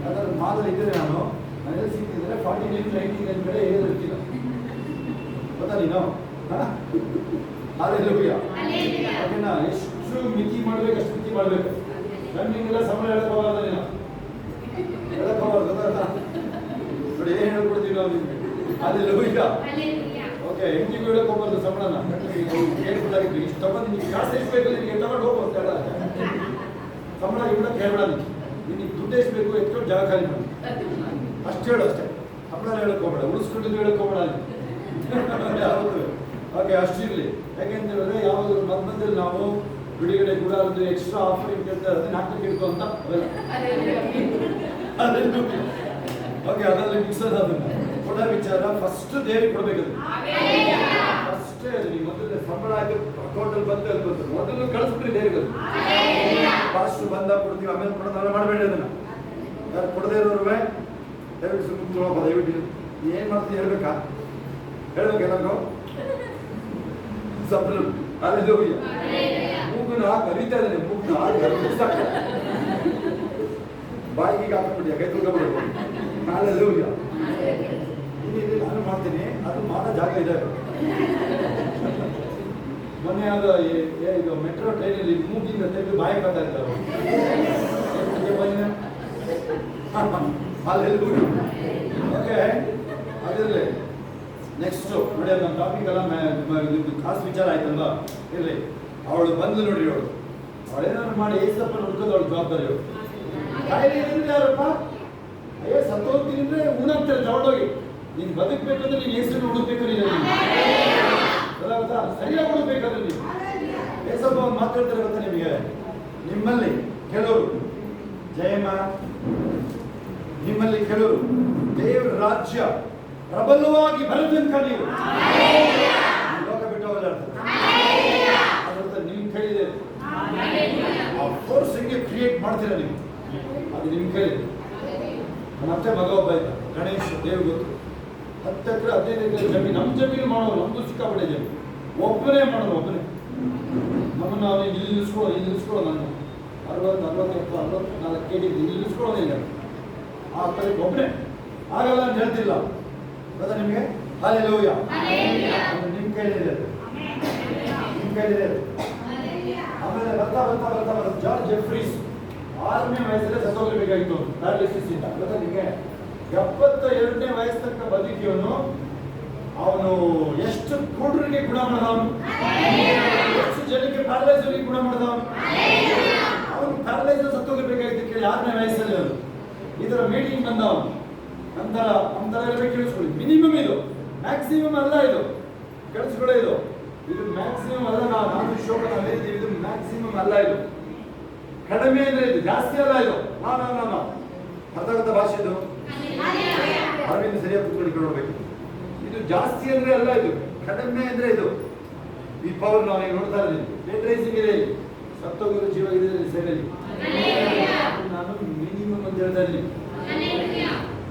ಯಾವ್ದಾದ್ರು ಮಾಲ್ ಇದ್ದರೆ ನಾನು ಮನೇಲಿ ಸಿಕ್ತಿದ್ರೆ 49, 99 ಕಡೆ ಇರ್ತಿಲ್ಲ. ಗೊತ್ತಾ ನೀನು? ಹಲ್ಲೆಲೂಯಾ. ಓಕೆನಾ? ಎಷ್ಟು ಮಿತಿ ಮಾಡ್ಬೇಕು ಅಷ್ಟು ಮಿತಿ ಮಾಡ್ಬೇಕು. ನನ್ನಿಂಗೆಲ್ಲ ಸಂಬಳ ಹೇಳಕ್ ಹೋಗಲ್ಲ, ನೀನು ಹೇಳಕ್ ಹೋಗಬಾರ್ದು. ಗೊತ್ತಾಯ್ತಾ? ನಾವು ನಿಮ್ಗೆ. ಹಲ್ಲೆಲೂಯಾ. ಓಕೆ, ಹೆಂಡತಿಗೂ ಹೇಳಕ್ ಹೋಗ್ಬಾರ್ದು ಸಂಬಳನ. ಕೇರ್ಫುಲ್ ಆಗಿದ್ದು ಇಷ್ಟು ತಗೊಂಡು ನಿಮ್ಗೆ ಜಾಸ್ತಿ ಇಸ್ಬೇಕು, ನಿಮಗೆ ತಗೊಂಡು ಹೋಗ್ಬೋದು ಬೇಡ. ಸಂಬಳ ಇವಳ ಕೇಳಬೇಡ, ನಿನಗೆ ದುಡ್ಡು ಎಸ್ಬೇಕು, ಎತ್ಕೊಂಡು ಜಾಗ ಖಾಲಿ ಮಾಡಿ ಅಷ್ಟು ಹೇಳು ಅಷ್ಟೇ. ಸಂಬಳ ಹೇಳಕ್ ಹೋಗ್ಬೇಡ, ಉಳಿಸ್ಕೊಂಡಿದ್ದು ಹೇಳಕ್ ಹೋಗ್ಬೇಡ. ಯಾವುದು ಓಕೆ ಅಷ್ಟಿರಲಿ. ಯಾಕೆಂತ ಹೇಳಿದ್ರೆ ಯಾವುದು ಮಧ್ಯದಲ್ಲಿ ನಾವು ಬಿಡುಗಡೆ ಕೂಡ ಒಂದು ಎಕ್ಸ್ಟ್ರಾ ಆಫರಿಂಗ್ ಕೇಳ್ತಾರೆ, ಅದನ್ನ ಹಾಕಿ ಇಡ್ಕೊ ಅಂತ ಓಕೆ, ಅದರಲ್ಲಿ ಮಿಕ್ಸ್ ಅದನ್ನ ಕೊಡೋ ವಿಚಾರ ಫಸ್ಟ್ ದೇವರಿಗೆ ಕೊಡ್ಬೇಕದು. ಫಸ್ಟೇ ಅದು ನೀವು ಮೊದಲು ಸಂಬಳ ಆಗಿ ಅಕೌಂಟಲ್ಲಿ ಬಂದು ಅಲ್ಲಿ ಬಂತು ಮೊದಲು ಕಳಿಸ್ಬಿಟ್ರಿ ದೇವರಿಗೆ. ಫಾಸ್ಟ್ ಬಂದಾಗ ಕೊಡ್ತೀವಿ, ಆಮೇಲೆ ಕೊಡೋದಲ್ಲ ಮಾಡಬೇಡಿ. ಅದನ್ನ ಯಾರು ಕೊಡದೇ ಇರೋರುವೆ ದಯವಿಟ್ಟು ಸುಮ್ಮನೆ ದಯವಿಟ್ಟು ಏನು ಮಾಡ್ತೀನಿ ಹೇಳ್ಬೇಕಾ, ಹೇಳ್ಬೇಕೆಲ್ಲರಿಗೂ ಸಬ್ರು. ಹಲ್ಲೆಲೂಯಾ. ಮೂಗನ ಹಾಕಿ ಅರಿತಾ ಇದ್ದಾನೆ, ಮೂಗನ ಹಾಕಿ ಬಾಯಿಗೆ ಹಾಕೊಂಡ್ಬಿಟ್ಟು ಕೈ ತುಳ್ಕೊಂಡ್ಬಿಡ್ಬೇಕು. ಹಲ್ಲೆಲೂಯಾ. ಇಲ್ಲಿ ನಾನು ಮಾಡ್ತೀನಿ, ಅದು ಮಾಡೋ ಜಾಗ ಇದೆ. ಮೊನ್ನೆ ಅದು ಇದು ಮೆಟ್ರೋ ಟ್ರೈನಲ್ಲಿ ಮೂಗಿಂದ ತೆಗೆದು ಬಾಯಿ ಬರ್ತಾ ಇದ್ದಾರೆ. ಹಲ್ಲೆಲೂಯಾ. ಓಕೆ, ಅದಿರಲಿ. ನೆಕ್ಸ್ಟ್ ನೋಡಿ, ಅದು ನಮ್ಮ ಟಾಪಿಕ್ ಎಲ್ಲ ಖಾಸ್ ವಿಚಾರ ಆಯ್ತಲ್ವಾ. ಇರಲಿ, ಅವಳು ಬಂದು ನೋಡಿ, ಅವಳೇನಾದ್ರು ಮಾಡಿ ಏಸಪ್ಪನ ಹುಡ್ಕೋದು ಅವಳು ಜವಾಬ್ದಾರಿ. ಅವಳು ಕಾಯಿಲೆ ಏನಿದ್ರೆ ಯಾರಪ್ಪ ಅಯ್ಯೋ ಸತ್ತೋಗ್ತೀನಿ ಅಂದ್ರೆ ಉಣಾಗ್ತಾರೆ ತಗೊಂಡೋಗಿ. ನೀನು ಬದುಕಬೇಕಂದ್ರೆ ನೀನು ಹೆಸರನ್ನು ಹುಡುಕ್ಬೇಕು. ನೀನು ಸರಿಯಾಗಿ ಹುಡುಕ್ಬೇಕಾದ್ರೆ ನೀವು ಏಸಪ್ಪ ಒಂದು ಮಾತಾಡ್ತಾರೆ ಗೊತ್ತಾ ನಿಮಗೆ. ನಿಮ್ಮಲ್ಲಿ ಕೆಲವರು ಜಯಮ್ಮ, ನಿಮ್ಮಲ್ಲಿ ಕೆಲವರು ದೇವರ ರಾಜ್ಯ ಪ್ರಬಲವಾಗಿ ಬರತನಕ ನೀವು ಲೋಕ ಬಿಟ್ಟು ಹೋಗಲ್ಲ. ಅದರ ನಿಮ್ ಕೈಲಿದೆ. ಆ ಫೋರ್ಸ್ ಹೆಂಗೆ ಕ್ರಿಯೇಟ್ ಮಾಡ್ತೀರಾ ನೀವು, ಅದು ನಿಮ್ ಕೈಲಿ. ಮತ್ತೆ ಮಗ ಒಬ್ಬ ಇದ್ದ, ಗಣೇಶ್, ದೇವ್ ಗೊತ್ತು. 10 ಎಕರೆ 15 ಎಕರೆ ಜಮೀನು, ನಮ್ಮ ಜಮೀನು ಮಾಡೋರು, ನಮ್ದು ಸಿಕ್ಕಾಪಟ್ಟೆ ಜಮೀನು. ಒಬ್ಬನೇ ಮಾಡೋದು, ಒಬ್ಬನೇ. ನಮ್ಮನ್ನು ಅವನಿಗೆ ಇಲ್ಲಿ ನಿಲ್ಲಿಸ್ಕೊಳ್ಳೋ ನಾನು 60-64 KG ಇಲ್ಲಿ ನಿಲ್ಲಿಸ್ಕೊಳ್ಳೋದಿಲ್ಲ. ಆ ಕಡೆ ಒಬ್ಬನೇ ಆಗಲ್ಲ ಅಂತ ಹೇಳ್ತಿಲ್ಲ ಗೊತ್ತಾ ನಿಮಗೆ. ಹಲ್ಲೆಲೂಯಾ. ನಿಮ್ಮ ಕೈಲಿದೆ, ನಿಮ್ಮ ಕೈಲಿದೆ. ಆಮೇಲೆ ಬರ್ತಾ ಬರ್ತಾ ಬರ್ತಾ ಬರ್ತಾ ಜಾರ್ಜ್ ಜೆಫ್ರೀಸ್ 6ನೇ ವಯಸ್ಸಲ್ಲೇ ಸತ್ತೋಗ್ಬೇಕಾಗಿತ್ತು ಪ್ಯಾರಾಲಿಸಿಸ್ ಇಂದ. ಗೊತ್ತಾ ನಿಮಗೆ. 72ನೇ ವಯಸ್ಸು ತನಕ ಬದುಕಿಯವನು, ಅವನು ಎಷ್ಟು ಕುಡ್ರಿಗೆ ಗುಣ ಮಾಡಿದವನು, ಎಷ್ಟು ಜನಕ್ಕೆ ಪ್ಯಾರಲೈಸ್ ಗುಣ ಮಾಡಿದವನು. ಅವನು ಪ್ಯಾರಲೈಸ್ ಸತ್ತೋಗ್ಬೇಕಾಗಿತ್ತು ಕೇಳಿ 6ನೇ ವಯಸ್ಸಲ್ಲಿ. ಅದು ಇದರ ಮೀಟಿಂಗ್ ಬಂದವನು. ನಂತರ ಕೇಳಿಸ್ಕೊಳ್ಳಿ, ಮಿನಿಮಮ್ ಇದು, ಮ್ಯಾಕ್ಸಿಮಮ್ ಅಲ್ಲ ಇದು. ಕೇಳಿಸ್ಕೊಳ್ಳಿ, ಇದು ಮ್ಯಾಕ್ಸಿಮಮ್ ಅಲ್ಲ. ನಾನು ಶೋಕ ಹೇಳಿದ್ದೀವಿ, ಇದು ಮ್ಯಾಕ್ಸಿಮಮ್ ಅಲ್ಲ. ಇದು ಕಡಿಮೆ ಅಂದ್ರೆ ಇದು, ಜಾಸ್ತಿ ಅಲ್ಲ ಇದು. ನಾನು ಅರ್ಥ ಭಾಷೆ ಇದು. ಅರವಿಂದ ಸರಿಯಾಗಿ ಕೂತ್ಕೊಳ್ಳಿಕೊಳ್ಬೇಕು. ಇದು ಜಾಸ್ತಿ ಅಂದ್ರೆ ಅಲ್ಲ, ಇದು ಕಡಿಮೆ ಅಂದ್ರೆ ಇದು. ಈ ಪವರ್ ನಾವು ನೋಡ್ತಾ ಇದ್ದೀವಿ. ಡೆಡ್ ರೈಸಿಂಗ್ ಇದೆ, ಸತ್ತೋಗಿರೋ ಜೀವ ಇದೆ ಸೈಡಲ್ಲಿ. ನಾನು ಮಿನಿಮಮ್ ಅಂತ ಹೇಳ್ತಾ ಇದ್ದೀನಿ.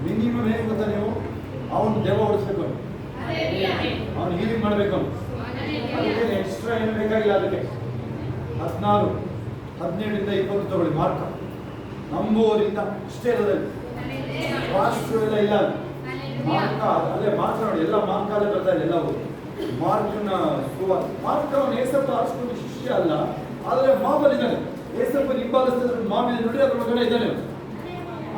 ಮಿನಿಮಮ್ ಏನು ಗೊತ್ತಾ ನೀವು, ಅವನು ದೇವ ಓಡಿಸ್ಬೇಕು, ಅವನು ಹೀಲಿಂಗ್ ಮಾಡಬೇಕು. ಅದಕ್ಕೆ ಎಕ್ಸ್ಟ್ರಾ ಏನು ಬೇಕಾಗಿಲ್ಲ. ಅದಕ್ಕೆ 16, 17 ಇಂದ 20 ತಗೊಳ್ಳಿ ಮಾರ್ಕ. ನಂಬುವವರಿಂದ ಇಷ್ಟೇ ಇರೋದಲ್ಲಿ ರಾಷ್ಟ್ರ ಎಲ್ಲ ಇಲ್ಲ. ಮಾರ್ಕ ಅಲ್ಲೇ ಮಾರ್ಕ ನೋಡಿ, ಎಲ್ಲ ಮಾರ್ಕಲ್ಲೇ ಬರ್ತಾ ಇದೆ ಎಲ್ಲವೂ. ಮಾರ್ಕನ ಮಾರ್ಕ ಅವನು ಏಸಪ್ಪ ಆರಿಸ್ಕೊಂಡು ಶಿಷ್ಯ ಅಲ್ಲ, ಆದರೆ ಮಾವನಿದ್ದಾನೆ. ಏಸಪ್ಪ ಹಿಂಬಾಲಿಸಿದ್ರೆ ಮಾವಿನ ನೋಡಿ ಅದ್ರ ಒಳಗಡೆ ಇದ್ದಾನೆ.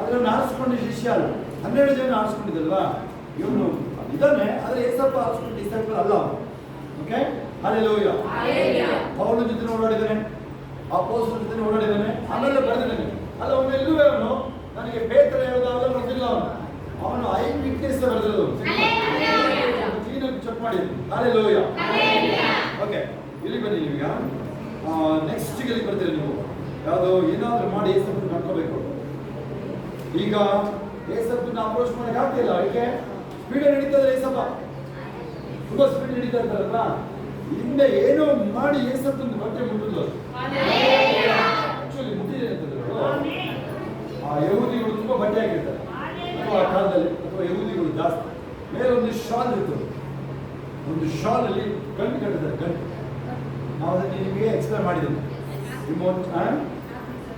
ಅದನ್ನು ಆರಿಸ್ಕೊಂಡು ಶಿಷ್ಯ ಅಲ್ಲ. 12 ಜನ ಆರಿಸ್ಕೊಂಡಿದ್ದಲ್ವಾ, ಇವನು ಇದ್ದಾನೆ. ಆದರೆ ಏಸಪ್ಪ ಆರಿಸ್ಕೊಂಡು ಡಿಸೈಪಲ್ ಅಲ್ಲ ಅವನು. Okay, hallelujah. ಪೌಲನ ಜೊತೆ ಓಡಾಡಿದ್ದಾನೆ, ಅಪೊಸ್ತಲರ ಜೊತೆ ಓಡಾಡಿದ್ದಾನೆ, ಆಮೇಲೆ ಬರೆದಿದ್ದಾನೆ. ಅಲ್ಲ, ಅವನು ಎಲ್ಲೂ ಅವನು ನನಗೆ ಪೇತ್ರ ಹೇಳೋದಲ್ಲ ಗೊತ್ತಿಲ್ಲ. ಅವನು ಐ ವಿಟ್ನೆಸ್ ಬರೆದಿರೋದು ಕ್ಲೀನಾಗಿ ಚೆಕ್ ಮಾಡಿ. ಹಲ್ಲೆಲೂಯಾ. ಓಕೆ, ಇಲ್ಲಿ ಬನ್ನಿ. ನೀವೀಗ ನೆಕ್ಸ್ಟ್ ಇಲ್ಲಿ ಬರ್ತೀರಿ ನೀವು. ಯಾವುದು ಏನಾದರೂ ಮಾಡಿ ಏಸಪ್ಪನ್ನು ಮಾಡ್ಕೋಬೇಕು. ಈಗ ಏಸಪ್ಪನ್ನ ಅಪ್ರೋಚ್ ಮಾಡಕ್ಕೆ ಆಗ್ತಿಲ್ಲ. ಅದಕ್ಕೆ ಸ್ಪೀಡ್ ನಡೀತದೆ. ಏಸಪ್ಪ ತುಂಬಾ ಸ್ಪೀಡ್ ನಡೀತಾ ಇರ್ತಾರಲ್ಲ, ಹಿಂದೆ ಏನೋ ಮಾಡಿ ಏಸಪ್ಪನ ಬಟ್ಟೆ ಮುಟ್ಟಿದ್ರು. ಆಕ್ಚುಲಿ ಮುಟ್ಟಿದೆ ಅಂತಂದ್ರು. ಆ ಯಹೂದಿಗಳು ತುಂಬಾ ಬಟ್ಟೆ ಹಾಕಿರ್ತಾರೆ ಆ ಕಾಲದಲ್ಲಿ, ಅಥವಾ ಯಹೂದಿಗಳು ಜಾಸ್ತಿ. ಮೇಲೆ ಒಂದು ಶಾಲ್ ಇರ್ತದೆ, ಒಂದು ಶಾಲ್ ಅಲ್ಲಿ ಗಂಟು ಕಟ್ಟಿದ್ದಾರೆ. ಗಂಟು ನಾವು ಅದಕ್ಕೆ ನಿಮಗೆ ಎಕ್ಸ್ಪ್ಲೇನ್ ಮಾಡಿದ್ದೀವಿ.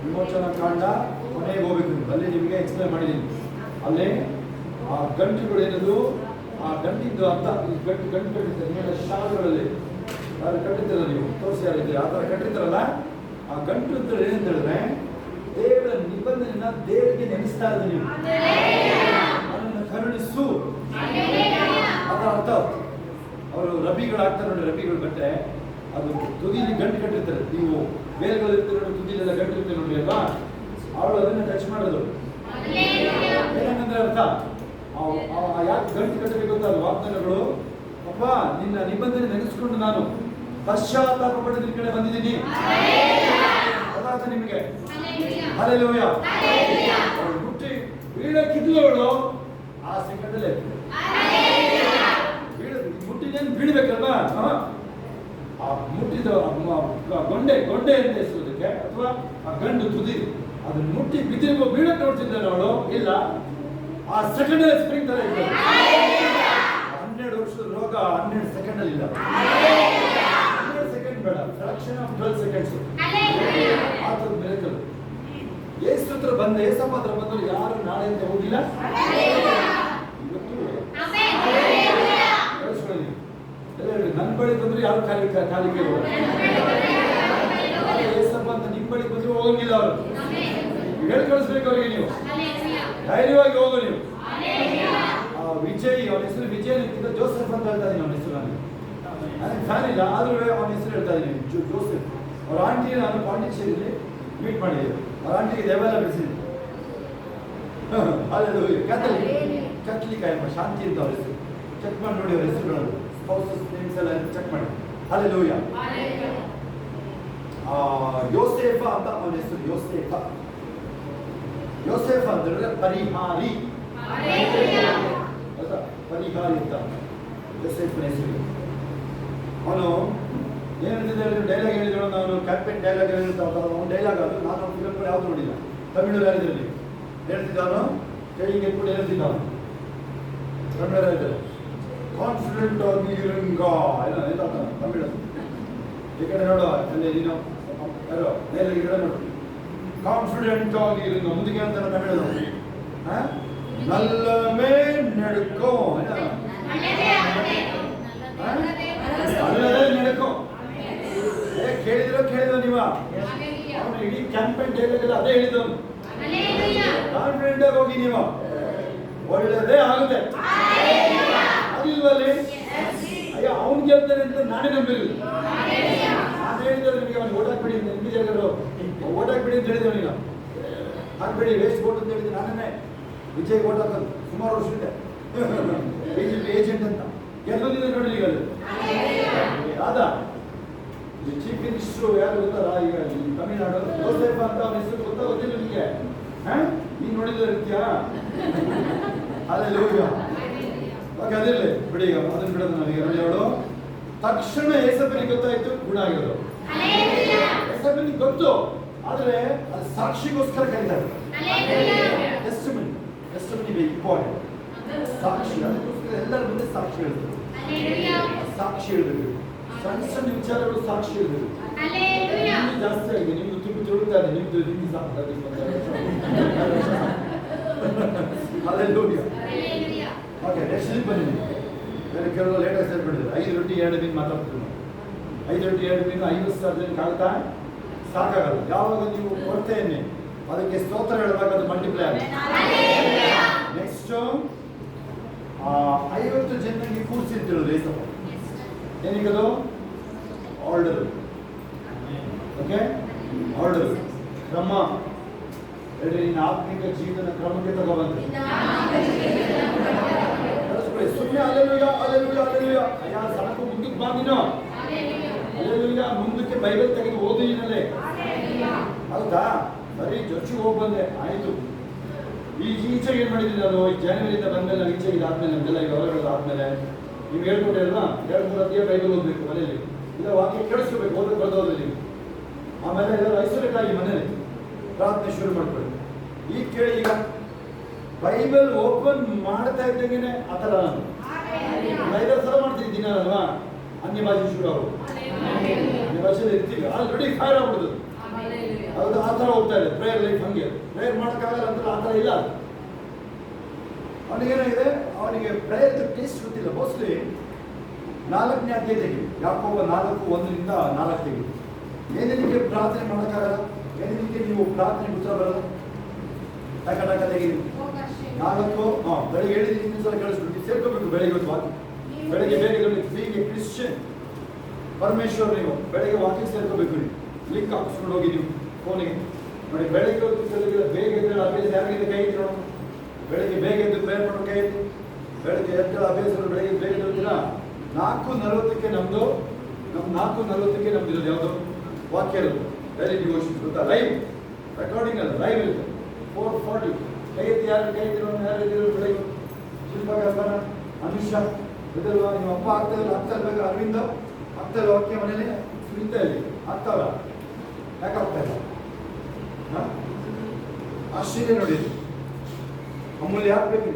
ವಿಮೋಚನಾ ಕಾಂಡ ಕೊನೆಗೆ ಹೋಗ್ಬೇಕು, ಅಲ್ಲಿ ನಿಮಗೆ ಎಕ್ಸ್ಪ್ಲೇನ್ ಮಾಡಿದ್ದೀನಿ. ಅಲ್ಲೇ ಆ ಗಂಟುಗಳು ಏನದು, ಆ ಗಂಟಿದ್ದು ಅರ್ಥ. ಈ ಗಂಟು ಕಟ್ಟಿರ್ತಾರೆ ಮೇಲೆ ಶಾಲ್ಗಳಲ್ಲಿ, ಅದು ಕಟ್ಟಿರ್ತಾರ, ನೀವು ತೋರಿಸಿ ಯಾರಿದ್ದೀರಿ ಆ ಥರ ಕಟ್ಟಿರ್ತಾರಲ್ಲ. ಆ ಗಂಟು ಅಂತ ಏನಂತ ಹೇಳಿದ್ರೆ, ದೇವರ ನಿಬಂಧನೆಯನ್ನ ದೇವರಿಗೆ ನೆನೆಸ್ತಾ ಇದ್ದೀವಿ. ನೀವು ನನ್ನನ್ನು ಕರುಣಿಸು, ಅವರು ರಬಿಗಳಾಗ್ತಾರೆ ನೋಡಿ, ರಬಿಗಳು ಬಟ್ಟೆ ಅದು ತುದಿಲಿ ಗಂಟು ಕಟ್ಟಿರ್ತಾರೆ. ನೀವು ಬೇರೆಗಳು ಇರ್ತಾರೆ ನೋಡಿ, ತುದಿಲೆಲ್ಲ ಗಂಟು ಇರ್ತಾರೆ ನೋಡಿ ಅಲ್ವಾ, ಅವಳು ಅದನ್ನ ಟಚ್ ಮಾಡೋದು. ಏನಂದ್ರೆ ಅರ್ಥ, ಯಾಕೆ ಗಂಟು ಕಟ್ಟಬೇಕು ಅಂತ ಅದು ವಾಗ್ದಾನಗಳು. ಅಪ್ಪ ನಿನ್ನ ನಿಬಂಧನೆ ನೆನೆಸ್ಕೊಂಡು ನಾನು ಪಶ್ಚಾತ್ತಾಪ ಪಟ್ಟು ನಿನ್ನ ಕಡೆ ಬಂದಿದ್ದೀನಿ. ಅದಾದ ನಿಮಗೆ ಹಲ್ಲೆಲೂಯಾ. ಮುಟ್ಟಿ ಬೀಳಕ್ಕಿದ್ಲವಳು ಆ ಸೆಕೆಂಡಲ್ಲೇ ಮುಟ್ಟಿನೇನು ಬೀಳ್ಬೇಕಲ್ವಾ, ಆ ಮುಟ್ಟಿದ ಗೊಂಡೆ ಅಂತ ಹೆಸರುದಕ್ಕೆ ಅಥವಾ ಆ ಗಂಡು ತುದಿ ಅದನ್ನ ಮುಟ್ಟಿ ಬಿದ್ದಿರುವ ಬೀಳಕ್ಕೆ ನೋಡ್ತಿದ್ದಾಳೆ ಅವಳು. ಇಲ್ಲ, ಆ ಸೆಕೆಂಡ್ ಸ್ಪ್ರಿಂಗ್ ತರ ಇಲ್ಲ. 12 ವರ್ಷದ ರೋಗ 12 ಸೆಕೆಂಡ್ ಅಲ್ಲಿ ಇಲ್ಲ. 12 ಸೆಕೆಂಡ್ ಬೇಡ, ಫ್ರಾಕ್ಷನ್ ಆಫ್ 12 ಸೆಕೆಂಡ್ಸ್ ಆ ಥರದ ಮಿರಾಕಲ್. ಯೇಸು ಹತ್ರ ಬಂದ, ಯೇಸಪ್ಪ ಹತ್ರ ಬಂದ್ರು ಯಾರು ನಾಳೆ ಅಂತ ಹೋಗಿಲ್ಲ. ಇವತ್ತು ನನ್ನ ಬಳಿ ಬಂದ್ರು ಯಾರು ಕಾಲಿಗೆ ಹೋಗಲ್ಲ. ಯೇಸಪ್ಪ ಅಂತ ನಿಮ್ಮ ಬಳಿ ಬಂದ್ರು ಹೋಗಂಗಿಲ್ಲ. ಅವರು ಹೇಳಿ ಕಳಿಸ್ಬೇಕು ಅವ್ರಿಗೆ, ನೀವು ಧೈರ್ಯವಾಗಿ ಹೋಗು. ನೀವು ವಿಜಯ್, ಅವನ ಹೆಸರು ವಿಜಯ್ ನಿಂತಿದ್ದ, ಜೋಸೆಫ್ ಅಂತ ಹೇಳ್ತಾ ಇದ್ದೀನಿ. ಅವನ ಹೆಸರು ನನಗೆ ಫ್ಯಾನ್ ಇಲ್ಲ, ಆದ್ರೂ ಅವನ ಹೆಸರು ಹೇಳ್ತಾ ಇದ್ದೀನಿ, ಜೋಸೆಫ್. ಅವ್ರ ಆಂಟಿ ನಾನು ಪಾಂಡಿಚೇರಿಯಲ್ಲಿ ಮೀಟ್ ಮಾಡಿದ್ದೆ. ಅವ್ರ ಆಂಟಿಗೆ ದೆವ್ವೆಲ್ಲ ಬಿಡಿಸಿದ್ದೆ. ಕತ್ಲಿಕ ಎಂಬ ಶಾಂತಿ ಅಂತ ಅವ್ರ ಹೆಸರು. ಚೆಕ್ ಮಾಡಿ ನೋಡಿ ಅವ್ರ ಹೆಸರುಗಳನ್ನು, ಸ್ಪೌಸಸ್ ನೇಮ್ಸ್ ಎಲ್ಲ ಚೆಕ್ ಮಾಡಿ. ಹಲ್ಲೆಲೂಯಾ. ಯೋಸೇಫ ಅಂತ ಅವನ ಹೆಸರು. ಯೋಸೇಫ ಅಂತಂದ್ರೆ ಪರಿಹಾರಿ, ಪರಿಹಾರಿ ಅಂತ ಯೋಸೇಫನ ಹೆಸರು. ಅವನು ಏನು ಡೈಲಾಗ್ ಹೇಳಿದ್ರು, ನಾನು ಕ್ಯಾಪ್ಟನ್ ಡೈಲಾಗ್ ಹೇಳಿರ್ತಾವ. ಅವನು ಡೈಲಾಗ್ ಅದು ನಾನು ಫಿಲಮ್ ಯಾವ್ದು ನೋಡಿಲ್ಲ. ತಮಿಳು ಹೇಳಿದ್ರಲ್ಲಿ ಹೇಳ್ತಿದ್ದಾನು, ಕೈಗೆ ಕೂಡ ಹೇಳ್ತಿದ್ದಾನು. ತಮಿಳು ಹೇಳಿದ್ದಾರೆ ಕಾನ್ಫಿಡೆಂಟ್ ಆಗಿ ಇರಂಗ ಎಲ್ಲ ಹೇಳ್ತಾನೆ ತಮಿಳು. ಈ ಕಡೆ ನೋಡು, ಅಲ್ಲಿ ನೀನು ಯಾರೋ ಮೇಲೆ ಗಿಡ ನೋಡು, ಕಾನ್ಫಿಡೆಂಟ್ ಆಗಿ ಇರಂಗ. ಮುಂದಕ್ಕೆ ಹೇಳ್ತಾನೆ ತಮಿಳು, ನಲ್ಲಮೇ ನಡ್ಕೋ, ಅಲ್ಲದೇ ನಡ್ಕೋ. ಕೇಳಿದ್ರು ನೀವ, ಅವನು ಇಡೀ ಕ್ಯಾಂಪೇನ್ ಡೈಲಾಗ್ ಅದೇ ಹೇಳಿದವನು. ಕಾನ್ಫಿಡೆಂಟ್ ಆಗಿ ಹೋಗಿ ನೀವು, ಒಳ್ಳೆದೇ ಆಗುತ್ತೆ. ಅದಿಲ್ವಲ್ಲಿ ಅಯ್ಯೋ ಅವ್ನು ಗೆಲ್ತಾನೆ ಅಂತ ನಾನೇ ನಂಬಿರಲಿಲ್ಲ. ನಾನು ಹೇಳಿದ್ರೆ ನಿಮಗೆ ಅವ್ನು ಓಟ್ ಹಾಕ್ಬಿಡಿ, ನಿಮಗೆ ಜನರು ಓಟ್ ಹಾಕ್ಬಿಡಿ ಅಂತ ಹೇಳಿದೆ. ಅವನಿಗೆ ಹಾಕ್ಬೇಡಿ, ವೇಸ್ಟ್ ಓಟ್ ಅಂತ ಹೇಳಿದ್ರೆ ನಾನೇ ವಿಜಯ್ ಓಟ್ ಹಾಕೋದು ಸುಮಾರು ವರ್ಷಕ್ಕೆ. ಏಜೆಂಟ್ ಅಂತ ಗೆಲ್ಲೋದಿದೆ ನೋಡಿ. ಈಗ ಅದ ಚೀಫ್ ಮಿನಿಸ್ಟ್ರು ಯಾರು ಗೊತ್ತಾರ ಈಗ ತಮಿಳ್ನಾಡು, ಜೋಸೆಫ್ ಅಂತ ಅವನ ಹೆಸರು ಗೊತ್ತಿಲ್ಲ ನಿಮಗೆ. ನೀನು ನೋಡಿದ್ರೆ ಇರ್ತೀಯಾ? ಹಲ್ಲೆಲೂಯಾ. ಅದಿರಲಿ ಬಿಡಿ, ಈಗ ಅದನ್ನ ಬಿಡೋದು. ನನಗೆ ಅವಳು ತಕ್ಷಣ ಏಸಪ್ಪನಿಗೆ ಗೊತ್ತಾಯ್ತು, ಗುಣ ಆಗಿರೋದು. ಏಸಪ್ಪನಿಗೆ ಗೊತ್ತು, ಆದ್ರೆ ಅದು ಸಾಕ್ಷಿಗೋಸ್ಕರ ಕರೀತಾರೆ. Testimony important. ಸಾಕ್ಷಿ, ಅದಕ್ಕೋಸ್ಕರ ಎಲ್ಲರ ಮುಂದೆ ಸಾಕ್ಷಿ ಹೇಳ್ತಾರೆ. ಸಾಕ್ಷಿ ಹೇಳ್ಬೇಕು. ಸಣ್ಣ ಸಣ್ಣ ವಿಚಾರಗಳು ಸಾಕ್ಷಿ ಹೇಳ್ಬೇಕು. ನಿಮ್ದು ಜಾಸ್ತಿ ಆಗಿದೆ, ನಿಮ್ದು ತುಳುತ್ತಾ ಇದೆ, ನಿಮ್ದು ಹಿಂದಿ ಓಕೆ. ನೆಕ್ಸ್ಟ್ ಬನ್ನಿ. ಬೇರೆ ಕೆಲವು ಲೇಟೆಸ್ಟ್ ಹೇಳ್ಬಿಟ್ಟಿದ್ರು 5 ರೊಟ್ಟಿ 2 ಮೀನು ಮಾತಾಡ್ತಿದ್ರು. 5 ರೊಟ್ಟಿ 2 ಮೀನು 50,000 ಜನಕ್ಕೆ ಆಗುತ್ತಾ? ಸಾಕಾಗಲ್ಲ. ಯಾವಾಗ ನೀವು ಕೊಡ್ತೇನೆ ಅದಕ್ಕೆ ಸ್ತೋತ್ರ ಹೇಳುವಾಗ ಅದು ಮಲ್ಟಿಪ್ಲೈ ಆಗುತ್ತೆ. ನೆಕ್ಸ್ಟ್ 50 ಜನರಿಗೆ ಕೂರಿಸಿದ್ರು ರೇಸಪ್ಪ. ಏನೀಗದು ಆರ್ಡರ್. ಓಕೆ, ಆರ್ಡರ್, ಕ್ರಮ. ಹೇಳಿ, ನಿನ್ನ ಆತ್ಮಿಕ ಜೀವನ ಕ್ರಮಕ್ಕೆ ತಗೊಬಂದ್ರೆ ಸುಮ್ಮನೆ ಅಲ್ಲೆಲೂಯಾ ಅಲ್ಲೆಲೂಯಾ ಅಲ್ಲೆಲೂಯಾ ಅಯ್ಯ ಸಾಕು, ಮುಂದಕ್ಕೆ ಬಾ ನೀನು. ಅಲ್ಲೆಲೂಯಾ, ಮುಂದಕ್ಕೆ ಬೈಬಲ್ ತೆಗೆದು ಓದಿನಲ್ಲೇ. ಹೌದಾ? ಬರೀ ಚರ್ಚಿಗೆ ಹೋಗಿ ಬಂದೆ ಆಯ್ತು. ಈಚೆಗೆ ಏನ್ ಮಾಡಿದ್ದೀನಿ ನಾನು, ಈ ಜನವರಿಯಿಂದ ಬಂದ್ಮೇಲೆ ನಾವು ಈಚೆಗೆ ಇದಾದ್ಮೇಲೆ ನಮ್ದೆಲ್ಲ ಈಗ ಹೊರಗಡೆ ಆದ್ಮೇಲೆ ನೀವು ಹೇಳ್ಕೊಟ್ಟೆ ಅಲ್ವಾ, 2-3 ಅಧ್ಯಾಯ ಬೈಬಲ್ ಓದ್ಬೇಕು ಮನೆಯಲ್ಲಿ. ಇಲ್ಲ ವಾಕ್ಯ ಕೇಳಿಸ್ಕೋಬೇಕು, ಓದಕ್ಕೆ ಬರ್ದೋದ್ರೆ ನೀವು. ಆಮೇಲೆ ಎಲ್ಲರೂ ಐಸೋಲೇಟ್ ಆಗಿ ಮನೇಲಿ ಪ್ರಾರ್ಥನೆ ಶುರು ಮಾಡ್ಕೊಳ್ಳಿ. ಈಗ ಕೇಳಿ, ಈಗ ಬೈಬಲ್ ಓಪನ್ ಮಾಡ್ತಾ ಇದ್ದಂಗೆನೆ ಆ ಥರ ನಾನು 5 ಸಲ ಮಾಡ್ತೀನಿ ದಿನ ಅಲ್ವಾ. ಅನ್ಯ ಭಾಷೆ ಶುರು ಆಗೋದು, ಅನ್ಯ ಭಾಷೆಯಲ್ಲಿ ಇರ್ತೀವಿ, ಆಲ್ರೆಡಿ ಫೈರ್ ಆಗ್ಬಿಡುದು. ಹೌದು, ಆ ಥರ ಹೋಗ್ತಾ ಇದೆ ಪ್ರೇಯರ್ ಲೈಫ್. ಹಂಗೆ ಪ್ರೇಯರ್ ಮಾಡೋಕ್ಕಾಗಲ್ಲ ಅಂತ ಆ ಥರ ಇಲ್ಲ. ಅವನಿಗೇನಾಗಿದೆ, ಅವನಿಗೆ ಪ್ರೇಯರ್ ಟೇಸ್ಟ್ ಗೊತ್ತಿಲ್ಲ. ಮೋಸ್ಟ್ಲಿ 4ನೇ ಅಧ್ಯಾಯ ತೆಗಿ, ಯಾಕೋಬ 4:1-4 ತೆಗಿ. ಏನೇನಿಗೆ ಪ್ರಾರ್ಥನೆ ಮಾಡೋಕ್ಕಾಗಲ್ಲ, ಏನೇನಿಗೆ ನೀವು ಪ್ರಾರ್ಥನೆ ಉತ್ತರ ಬರಲ್ಲ. ಟಕ ತೆಗಿ 4. ಬೆಳಗ್ಗೆ ಹೇಳಿದ್ರೆ ಇನ್ನೊಂದ್ಸಲ ಕೇಳಿಸ್ಬಿಟ್ಟು ಸೇರ್ಕೋಬೇಕು. ಬೆಳಗ್ಗೆ ಹೊತ್ತು ವಾಕ್ಯ ಬೆಳಗ್ಗೆ ಬೇಗ ಬೀಗೆ ಕ್ರಿಶ್ಚಿಯನ್ ಪರಮೇಶ್ವರ್ ನೀವು ಬೆಳಗ್ಗೆ ವಾಕಿಂಗ್ ಸೇರ್ಕೋಬೇಕು. ನೀವು ಲಿಂಕ್ ಹಾಕಿಸ್ಕೊಂಡು ಹೋಗಿ ನೀವು ಫೋನಿಗೆ ನೋಡಿ. ಬೆಳಗ್ಗೆ ಬೇಗ ಎದ್ದೇಳ ಅಭ್ಯಾಸ ಯಾರಿಗಿದೆ ಕೈ ಎತ್ತಿ ನೋಡೋಣ. ಬೆಳಗ್ಗೆ ಬೇಗ ಎದ್ದು ಪ್ರೇಯರ್ ಮಾಡೋ ಕೈ ಎತ್ತಿ. ಬೆಳಗ್ಗೆ ಎದ್ದೇಳ ಅಭ್ಯಾಸ ಬೆಳಗ್ಗೆ ಬೇಗ ಎದ್ದಿರಾ 4:40 ನಮ್ದು 4:40 ನಮ್ದು ಇರೋದು ಯಾವುದು ವಾಕ್ಯ ಇರೋದು ಡೈಲಿ ಡಿವೋಷನ್ ಗೊತ್ತಾ? ಲೈವ್ ರೆಕಾರ್ಡಿಂಗ್ ಅಲ್ಲ, ಲೈವ್ ಇರುತ್ತೆ. 4:40 ಕೈ ಎತ್ತಿ ಯಾರು ಕೈ ಎತ್ತಿರೋ ಯಾರು ಎದ್ದಿರೋ ಬೆಳಗ್ಗೆ ಶಿಲ್ಪ ಕಲ್ಪನ ಅನುಷಾ ಇದಲ್ವಾ? ನಿಮ್ಮ ಅಪ್ಪ ಆಗ್ತಾ ಇರ್ಬೇಕು. ಅರವಿಂದ ಆಗ್ತಾ ಇಲ್ಲ ವಾಕ್ಯ ಮನೇಲಿ ಸುರಿತಾ ಇಲ್ಲಿ ಆಗ್ತಾವ ಯಾಕೆ ಆಗ್ತಾ ಇಲ್ಲ? ಆಶ್ಚರ್ಯ ನೋಡಿ. ಅಮೂಲ್ಯ ಹಾಕ್ಬೇಕು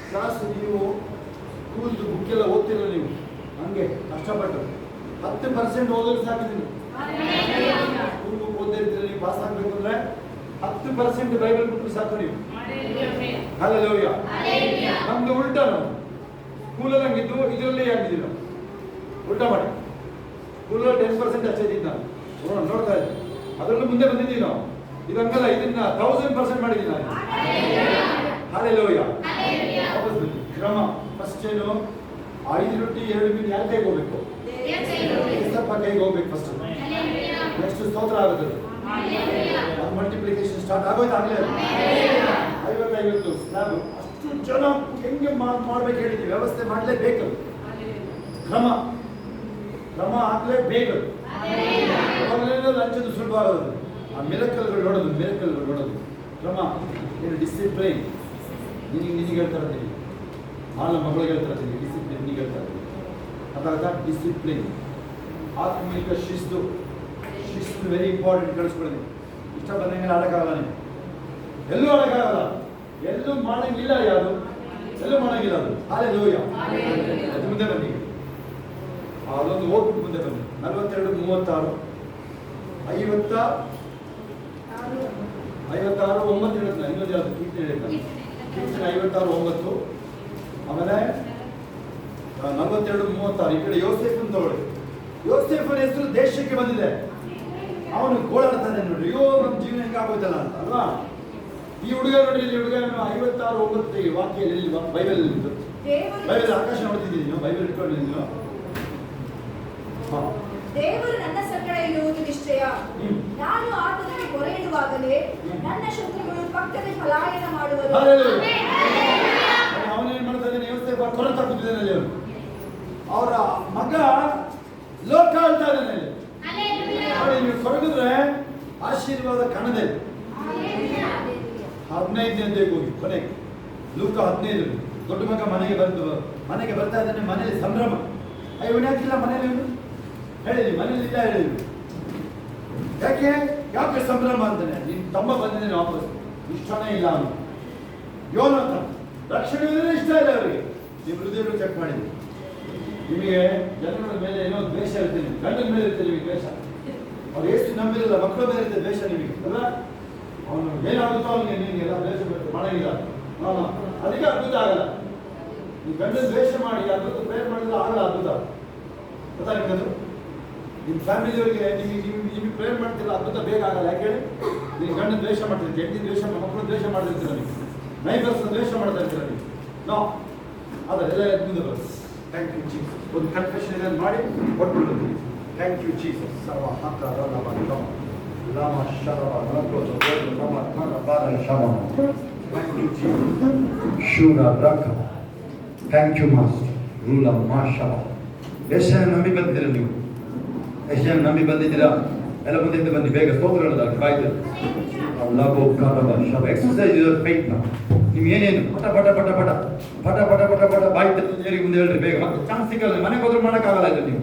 ಕ್ಲಾಸ್. ನೀವು ಸ್ಕೂಲ್ದು ಬುಕ್ ಎಲ್ಲ ಓದ್ತಿರೋ ನೀವು ಹಂಗೆ ಕಷ್ಟಪಟ್ಟು 10% ಓದೋದು ಸಾಕಿದ್ದೀನಿ. ಸ್ಕೂಲ್ ಬುಕ್ ಓದ್ತಾ ಇರ್ತೀರ ನೀವು ಪಾಸ್ ಆಗ್ಬೇಕು ಅಂದ್ರೆ 10% ಬೈಬಲ್ ಬಿಟ್ಟು ಸಾಕು ನೀವು. ಹಲ್ಲೆಲೂಯ. ನಮ್ದು ಉಲ್ಟಾ. ನಾವು ಸ್ಕೂಲಲ್ಲಿ ಹಂಗಿದ್ದು ಇದರಲ್ಲಿ ಆಗಿದ್ದೀವಿ ನಾವು ಉಲ್ಟಾ ಮಾಡಿ. ಸ್ಕೂಲಲ್ಲಿ 10% ಅಷ್ಟೇ ಇದ್ದೀನಿ ನಾನು ನೋಡ್ತಾ ಇದ್ದೆ. ಅದರಲ್ಲೂ ಮುಂದೆ ಬಂದಿದ್ದೀವಿ ನಾವು. ಇದಂಗಲ್ಲ, ಇದನ್ನ 1000% ಮಾಡಿದ್ದೀನಿ ನಾನು. ಹಲ್ಲೆಲೂಯ. ಕ್ರಮ ಫಸ್ಟ್ ಏನು? 5 ರೊಟ್ಟಿ 2 ಮೀನು ಯಾರ ಕೈಗೆ ಹೋಗ್ಬೇಕು? ಕ್ರಿಸ್ತಪ್ಪ ಕೈಗೆ ಹೋಗ್ಬೇಕು ಫಸ್ಟ್. ನೆಕ್ಸ್ಟ್ ಸ್ತೋತ್ರ ಆಗುತ್ತೆ. ಮಲ್ಟಿಪ್ಲಿಕೇಶನ್ ಸ್ಟಾರ್ಟ್ ಆಗೋಯ್ತು ಆಗಲೇ. 50 ಸ್ಲ್ಯಾಬ್ ಅಷ್ಟು ಜನ ಹೆಂಗೆ ಮಾಡ್ಬೇಕು ಹೇಳಿದ್ವಿ. ವ್ಯವಸ್ಥೆ ಮಾಡಲೇಬೇಕು. ಕ್ರಮ ಆಗಲೇಬೇಕು. ಲಂಚದ ಸುಲಭ ಆಗೋದು. ಆ ಮಿರಕಲ್ಗಳು ನೋಡೋದು ಕ್ರಮ ಏನು ಡಿಸಿಪ್ಲೈನ್. ನಿನಗೆ ಹೇಳ್ತಾರೆ ನೀವು ಹಾಲು ಮಗಳಿಗೆ ಹೇಳ್ತಾರೆ ಡಿಸಿಪ್ಲಿನ್ ನಿನಗೆ ಹೇಳ್ತಾರೆ. ಅದಾದ ಡಿಸಿಪ್ಲಿನ್ ಆತ್ಮೀಕ ಶಿಸ್ತು ವೆರಿ ಇಂಪಾರ್ಟೆಂಟ್. ಕಳಿಸ್ಕೊಡಿ. ಇಷ್ಟ ಬಂದಂಗೆ ಆಡೋಕ್ಕಾಗಲ್ಲ. ನೀವು ಎಲ್ಲೂ ಆಡೋಕ್ಕಾಗಲ್ಲ. ಎಲ್ಲೂ ಮಾಡಂಗಿಲ್ಲ. ಯಾರು ಎಲ್ಲೂ ಮಾಡಂಗಿಲ್ಲ. ಅದು ಹಲ್ಲೆಲೂಯ. ಅದು ಮುಂದೆ ಬನ್ನಿ. ಅದೊಂದು ಹೋಗ್ಬಿಟ್ಟು ಮುಂದೆ ಬನ್ನಿ. 42:36 56 9 ಹೇಳುತ್ತೆ. ಇನ್ನೊಂದು ಯಾವುದು ಕೀರ್ತನೆ ಹೇಳಿದ್ದ ಕೀರ್ತನೆ 56:9. ಆಮೇಲೆ 42:36 ಈ ಕಡೆ ಯೋಸೇಫನ್ ತಗೊಳ್ಳಿ. ಯೋಸೇಫನ ಹೆಸರು ದೇಶಕ್ಕೆ ಬಂದಿದೆ. ಅವನು ಗೋಳಾಡ್ತಾನೆ ನೋಡಿ. ಅಯ್ಯೋ ನಮ್ಮ ಜೀವನ ಹೆಂಗಾಗೋಯ್ತಲ್ಲ ಅಂತ ಅಲ್ವಾ? ಈ ಹುಡುಗ ನೋಡಿ, ಈ ಹುಡುಗ 56:9 ವಾಕ್ಯಲ್ಲಿ ಬೈಬಲ್ ಆಕಾಶ ನೋಡ್ತಿದ್ದೀನಿ. ನೀವು ಬೈಬಲ್ ಇಟ್ಕೊಂಡಿದ್ದೀನಿ. ದೇವರು ನನ್ನ ಸಂಗಡ ಇರುವುದು ನಿಶ್ಚಯ. ನಾನು ಆತನಿಗೆ ಮೊರೆಯಿಡುವಾಗಲೇ ನನ್ನ ಶತ್ರುಗಳು ಪಕ್ಕದಲ್ಲಿ ಪಲಾಯನ ಮಾಡುವರು. ಅವನೇನ್ ಮಾಡ್ತಾ ಇದ್ದಾನೆ? ವ್ಯವಸ್ಥೆ ಕೊರತ ಕೂತಿದ್ದಾನೆ. ಅವರ ಮಗ ಲೋಕ ಆಳ್ತಾ ಇದ್ದಾನೆ. ನೀವು ಕೊರಗಿದ್ರೆ ಆಶೀರ್ವಾದ ಕಾಣದೆ. 15 ಹೋಗಿ ಕೊನೆಗೆ ಲೂಕ 15 ದೊಡ್ಡ ಮಗ ಮನೆಗೆ ಬರ್ತಾ ಇದ್ದಾನೆ. ಮನೆಯಲ್ಲಿ ಸಂಭ್ರಮ. ಇವನು ಯಾಕಿಲ್ಲ ಮನೇಲಿ? ಹೇಳಿದ್ವಿ ಮನೇಲಿ ಇಲ್ಲ. ಹೇಳಿದ್ವಿ ಯಾಕೆ ಸಂಭ್ರಮ ಅಂತಾನೆ? ನಿನ್ ತಮ್ಮ ಬಂದಿದ್ದಾನೆ ವಾಪಸ್. ಇಷ್ಟನೇ ಇಲ್ಲ ಅವನು. ಯೋನಾಥನ ರಕ್ಷಣೆ ಇಷ್ಟ ಇಲ್ಲ ಅವರಿಗೆ. ನೀವು ಹೃದಯಗಳು ಚೆಕ್ ಮಾಡಿದ್ವಿ. ನಿಮಗೆ ಜನಗಳ ಮೇಲೆ ಏನೋ ದ್ವೇಷ ಇರ್ತೀನಿ, ಗಂಡನ ಮೇಲೆ ಇರ್ತೀವಿ ನಿಮಗೆ ದ್ವೇಷ. ಅವ್ರು ಎಷ್ಟು ನಂಬಿರಲ್ಲ, ಮಕ್ಕಳ ಮೇಲೆ ಇರ್ತದೆ ದ್ವೇಷ ನಿಮಗೆ ಅಲ್ಲ. ಅವನು ಏನಾಗುತ್ತೋ ಅವನಿಗೆ ನಿನಗೆಲ್ಲ ದ್ವೇಷ ಮಾಡಂಗಿಲ್ಲ. ಅದಕ್ಕೆ ಅದ್ಭುತ ಆಗಲ್ಲ. ನೀವು ಗಂಡನ ದ್ವೇಷ ಮಾಡಿ ಅದ್ಭುತ ಪ್ರೇರ್ ಮಾಡಿದ್ರೆ ಆಗಲ್ಲ ಅದ್ಭುತ. ಗೊತ್ತಾ ನಿಮಗದು? ನಿಮ್ಮ ಫ್ಯಾಮಿಲಿಯವರಿಗೆ ನಿಮಗೆ ಪ್ರೇರ್ ಮಾಡ್ತಿಲ್ಲ ಅದ್ಭುತ ಬೇಗ ಆಗಲ್ಲ. ಯಾಕೆ ಹೇಳಿ? ನೀವು ಗಂಡನ ದ್ವೇಷ ಮಾಡ್ತಿರ್ತೀವಿ, ಹೆಂಡತಿ ದ್ವೇಷ, ಮಕ್ಕಳು ದ್ವೇಷ ಮಾಡ್ತಿರ್ತೀರ, ನೀವು ನೈಬರ್ಸ್ ದ್ವೇಷ ಮಾಡ್ತಾ ಇರ್ತೀರ ನೀವು. ನೋ, ಅದೆಲ್ಲ ಮುಂದೆ ಬರುತ್ತೆ. Thank you Jesus. ಒಂದು ಕನ್ಫೆಷನ್ ಇದನ್ನು ಮಾಡಿ ಕೊಟ್ಬಿಡ್ತೀವಿ. Thank you Jesus. ಸರ್ವ ಹಾಕ ಲಾಮ ಶರವ ನಕೋತ ಲಾಮ ಕನ ಬಾರ ಶಮ. Thank you Jesus. ಶೂರ ರಕ. Thank you master. ರೂಲ ಮಾ ಶಮ. ಎಷ್ಟು ಜನ ನಂಬಿ ಬಂದಿದ್ದೀರಾ ನೀವು? ಎಷ್ಟು ಜನ ನಂಬಿ ಬಂದಿದ್ದೀರಾ? ಎಲ್ಲ ಮುಂದೆ ಬನ್ನಿ ಬೇಗ. ಸ್ತೋತ್ರಗಳಾಗಿ ಬಾಯ್ತು ಲಭೋ ಕರಬ ಶಬ. ಎಕ್ಸರ್ಸೈಸ್ ಯುವರ್ ಫೇತ್ ನಾವು. ನೀವು ಏನೇನು ಪಟ ಪಟ ಪಟ ಪಟ ಪಟ ಪಟ ಪಟ ಪಟ ಬಾಯ್ತು ಮುಂದೆ ಹೇಳ್ರಿ ಬೇಗ. ಮತ್ತೆ ಚಾನ್ಸ್ ಸಿಕ್ಕಲ್ಲ. ಮನೆಗೆ ಹೋದ್ರೆ ಮಾಡೋಕ್ಕಾಗಲ್ಲ. ಇದು ನೀವು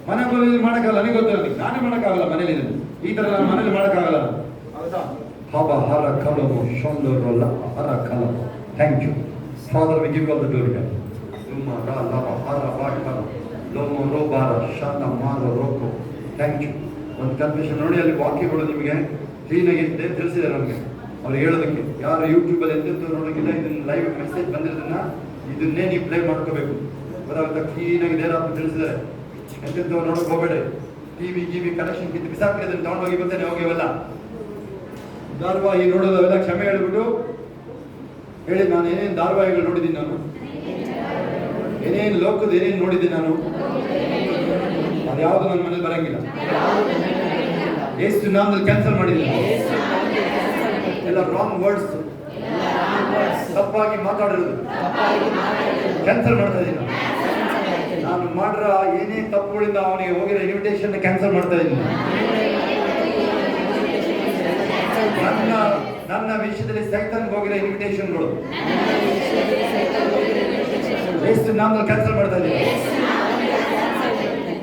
ಮನೆಗೆ ಹೋದ್ರೆ ಮಾಡೋಕ್ಕಾಗಲ್ಲ. ನನಗೆ ಗೊತ್ತಿಲ್ಲ. ನಾನೇ ಮಾಡೋಕ್ಕಾಗಲ್ಲ ಮನೇಲಿ. ಈ ಥರ ನಾನು ಮನೇಲಿ ಮಾಡೋಕ್ಕಾಗಲ್ಲ. ಹೌದಾ? ಹಬ ಹರ ಕಲಬು ಶೊಂದೋರಲ್ಲ ಹರ ಕಲಬು. Thank you father. We give all the glory. ತುಮ್ಮ ರಾ ಲಬ ಹರ ಬಾಟ ಲೋಮೋ ರೋ ಬಾರ ಶಾಂತ ಮಾರೋ ರೋಕೋ. Thank you. ಒಂದು ಕನ್ಫೆಷನ್ ನೋಡಿ. ಅಲ್ಲಿ ವಾಕ್ಯಗಳು ನಿಮಗೆ ಕ್ಲೀನಾಗಿ ತಿಳಿಸಿದ್ದಾರೆ ನಮಗೆ. ಅವ್ರು ಹೇಳೋದಕ್ಕೆ ಯಾರು ಯೂಟ್ಯೂಬಲ್ಲಿ ಎಂತೆಂತ ನೋಡೋಕ್ಕಿಲ್ಲ. ಇದನ್ನ ಲೈವ್ ಮೆಸೇಜ್ ಬಂದಿರೋದನ್ನ ಇದನ್ನೇ ನೀವು ಪ್ಲೇ ಮಾಡ್ಕೋಬೇಕು. ಗೊತ್ತಾಗುತ್ತೆ? ಕ್ಲೀನಾಗಿ ದೇವರಾತ್ಮ ತಿಳಿಸಿದ್ದಾರೆ. ಎಂತೆಂಥವ್ರು ನೋಡೋಕೆ ಹೋಗಬೇಡ. ಟಿವಿ ಕನೆಕ್ಷನ್ ಕಿತ್ತು ಬಿಸಾಕಿ ಅದನ್ನು ತಗೊಂಡೋಗಿ ಬರ್ತೇನೆ ಹೋಗಿವಲ್ಲ. ಧಾರಾವಾಹಿ ನೋಡೋದವೆಲ್ಲ ಕ್ಷಮೆ ಹೇಳ್ಬಿಟ್ಟು ಹೇಳಿ. ನಾನು ಏನೇನು ಧಾರಾವಾಹಿಗಳು ನೋಡಿದ್ದೀನಿ ನಾನು ಏನೇನು ಲೋಕದ ಏನೇನು ನೋಡಿದ್ದೆ ನಾನು, ಅದ್ಯಾವುದು ನನ್ನ ಮನೇಲಿ ಬರಂಗಿಲ್ಲ. ಎಷ್ಟು ನಾಮದಲ್ಲಿ ಕ್ಯಾನ್ಸಲ್ ಮಾಡಿದ್ದೀನಿ. ಎಲ್ಲ ರಾಂಗ್ ವರ್ಡ್ಸ್, ತಪ್ಪಾಗಿ ಮಾತಾಡಿರೋದು ಕ್ಯಾನ್ಸಲ್ ಮಾಡ್ತಾ ಇದ್ದೀನಿ. ನಾನು ಮಾಡಿರೋ ಏನೇ ತಪ್ಪುಗಳಿಂದ ಅವನಿಗೆ ಹೋಗಿರೋ ಇನ್ವಿಟೇಷನ್ ಕ್ಯಾನ್ಸಲ್ ಮಾಡ್ತಾ ಇದ್ದೀನಿ. ನನ್ನ ವಿಷಯದಲ್ಲಿ ಸೈತಾನ್ಗೆ ಹೋಗಿರೋ ಇನ್ವಿಟೇಷನ್ಗಳು ಎಷ್ಟು ನಾಮದಲ್ಲಿ ಕ್ಯಾನ್ಸಲ್ ಮಾಡ್ತಾ ಇದ್ದೀನಿ.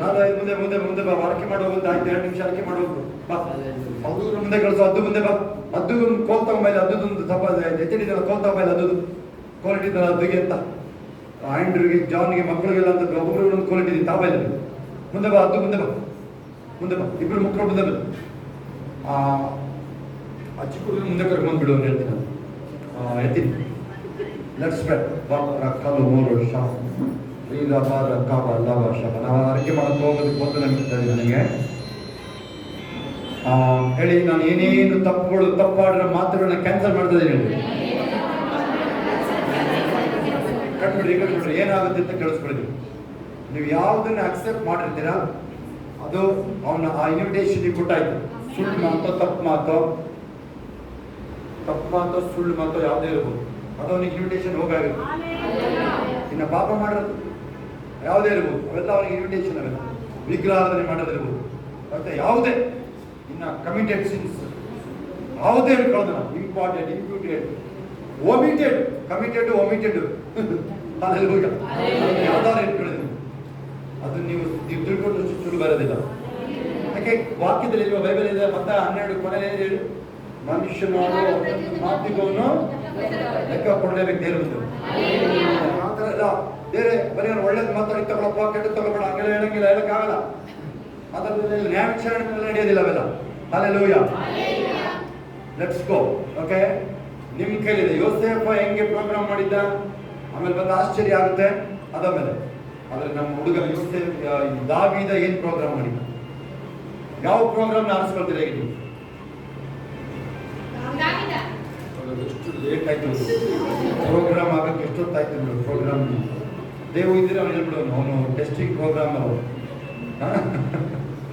ನಾನು ಮುಂದೆ ಮುಂದೆ ಮುಂದೆ ಬಾ, ಅರಕೆ ಮಾಡೋದು ಆಯ್ತು, 2 ನಿಮಿಷ ಅರಕೆ ಮಾಡೋದು ಬಾ, ಅದು ಮುಂದೆ ಕಳಿಸು, ಅದು ಮುಂದೆ ಬಾ, ಅದು ಕೋಲ್ ತಗೊಂಬೈಲ, ಅದೊಂದು ತಪ್ಪ ಎತ್ತಿಡಿದಲ್ಲ, ಕೋಲ್ ತಗೊಂಬೈಲ, ಅದು ಕ್ವಾಲಿಟಿ ಇದ್ದಲ್ಲ ಅದುಗೆ ಅಂತ ಆಂಡ್ರಿಗೆ ಜಾನ್ಗೆ ಮಕ್ಕಳಿಗೆಲ್ಲ ಅಂತ ಒಬ್ಬರು ಒಂದು ಕ್ವಾಲಿಟಿ ಇದೆ ತಾಬೈಲ, ಮುಂದೆ ಬಾ, ಅದು ಮುಂದೆ ಬಾ, ಮುಂದೆ ಬಾ, ಇಬ್ಬರು ಮಕ್ಕಳು ಮುಂದೆ ಬಾ, ಆ ಚಿಕ್ಕ ಹುಡುಗರು ಮುಂದೆ ಕರ್ಕೊಂಡ್ಬಿಡು ಅಂತ ಹೇಳ್ತೀನಿ ನಾನು. ಎತ್ತೀನಿ ಲೆಟ್ಸ್ ಸ್ಪ್ರೆಡ್ ರಕ್ಕಲು 3 ವರ್ಷ ನಾವು ಅರಕೆ ಮಾಡಕ್ಕೆ ಹೋಗೋದಕ್ಕೆ ಮೊದಲು ನನಗೆ ನನಗೆ ಹೇಳಿ, ನಾನು ಏನೇನು ತಪ್ಪಾಡಿರೋ ಮಾತುಗಳನ್ನ ಕ್ಯಾನ್ಸಲ್ ಮಾಡ್ತಾ ಇದ್ದೀನಿ. ಕಟ್ಬಿಡ್ರಿ ಏನಾಗುತ್ತೆ ಅಂತ ಕೇಳಿಸ್ಬಿಡ್ರಿ. ನೀವು ಯಾವುದನ್ನ ಅಕ್ಸೆಪ್ಟ್ ಮಾಡಿರ್ತೀರಾ ಅದು ಅವನ ಆ ಇನ್ವಿಟೇಷನ್ ಕೊಟ್ಟಾಯ್ತು. ಸುಳ್ಳು ಮಾತೋ ತಪ್ಪು ಮಾತೋ ಸುಳ್ಳು ಮಾತೋ ಯಾವುದೇ ಇರ್ಬೋದು, ಅದು ಅವನಿಗೆ ಇನ್ವಿಟೇಷನ್ ಹೋಗಾಗುತ್ತೆ. ಇನ್ನು ಪಾಪ ಮಾಡೋದು ಯಾವುದೇ ಇರ್ಬೋದು, ಅವೆಲ್ಲ ಅವನಿಗೆ ಇನ್ವಿಟೇಷನ್ ಅವೆಲ್ಲ. ವಿಗ್ರಹಾರಾಧನೆ ಮಾಡೋದಿರ್ಬೋದು, ಮತ್ತೆ ಯಾವುದೇ ಇನ್ನು ಕಮಿಟೆಡ್ ಸಿನ್ಸ್ ಯಾವುದೇ ಇಟ್ಕೊಳ್ಳೋದು ನಾವು, ಇಂಪಾರ್ಟೆಂಟ್, ಇಂಪ್ಯೂಟೆಡ್, ಒಮಿಟೆಡ್, ಕಮಿಟೆಡ್, ಒಮಿಟೆಡ್, ಅದೆಲ್ಲ ಯಾವ್ದಾದ್ರು ಇಟ್ಕೊಳ್ಳೋದು ಅದು ನೀವು ತಿಳ್ಕೊಂಡು ಸುಳ್ಳು ಬರೋದಿಲ್ಲ. ಯಾಕೆ ವಾಕ್ಯದಲ್ಲಿ ಇರುವ ಬೈಬಲ್ ಇದೆ, ಮತ್ತೆ 12 ಕೊನೆಯಲ್ಲಿ ಹೇಳಿ, ಮನುಷ್ಯನಾಡು ಮಾತಿಗೋನು ಲೆಕ್ಕ ಕೊಡಲೇಬೇಕು ದೇವ್ರ ಮುಂದೆ. ಆ ಥರ ಎಲ್ಲ ಬೇರೆ ಬರೀ ಒಳ್ಳೇದು ಮಾತಾಡಿ ತಗೊಳಪ್ಪ, ಕೆಟ್ಟದ್ದು ತಗೊಳ್ಬೇಡ ಹಂಗೆಲ್ಲ ಹೇಳಂಗಿಲ್ಲ, ಹೇಳಕ್ಕಾಗಲ್ಲ. ಅದರಲ್ಲಿ ನ್ಯಾಯ ವಿಚಾರಣೆ ನಡೆಯೋದಿಲ್ಲ ಅವೆಲ್ಲ. Hallelujah, let's go. ಓಕೆ, ನಿಮ್ಮ ಕೈಲಿದೆ. ಯೋಸೇಫ ಹೆಂಗೆ ಪ್ರೋಗ್ರಾಮ್ ಮಾಡಿದ್ದ, ಆಮೇಲೆ ಬಂದು ಆಶ್ಚರ್ಯ ಆಗುತ್ತೆ ಅದಾದ್ಮೇಲೆ. ಆದ್ರೆ ನಮ್ಮ ಹುಡುಗ ಯೋಸೇಫ್ ದಾವೀದ ಏನ್ ಪ್ರೋಗ್ರಾಮ್ ಮಾಡಿದ್ದ, ಯಾವ ಪ್ರೋಗ್ರಾಮ್ನ ಆರಿಸ್ಕೊಳ್ತೀರ ಈಗ ನೀವು? ಎಷ್ಟು ಲೇಟ್ ಆಯ್ತು ಪ್ರೋಗ್ರಾಮ್ ಆಗಕ್ಕೆ, ಎಷ್ಟೊತ್ತಾಯ್ತು ಬಿಡು ಪ್ರೋಗ್ರಾಮ್. ದೇವ್ ಇದ್ದೀರ ಅವನು ಹೇಳ್ಬಿಡು, ಅವನು ಟೆಸ್ಟಿಂಗ್ ಪ್ರೋಗ್ರಾಮ್ ಅವರು.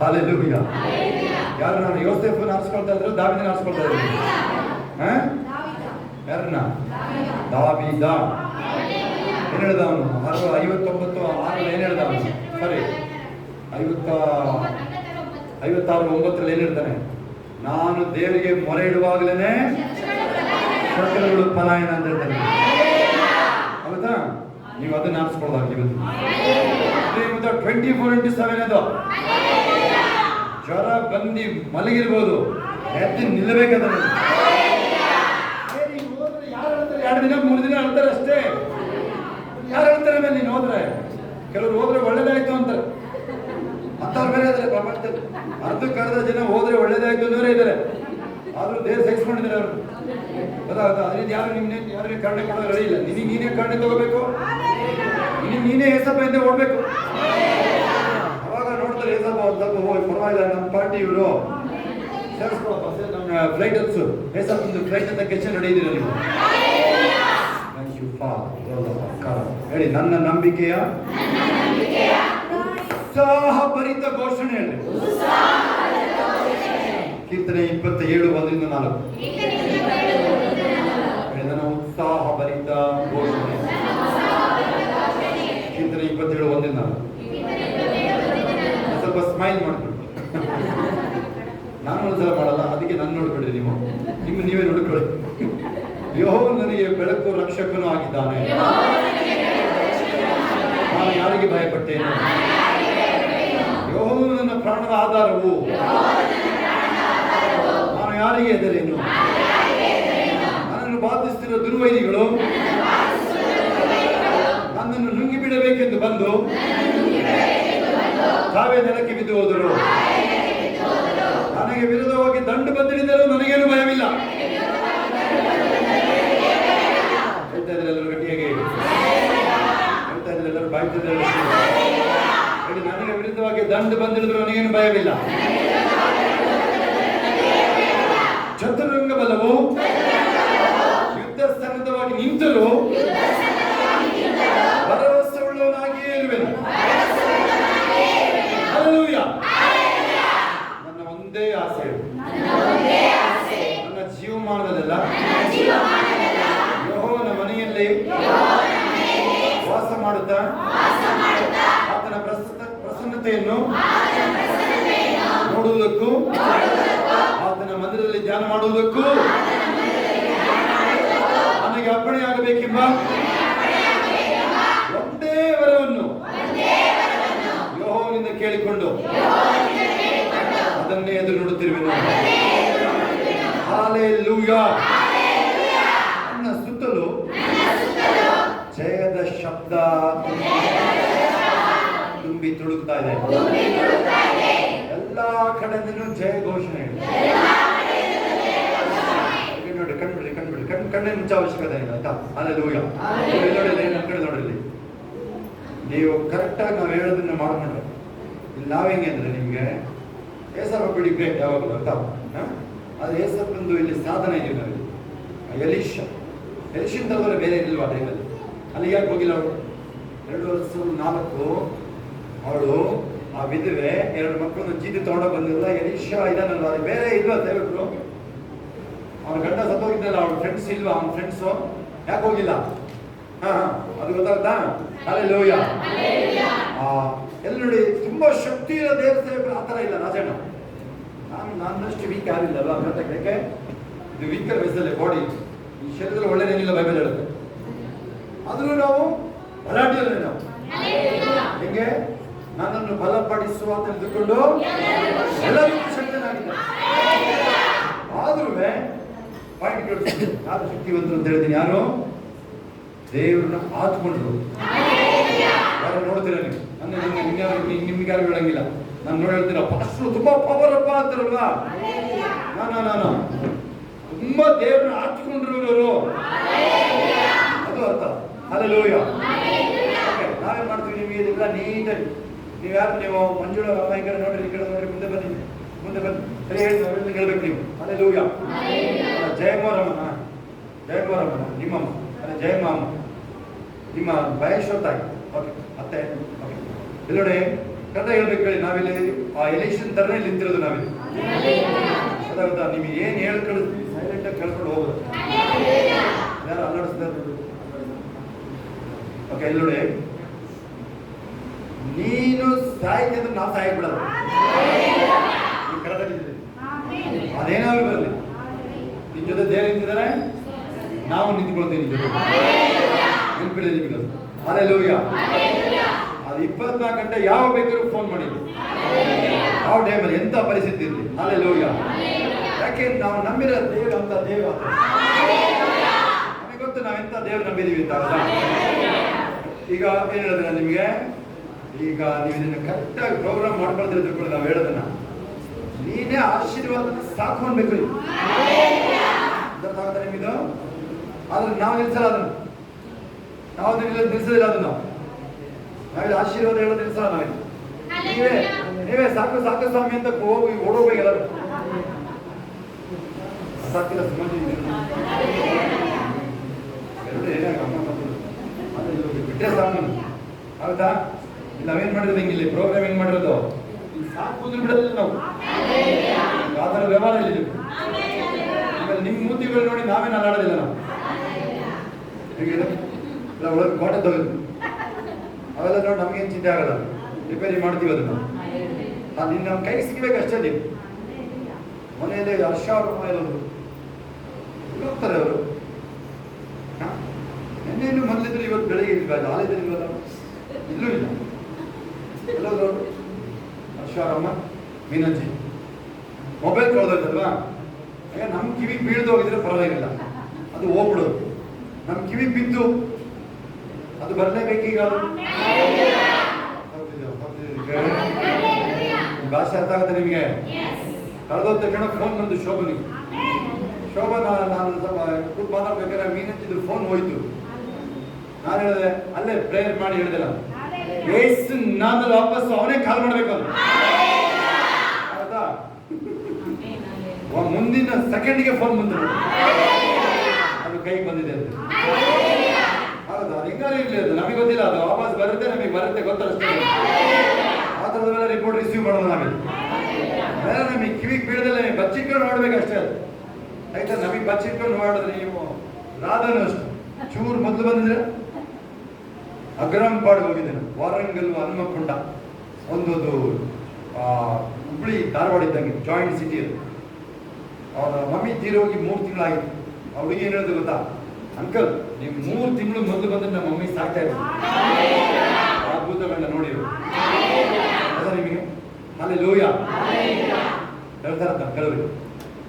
ಹಲ್ಲೆಲೂಯಾ. ಯಾರು ನಾನು ಯೋಸೇಫನ ಆರಿಸ್ಕೊಳ್ತಾ ಇದ್ರು, ದಾವೀದನ ಆರಿಸ್ಕೊಳ್ತಾ ಇದ್ರು? ಯಾರನ್ನ? ದಾವೀದ. ಏನ್ ಹೇಳ್ದ ಅವನು? 59:6 ಏನ್ ಹೇಳ್ದ ಅವನು? ಸರಿ, 56:9 ಏನ್ ಹೇಳ್ತಾನೆ? ನಾನು ದೇವರಿಗೆ ಮೊರೆ ಇಡುವಾಗಲೇ ಶತ್ರುಗಳು ಪಲಾಯನ ಅಂತ ಹೇಳ್ತಾನೆ. ಹೌದಾ? ನೀವು ಅದನ್ನ ಆರಿಸ್ಕೊಳ್ಳೋದಾಗ ಇವತ್ತು 24/7 ಅದು. ಜ್ವರ ಬಂದು ಮಲಗಿರ್ಬೋದು, ಎದ್ದು ನಿಲ್ಲಬೇಕದನ್ನು. ಯಾರು ಹೇಳ್ತಾರೆ 2 ದಿನ 3 ದಿನ ಹೇಳ್ತಾರೆ ಅಷ್ಟೇ. ಯಾರು ಹೇಳ್ತಾರೆ ಮೇಲೆ ನೀನು ಹೋದ್ರೆ? ಕೆಲವರು ಹೋದ್ರೆ ಒಳ್ಳೇದಾಯ್ತು ಅಂತಾರೆ, ಅಂಥವ್ರು ಬೇರೆ ಇದ್ದಾರೆ ಪ್ರಪಂಚದಲ್ಲಿ. ಅರ್ಧ ಜನ ಹೋದ್ರೆ ಒಳ್ಳೇದಾಯ್ತು ಅನ್ನೋರೇ ಇದ್ದಾರೆ, ಆದ್ರೂ ದೇವ್ರು ಸಹಿಸ್ಕೊಂಡಿದ್ದಾರೆ ಅವರು. ಗೊತ್ತಾಗುತ್ತೆ? ಅದರಿಂದ ಯಾರು ಯಾರಿಗೆ ಕರುಣೆ ಕೊಡೋದು ರೆಡಿ ಇಲ್ಲ. ನೀನೇ ಕರುಣೆ ತಗೋಬೇಕು, ನೀನೇ ಏಸಪ್ಪ ಅಂತ ಓಡ್ಬೇಕು. ಅವಾಗ ನೋಡ್ತಾರೆ ಏಸಪ್ಪ ಒಂದು ಸ್ವಲ್ಪ ಹೋಗಿ ಪರವಾಗಿಲ್ಲ, ನಮ್ಮ ಪಾರ್ಟಿ ಇವರು ಸೇರಿಸ್ಕೊಳಪ್ಪ, ನಮ್ಮ ಫ್ಲೈಟ್ ಹತ್ಸು, ಏಸಪ್ಪಂದು ಫ್ಲೈಟ್ ಅಂತ ಕೆಚ್ಚ ನಡೆಯಿದ್ದೀರ ನೀವು. ಹೇಳಿ, ನನ್ನ ನಂಬಿಕೆಯ ಉತ್ಸಾಹ ಭರಿತ ಘೋಷಣೆ ಹೇಳಿ. ಕೀರ್ತನೆ 27:1-4. ನನ್ನ ಉತ್ಸಾಹ ಭರಿತ ಘೋಷಣೆ. ಕೀರ್ತನೆ 27:1-4. ಸ್ವಲ್ಪ ಸ್ಮೈಲ್ ಮಾಡ್ಬಿಟ್ಟು. ನಾನು ಒಂದ್ಸಲ ಮಾಡಲ್ಲ, ಅದಕ್ಕೆ ನಾನು ನೋಡ್ಬಿಡ್ರಿ, ನೀವೇ ನೋಡ್ಕೊಳ್ಳಿ. ಯೆಹೋವನು ನನಗೆ ಬೆಳಕು ರಕ್ಷಕನೂ ಆಗಿದ್ದಾನೆ, ನಾನು ಯಾರಿಗೆ ಭಯಪಟ್ಟೇನು? ಯೆಹೋವನು ನನ್ನ ಪ್ರಾಣದ ಆಧಾರವು, ನಾನು ಯಾರಿಗೆ ಹೆದರೇನು? ನನ್ನನ್ನು ಬಾಧಿಸುತ್ತಿರುವ ದುರ್ವೈರಿಗಳು ನನ್ನನ್ನು ನುಂಗಿ ಬಿಡಬೇಕೆಂದು ಬಂದು ತಾವೇ ನೆಲಕ್ಕೆ ಬಿದ್ದು ಹೋದರು. ನನಗೆ ವಿರುದ್ಧವಾಗಿ ದಂಡು ಬಂದಿಳಿದರೂ ನನಗೇನು ಭಯವಿಲ್ಲ. ಹೇಳ್ತಾ ಇದ್ರೆ ಎಲ್ಲರೂ ಗಟ್ಟಿಯಾಗಿ ಹೇಳ್ತಾ ಇದ್ರೆ ಎಲ್ಲರೂ ಬಾಯ್ತಿದ್ರೆ ಹೇಳಿ, ನನಗೆ ವಿರುದ್ಧವಾಗಿ ದಂಡು ಬಂದಿಳಿದ್ರು ನನಗೇನು ಭಯವಿಲ್ಲ. ಚತುರಂಗ ಬಲವು ಯುದ್ಧ ಸನ್ನದ್ಧವಾಗಿ ನಿಂತರೂ ಭರವಸೆ ಉಳ್ಳವನಾಗಿ ಮಾಡುತ್ತಾ ಆತನ ಪ್ರಸನ್ನತೆಯನ್ನು ನೋಡುವುದಕ್ಕೂ ಆತನ ಮಂದಿರದಲ್ಲಿ ಧ್ಯಾನ ಮಾಡುವುದಕ್ಕೂ ನನಗೆ ಅಪ್ಪಣೆಯಾಗಬೇಕೆಂಬ ಒಂದೇ ವರವನ್ನು ಯೆಹೋವನಿಂದ ಕೇಳಿಕೊಂಡು ಅದನ್ನೇ ಎದುರು ನೋಡುತ್ತಿರುವೆನು. ಹಲ್ಲೆಲೂಯಾ. ನನ್ನ ಸುತ್ತಲೂ ಜಯದ ಶಬ್ದ ತುಂಬಿ ತುಳುಕ್ತಾ ಇದೆ. ಎಲ್ಲಾ ಕಡೆಯಿಂದಲೂ ಜಯ ಘೋಷಣೆ. ನೋಡಿ, ಕಣ್ಬಿಡ್ರಿ ಕಣ್ಣೇ ಮುಚ್ಚ ಅವಶ್ಯಕತೆ ಇಲ್ಲ ಆಯ್ತಾ. ಹಲ್ಲೆಲೂಯಾ. ನೋಡಿ, ನನ್ನ ಕಡೆ ನೋಡ್ರಿ, ನೀವು ಕರೆಕ್ಟಾಗಿ ನಾವು ಹೇಳೋದನ್ನ ಮಾಡ್ಕೊಂಡ್ರೆ ಇಲ್ಲಿ ನಾವ್ ಹೆಂಗೆ ಅಂದ್ರೆ ನಿಮ್ಗೆ ಏಸಪ್ಪ ಬಿಡಿ ಗ್ರೇಟ್ ಯಾವಾಗಲೂ ಅಂತ. ಅದು ಏಸಪ್ಪಂದು ಇಲ್ಲಿ ಸಾಧನ ಇದೆ. ನಾವಿಲ್ಲಿ ಎಲಿಷನ್ ತರದವರೆ ಬೇರೆ ಇರಲಿಲ್ವಾ ಟೈಮಲ್ಲಿ? ಅಲ್ಲಿ ಯಾಕೆ ಹೋಗಿಲ್ಲ ಅವಳು? 2 ವರ್ಷ 4 ಅವಳು ಆ ವಿಧವೆ 2 ಮಕ್ಕಳನ್ನು ಜೀತಿ ತಗೊಂಡೋಗಿ ಬಂದಿಲ್ಲ. ಎಲಿಷಾ ಇದಾನಲ್ವ, ಅದು ಬೇರೆ ಇಲ್ವಾ ದೇವರು? ಅವನ ಗಂಡ ಸತ್ತೋಗಿದ್ದಲ್ಲ, ಅವಳ ಫ್ರೆಂಡ್ಸ್ ಇಲ್ವಾ? ಅವನ ಫ್ರೆಂಡ್ಸು ಯಾಕೆ ಹೋಗಿಲ್ಲ? ಅದು ಗೊತ್ತಾಗುತ್ತಾ? ಹಲ್ಲೆಲೂಯಾ. ಎಲ್ಲ ನೋಡಿ, ತುಂಬಾ ಶಕ್ತಿ ಇಲ್ಲ ದೇವರ ಸೇವಕರು ಆ ಥರ ಇಲ್ಲ. ರಾಜಣ್ಣ ನನ್ನಷ್ಟು ವೀಕ್ ಯಾರಿಲ್ಲ ಅಲ್ವಾ? ಯಾಕೆ ಇದು ವೀಕರ್ ವೆಸಲ್ ಬಾಡಿ, ಈ ಶರೀರದಲ್ಲಿ ಒಳ್ಳೆದೇನಿಲ್ಲ ಬೈಬಲ್ ಹೇಳುತ್ತೆ. ಆದ್ರೂ ನಾವು ಬಲಾಢ್ಯರೇ. ನಾವು ಹೆಂಗೆ? ನನ್ನನ್ನು ಬಲಪಡಿಸುವ ತಿಳಿದುಕೊಂಡು ಎಲ್ಲರಿಗೂ ಶಕ್ತನಾಗಿದ್ದ. ಆದ್ರೂ ಪಾಯಿಂಟ್ ಯಾರು ಶಕ್ತಿವಂತರು ಅಂತ ಹೇಳ್ತೀನಿ? ಯಾರು ದೇವ್ರನ್ನ ಆತ್ಕೊಂಡ್ರು. ಯಾರು ನೋಡ್ತೀರಾ ನೀವು? ನಿಮ್ಗೆ ಯಾರು ಹೇಳಂಗಿಲ್ಲ. ನಾನು ನೋಡಿ ಹೇಳ್ತೀರ ಪಾಸ್ಟ್ರು ತುಂಬಾ ಪವರ್ ಅಪ್ಪ ಅಂತಾರಲ್ವಾ? ನಾನು ತುಂಬಾ ದೇವ್ರನ್ನ ಆತ್ಕೊಂಡ್ರು ಅದು ಅರ್ಥ. ಹಲ್ಲೆಲೂಯಾ. ನಾವೇನ್ ಮಾಡ್ತೀವಿ? ನಿಮಗೆ ಇದೆಲ್ಲ ನೀಟಾಗಿ ನೀವು ಮಂಜುಳ ಅಮ್ಮ ಈ ಕಡೆ ನೋಡ್ರಿ, ಈ ಕಡೆ ನೋಡ್ರಿ, ಮುಂದೆ ಬನ್ನಿ ಸರಿ ಹೇಳಿ ಹೇಳ್ಬೇಕು ನೀವು. ಹಲ್ಲೆಲೂಯಾ. ಜಯಮೋರಮ್ಮನ ನಿಮ್ಮಮ್ಮ, ಜಯಮ್ಮ ಅಮ್ಮ, ನಿಮ್ಮ ಭಯೇಶ್ವರ ತಾಯಿ. ಓಕೆ, ಮತ್ತೆ ಓಕೆ, ಇಲ್ಲೋಡೆ ಕನ್ನಡ ಹೇಳ್ಬೇಕು ಹೇಳಿ. ನಾವಿಲ್ಲಿ ಆ ಎಲೆಕ್ಷನ್ ತರನೇ ನಿಂತಿರೋದು ನಾವಿಲ್ಲಿ. ಅದಾಗುತ್ತಾ? ನಿಮಗೆ ಏನು ಹೇಳ್ಕೊಳ್ಳಿ, ಸೈಲೆಂಟ್ ಆಗಿ ಕೇಳ್ಕೊಂಡು ಹೋಗೋದು. ಯಾರು ಅಲ್ಲಾಡಿಸ್ತಾರೆ? ಓಕೆ, ಇಲ್ಲೋಡೆ ನೀನು ಸಾಯ್ತಿದ್ರೆ ನಾವು ಸಾಯಕ್ ಬಿಡೋದು. ನೀವು ಕರೆಕ್ಟಾಗಿದ್ದೀರಿ. ಅದೇನಾದ್ರು ಬರಲಿ, ನಿನ್ ಜೊತೆ ದೇವ್ರು ನಿಂತಿದ್ದಾರೆ, ನಾವು ನಿಂತ್ಕೊಳ್ತೀವಿ ನಿನ್ ಜೊತೆ. ನೆನಪಿದೆ ನಿಮಗೆ? ಹಲ್ಲೆಲೂಯಾ. ಅದು 24 ಗಂಟೆ ಯಾವ ಬೇಕಾದ್ರೂ ಫೋನ್ ಮಾಡಿ, ಯಾವ ಟೈಮಲ್ಲಿ ಎಂತ ಪರಿಸ್ಥಿತಿ ಇರಲಿ. ಹಲ್ಲೆಲೂಯಾ. ಯಾಕೆ? ನಾವು ನಂಬಿರೋ ದೇವ್ರು ಅಂತ ದೇವ್ರು. ನಮಗೆ ಗೊತ್ತು ನಾವೆಂತ ದೇವ್ರು ನಂಬಿದೀವಿ ಅಂತ. ಈಗ ಏನ್ ಹೇಳಿದ್ರೆ ನಿಮಗೆ, ಈಗ ನೀವು ಇದನ್ನ ಕರೆಕ್ಟಾಗಿ ಪ್ರೋಗ್ರಾಮ್ ಮಾಡ್ಕೊಳ್ತೀರಿ ತಿಳ್ಕೊಳ್ಳಿ. ನಾವು ಹೇಳೋದನ್ನ ನೀನೇ ಆಶೀರ್ವಾದ ಸಾಕು ಅನ್ಬೇಕು. ನಿಮ್ಮಿದು ಆದ್ರೆ ನಾವು ನಿಲ್ಸಲ್ಲ ಅದನ್ನು. ನಾವು ನಿಲ್ಸೋದಿಲ್ಲ ಅದನ್ನು. ನಾವಿಲ್ಲಿ ಆಶೀರ್ವಾದ ಹೇಳೋದು ನಿಲ್ಸಲ್ಲ. ನೀವೇ ಸಾಕು ಸ್ವಾಮಿ ಅಂತ ಹೋಗಿ ಓಡೋಗ್ಬೇಕು ಎಲ್ಲರೂ. ಸಾಕಿಲ್ಲ ಸುಮಾರು ಬಿಟ್ಟರೆ ಸಾಕು. ಹೌದಾ? ನಾವೇನ್ ಮಾಡಿರೋದು ಹಿಂಗಿಲ್ಲ, ಪ್ರೋಗ್ರಾಮ್ ಹೆಂಗ್ ಮಾಡಿರೋದು ಸಾಕು ಬಿಡೋದಿಲ್ಲ ನಾವು. ಆ ಥರ ವ್ಯವಹಾರ ಇಲ್ಲಿ. ನಿಮ್ಮ ಮೂತಿಗಳು ನೋಡಿ ನಾವೇನು ಅಲ್ಲಾಡೋದಿಲ್ಲ. ನಾವು ಹೇಗಿದೆ ಇಲ್ಲ ಒಳಗೆ ಕೋಟೆ ತಗೋದು ಅವೆಲ್ಲ ನೋಡಿ ನಮ್ಗೇನು ಚಿಂತೆ ಆಗಲ್ಲ. ರಿಪೇರಿ ಮಾಡ್ತೀವಿ ಅದನ್ನು. ಅದು ನಮ್ಮ ಕೈಗೆ ಸಿಗ್ಬೇಕು ಅಷ್ಟೇ. ನೀವು ಮನೆಯಲ್ಲೇ ಹರ್ಷ ಅವ್ರ ಮನೆಯಲ್ಲೊಂದು ಹೋಗ್ತಾರೆ ಅವರು. ನಿನ್ನೇನು ಮೊದಲಿದ್ರೆ ಇವತ್ತು ಬೆಳಗ್ಗೆ ಇಲ್ವಾ? ಆಲಯದಲ್ಲಿ ಇಲ್ವಲ್ಲ? ಇಲ್ಲೂ ಇಲ್ಲ. ಎಲ್ಲೋದ್ರು ಹರ್ಷ ಅವರಮ್ಮ, ಮೀನಾಜಿ ಮೊಬೈಲ್ ಕಳೆದೋಯ್ತಲ್ವಾ? ನಮ್ಮ ಕಿವಿ ಬೀಳ್ದು ಹೋಗಿದ್ರೆ ಪರವಾಗಿಲ್ಲ, ಅದು ಹೋಗ್ಬಿಡೋದು. ನಮ್ಮ ಕಿವಿ ಬಿದ್ದು ಅದು ಬರಲೇಬೇಕೀಗ. ಭಾಷೆ ಅರ್ಥ ಆಗುತ್ತೆ ನಿಮಗೆ? ಕಳೆದೋದ ತಕ್ಷಣ ಫೋನ್ ಬಂದು ಶೋಭನಿಗೆ. ನಾನು ಸ್ವಲ್ಪ ಕೂತ್ ಮಾತಾಡ್ಬೇಕಾದ್ರೆ ಮೀನಂಚಿದ್ರು ಫೋನ್ ಹೋಯ್ತು. ನಾನು ಹೇಳಿದೆ ಅಲ್ಲೇ ಪ್ರೇಯರ್ ಮಾಡಿ ಹೇಳಿದೆ ನಾನು, ಏಸು ನಾನು ವಾಪಸ್ ಅವನೇ ಕಾಲ್ ಮಾಡ್ಬೇಕು ಅದು. ಹೌದಾ? ಮುಂದಿನ ಸೆಕೆಂಡ್ಗೆ ಫೋನ್ ಬಂದ್ರು, ಅದು ಕೈಗೆ ಬಂದಿದೆ ಅಂತ. ಹೌದು, ಅದು ಹೆಂಗಾರು ಇರ್ಲಿ, ಅದು ನಮಗೆ ಗೊತ್ತಿಲ್ಲ. ಅದು ವಾಪಸ್ ಬರುತ್ತೆ, ನಮಗೆ ಬರುತ್ತೆ ಗೊತ್ತಷ್ಟೇ. ಆ ಥರದ ಮೇಲೆ ರಿಪೋರ್ಟ್ ರಿಸೀವ್ ಮಾಡೋದು ನಾವೇ. ಬೇರೆ ನಮಗೆ ಕಿವಿಗೆ ಬೀಳದಲ್ಲ, ಬಚ್ಚಿಟ್ಕೊಂಡು ನೋಡ್ಬೇಕಷ್ಟೇ ಅದು. ಆಯ್ತಾ? ನಮಗೆ ಬಚ್ಚಿಟ್ಕೊಂಡು ಮಾಡಿದ್ರೆ ನೀವು ರಾಧನು ಅಷ್ಟು ಚೂರು ಮೊದಲು ಬಂದಿದ್ರೆ ಅಗ್ರಂಪಾಡ್ ಹೋಗಿದ್ದೇನೆ, ವಾರಂಗಲ್, ಹನುಮಕೊಂಡ, ಒಂದೊಂದು ಹುಬ್ಳಿ ಧಾರವಾಡ ಇದ್ದಂಗೆ ಜಾಯಿಂಟ್ ಸಿಟಿಯಲ್ಲಿ. ಅವರ ಮಮ್ಮಿ ತೀರೋಗಿ 3 ತಿಂಗಳಾಗಿತ್ತು. ಆ ಹುಡುಗಿ ಏನು ಹೇಳಿದ್ರು ಗೊತ್ತಾ, ಅಂಕಲ್ ನೀವು 3 ತಿಂಗಳು ಮೊದಲು ಬಂದ್ರೆ ನಮ್ಮ ಮಮ್ಮಿ ಸಾಕ್ತಾ ಇದ್ರು. ಅದ್ಭುತಗಳನ್ನ ನೋಡಿರು ಅದ ನಿಮಗೆ. ಹಲ್ಲೆಲೂಯ ಹೇಳ್ತಾರ ಕೆಲವರು.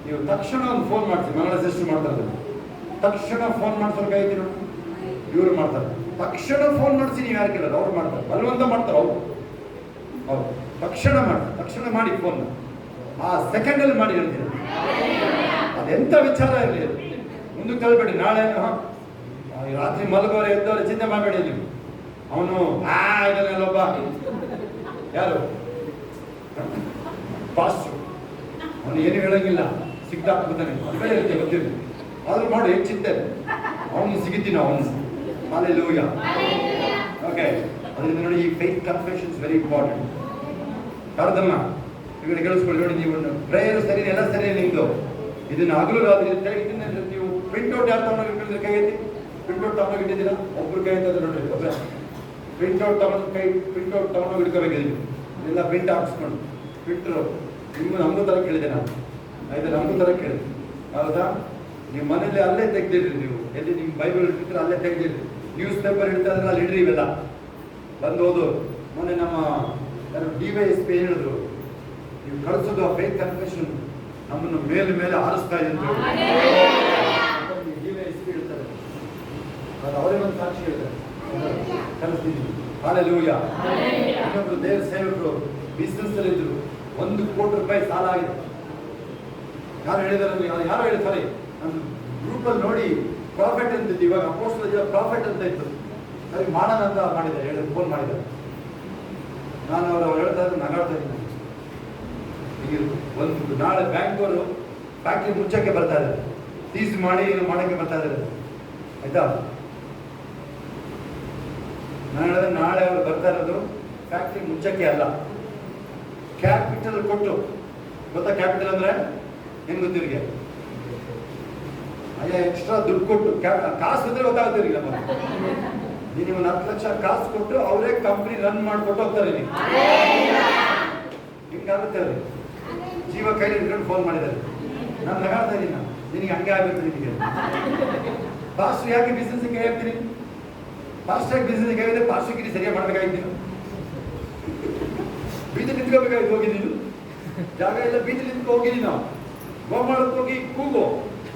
ನೀವು ತಕ್ಷಣ ಒಂದು ಫೋನ್ ಮಾಡ್ತೀವಿ, ಮಗಳ ಸಿಸ್ಟರ್ ಮಾಡ್ತಾರೆ, ತಕ್ಷಣ ಫೋನ್ ಮಾಡ್ಸೋರ್ ಕೈ ಐತಿ ನೋಡಿ, ಇವ್ರು ಮಾಡ್ತಾರೆ. ತಕ್ಷಣ ಫೋನ್ ಮಾಡಿಸಿ ನೀವು ಯಾರು ಕೇಳೋದು, ಅವ್ರು ಮಾಡ್ತಾರೆ, ಬಲವಂತ ಮಾಡ್ತಾರೆ ಅವ್ರು. ಹೌದು, ತಕ್ಷಣ ಮಾಡಿ ಫೋನ್ ಆ ಸೆಕೆಂಡಲ್ಲಿ ಮಾಡಿ ಹೇಳ್ತೀರ. ಅದೆಂಥ ವಿಚಾರ ಇರಲಿ, ಮುಂದಕ್ಕೆ ತಳ್ಬೇಡಿ. ನಾಳೆ ರಾತ್ರಿ ಮಲಗೋರೆ ಎದ್ದವ್ರೆ ಚಿಂತೆ ಮಾಡಬೇಡಿ. ನೀವು ಅವನು ಇದನ್ನಲ್ಲೊಬ್ಬ ಯಾರು ಪಾಸ್ಟರ್, ಅವನು ಏನು ಹೇಳಂಗಿಲ್ಲ, ಸಿಗ್ದಾಕ್ಬಿಡ್ತಾನೆ, ಅದೇ ಇರುತ್ತೆ ಗೊತ್ತಿಲ್ಲ. ಆದ್ರೂ ಮಾಡಿ ಹೆಚ್ಚು ಚಿಂತೆ, ಅವನು ಸಿಗಿತೀನಿ ಅವನು. ಹಲ್ಲೆಲೂಯಾ. ಓಕೆ, ಅದರಿಂದ ನೋಡಿ, ಈ ಫೇತ್ ಕನ್ಫೆಷನ್ಸ್ ವೆರಿ ಇಂಪಾರ್ಟೆಂಟ್. ಕರ್ದಮ್ಮ ಇವುಗಳಿಗೆ ಕೇಳಿಸ್ಕೊಳ್ಳಿ. ನೋಡಿ, ನೀವು ಪ್ರೇಯರ್ ಸರಿ, ಎಲ್ಲ ಸರಿ ನಿಮ್ದು. ಇದನ್ನ ಹಗಲು ರಾತ್ರಿ ಇದನ್ನ ನೀವು ಪ್ರಿಂಟ್ಔಟ್ ಯಾರು ತಗೊಂಡೋಗಿಟ್ಟಿದ್ರೆ ಕೈ ಎತ್ತಿ. ಪ್ರಿಂಟ್ಔಟ್ ತಗೊಂಡೋಗಿಟ್ಟಿದ್ದೀರಾ? ಒಬ್ರು ಕೈ ಎತ್ತದ ನೋಡ್ರಿ, ಒಬ್ಬರೇ ಪ್ರಿಂಟ್ಔಟ್ ತಗೊಂಡೋಗಿ ಹಿಡ್ಕೋಬೇಕಿದ್ದೀವಿ. ಎಲ್ಲ ಪ್ರಿಂಟ್ ಹಾಕ್ಸ್ಕೊಂಡು ಪ್ರಿಂಟ್ರು ನಮಗೂ ತರ ಕೇಳಿದೆ ನಾನು. ಆಯ್ತಾ, ನಮಗೂ ತರ ಕೇಳಿದೆ. ಹೌದಾ? ನೀವು ಮನೇಲಿ ಅಲ್ಲೇ ತೆಗ್ದಿರ್ರಿ. ನೀವು ಎಲ್ಲಿ ನಿಮ್ಮ ಬೈಬಲ್ ಇಟ್ಟಿದ್ರೆ ಅಲ್ಲೇ ತೆಗ್ದಿರ್ರಿ. ನ್ಯೂಸ್ ಪೇಪರ್ ಇಡ್ತಾ ಇದ್ರೆ ಅಲ್ಲಿ ಇಡ್ರಿ. ಇವೆಲ್ಲ ಬಂದು ಓದು. ಮೊನ್ನೆ ನಮ್ಮ DYSP ಏನು ಹೇಳಿದ್ರು, ನೀವು ಕಳಿಸೋದು ಆ ಫೇಕ್ ಕನ್ಫೆಷನ್ ನಮ್ಮನ್ನು ಮೇಲೆ ಆರಿಸ್ತಾ ಇದೆ ಅಂತ ಹೇಳಿ DYSP ಹೇಳ್ತಾರೆ. ಅದು ಅವರೇ ಒಂದು ಸಾಕ್ಷಿ ಹೇಳ್ತಾರೆ, ಕಲಿಸ್ತಿದ್ದೀವಿ. ಹಲ್ಲೆಲೂಯಾ. ಇನ್ನೊಬ್ರು ದೇವ್ರ ಸೇವಕರು ಬಿಸ್ನೆಸ್ ಅಲ್ಲಿ ಇದ್ರು, 1 ಕೋಟಿ ರೂಪಾಯಿ ಸಾಲ ಆಗಿದೆ. ಯಾರು ಹೇಳಿದಾರೆ? ಯಾರೋ ಹೇಳಿ, ಸಾರಿ, ನನ್ನ ಗ್ರೂಪಲ್ಲಿ ನೋಡಿ ಪ್ರಾಫಿಟ್ ಅಂತಿದ್ದು, ಇವಾಗ ಅಪೋಸ್ಟಲ್ ಪ್ರಾಫಿಟ್ ಅಂತ ಇತ್ತು. ಸರಿ ಮಾಡೋಣ ಅಂತ ಮಾಡಿದ್ದಾರೆ, ಹೇಳಿ ಫೋನ್ ಮಾಡಿದ್ದಾರೆ. ನಾನು ಅವ್ರು ಹೇಳ್ತಾ ಇದ್ರು, ನಗಾಡ್ತಾ ಇದ್ದೀನಿ. ಒಂದು ನಾಳೆ ಬ್ಯಾಂಕ್ ಅವರು ಫ್ಯಾಕ್ಟ್ರಿ ಮುಚ್ಚಕ್ಕೆ ಬರ್ತಾ ಇದ್ದಾರೆ, ಸೀಸ್ ಮಾಡಿ ಏನು ಮಾಡಕ್ಕೆ ಬರ್ತಾ ಇದ್ದಾರೆ. ಆಯ್ತಾ, ನಾನು ಹೇಳಿದ್ರೆ ನಾಳೆ ಅವರು ಬರ್ತಾ ಇರೋದು ಫ್ಯಾಕ್ಟ್ರಿ ಮುಚ್ಚಕ್ಕೆ ಅಲ್ಲ, ಕ್ಯಾಪಿಟಲ್ ಕೊಟ್ಟು. ಗೊತ್ತಾ ಕ್ಯಾಪಿಟಲ್ ಅಂದ್ರೆ ಏನ್ ಗೊತ್ತಿವ್ರಿಗೆ? ಅಯ್ಯ, ಎಕ್ಸ್ಟ್ರಾ ದುಡ್ಡು ಕೊಟ್ಟು, ಕಾಸು ಅಂದ್ರೆ ಗೊತ್ತಾಗುತ್ತೆ ಇವ್ರಿಗೆ. ನಮ್ಮ ನೀವು 10 ಲಕ್ಷ ಕಾಸು ಕೊಟ್ಟು ಅವರೇ ಕಂಪ್ನಿ ರನ್ ಮಾಡಿಕೊಟ್ಟು ಹೋಗ್ತಾರೆ. ನೀವು ಹಿಂಗಾಗುತ್ತೆ ಅವ್ರಿಗೆ. ಜೀವ ಕೈಲಿ ಇಟ್ಕೊಂಡು ಫೋನ್ ಮಾಡಿದ್ದಾರೆ. ನಾನು ನಗಾಡ್ತಾ ಇದ್ದೀನಿ, ನಿನಗೆ ಹಂಗೆ ಆಗುತ್ತೆ. ನಿನಗೆ ಪಾಸ್ಟರ್ ಯಾಕೆ ಬಿಸ್ನೆಸ್ ಕೈ ಹಾಕ್ತೀನಿ? ಪಾಸ್ಟಾಗಿ ಬಿಸ್ನೆಸ್ ಕೈ ಆಗಿದೆ, ಪಾಸ್ಟರ್ಗಿರಿ ಸರಿಯಾಗಿ ಮಾಡ್ಬೇಕಾಗಿತ್ತು. ಬೀದಿ ನಿಂತ್ಕೋಬೇಕಾಗಿತ್ತು. ಹೋಗಿ ನೀನು ಜಾಗ ಇಲ್ಲ, ಬೀದಿ ನಿಂತ್ಕೊ ಹೋಗಿದ್ದೀನಿ. ನಾವು ಗೋಮಾಳಕ್ಕೆ ಹೋಗಿ ಕೂಗು,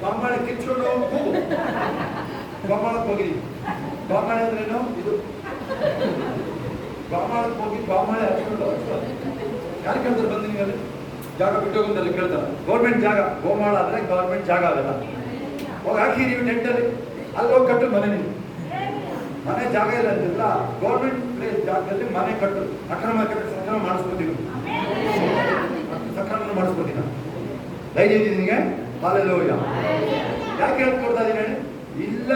ಗೋಮಾಳ ಕಿಚ್ಕೊಂಡು ಕೂಗು. ಗೋಮಾಳಕ್ಕೆ ಹೋಗಿದ್ದೀನಿ. ಗೋಮಾಳ ಅಂದ್ರೇನು? ಇದು ಗೋಮಾಳಕ್ಕೆ ಹೋಗಿ ಗೋಮಾಳ ಹಚ್ಕೊಂಡು ಯಾರು ಕೇಳ್ತಾರೆ? ಬಂದು ನೀವಲ್ಲಿ ಜಾಗ ಬಿಟ್ಟು ಹೋಗೋದಲ್ಲಿ ಕೇಳ್ತಾರೆ. ಗೌರ್ಮೆಂಟ್ ಜಾಗ, ಗೋಮಾಳ ಅಂದ್ರೆ ಗೌರ್ಮೆಂಟ್ ಜಾಗ ಅವೆಲ್ಲ. ಹೋಗಿ ಹಾಕಿ ನೀವು ಟೆಂಟಲ್ಲಿ, ಅಲ್ಲಿ ಹೋಗಿ ಕಟ್ಟು ಮನೆ. ನೀವು ಮನೆ ಜಾಗ ಇಲ್ಲ ಅಂತಿಲ್ಲ, ಗೌರ್ಮೆಂಟ್ ಪ್ಲೇಸ್ ಜಾಗದಲ್ಲಿ ಮನೆ ಕಟ್ಟು. ಸಕ್ರಮ ಮಾಡಿಸ್ಕೊತೀವಿ, ಸಕ್ರಮ ಮಾಡಿಸ್ಕೊತೀವಿ. ಧೈರ್ಯ ಇದೆ ನಿನಗೆ? ಹಲ್ಲೆಲೂಯಾ. ಯಾಕೆ ಹೇಳ್ಕೊಡ್ತಾ ಇದ್ದೀನಿ? ಇಲ್ಲ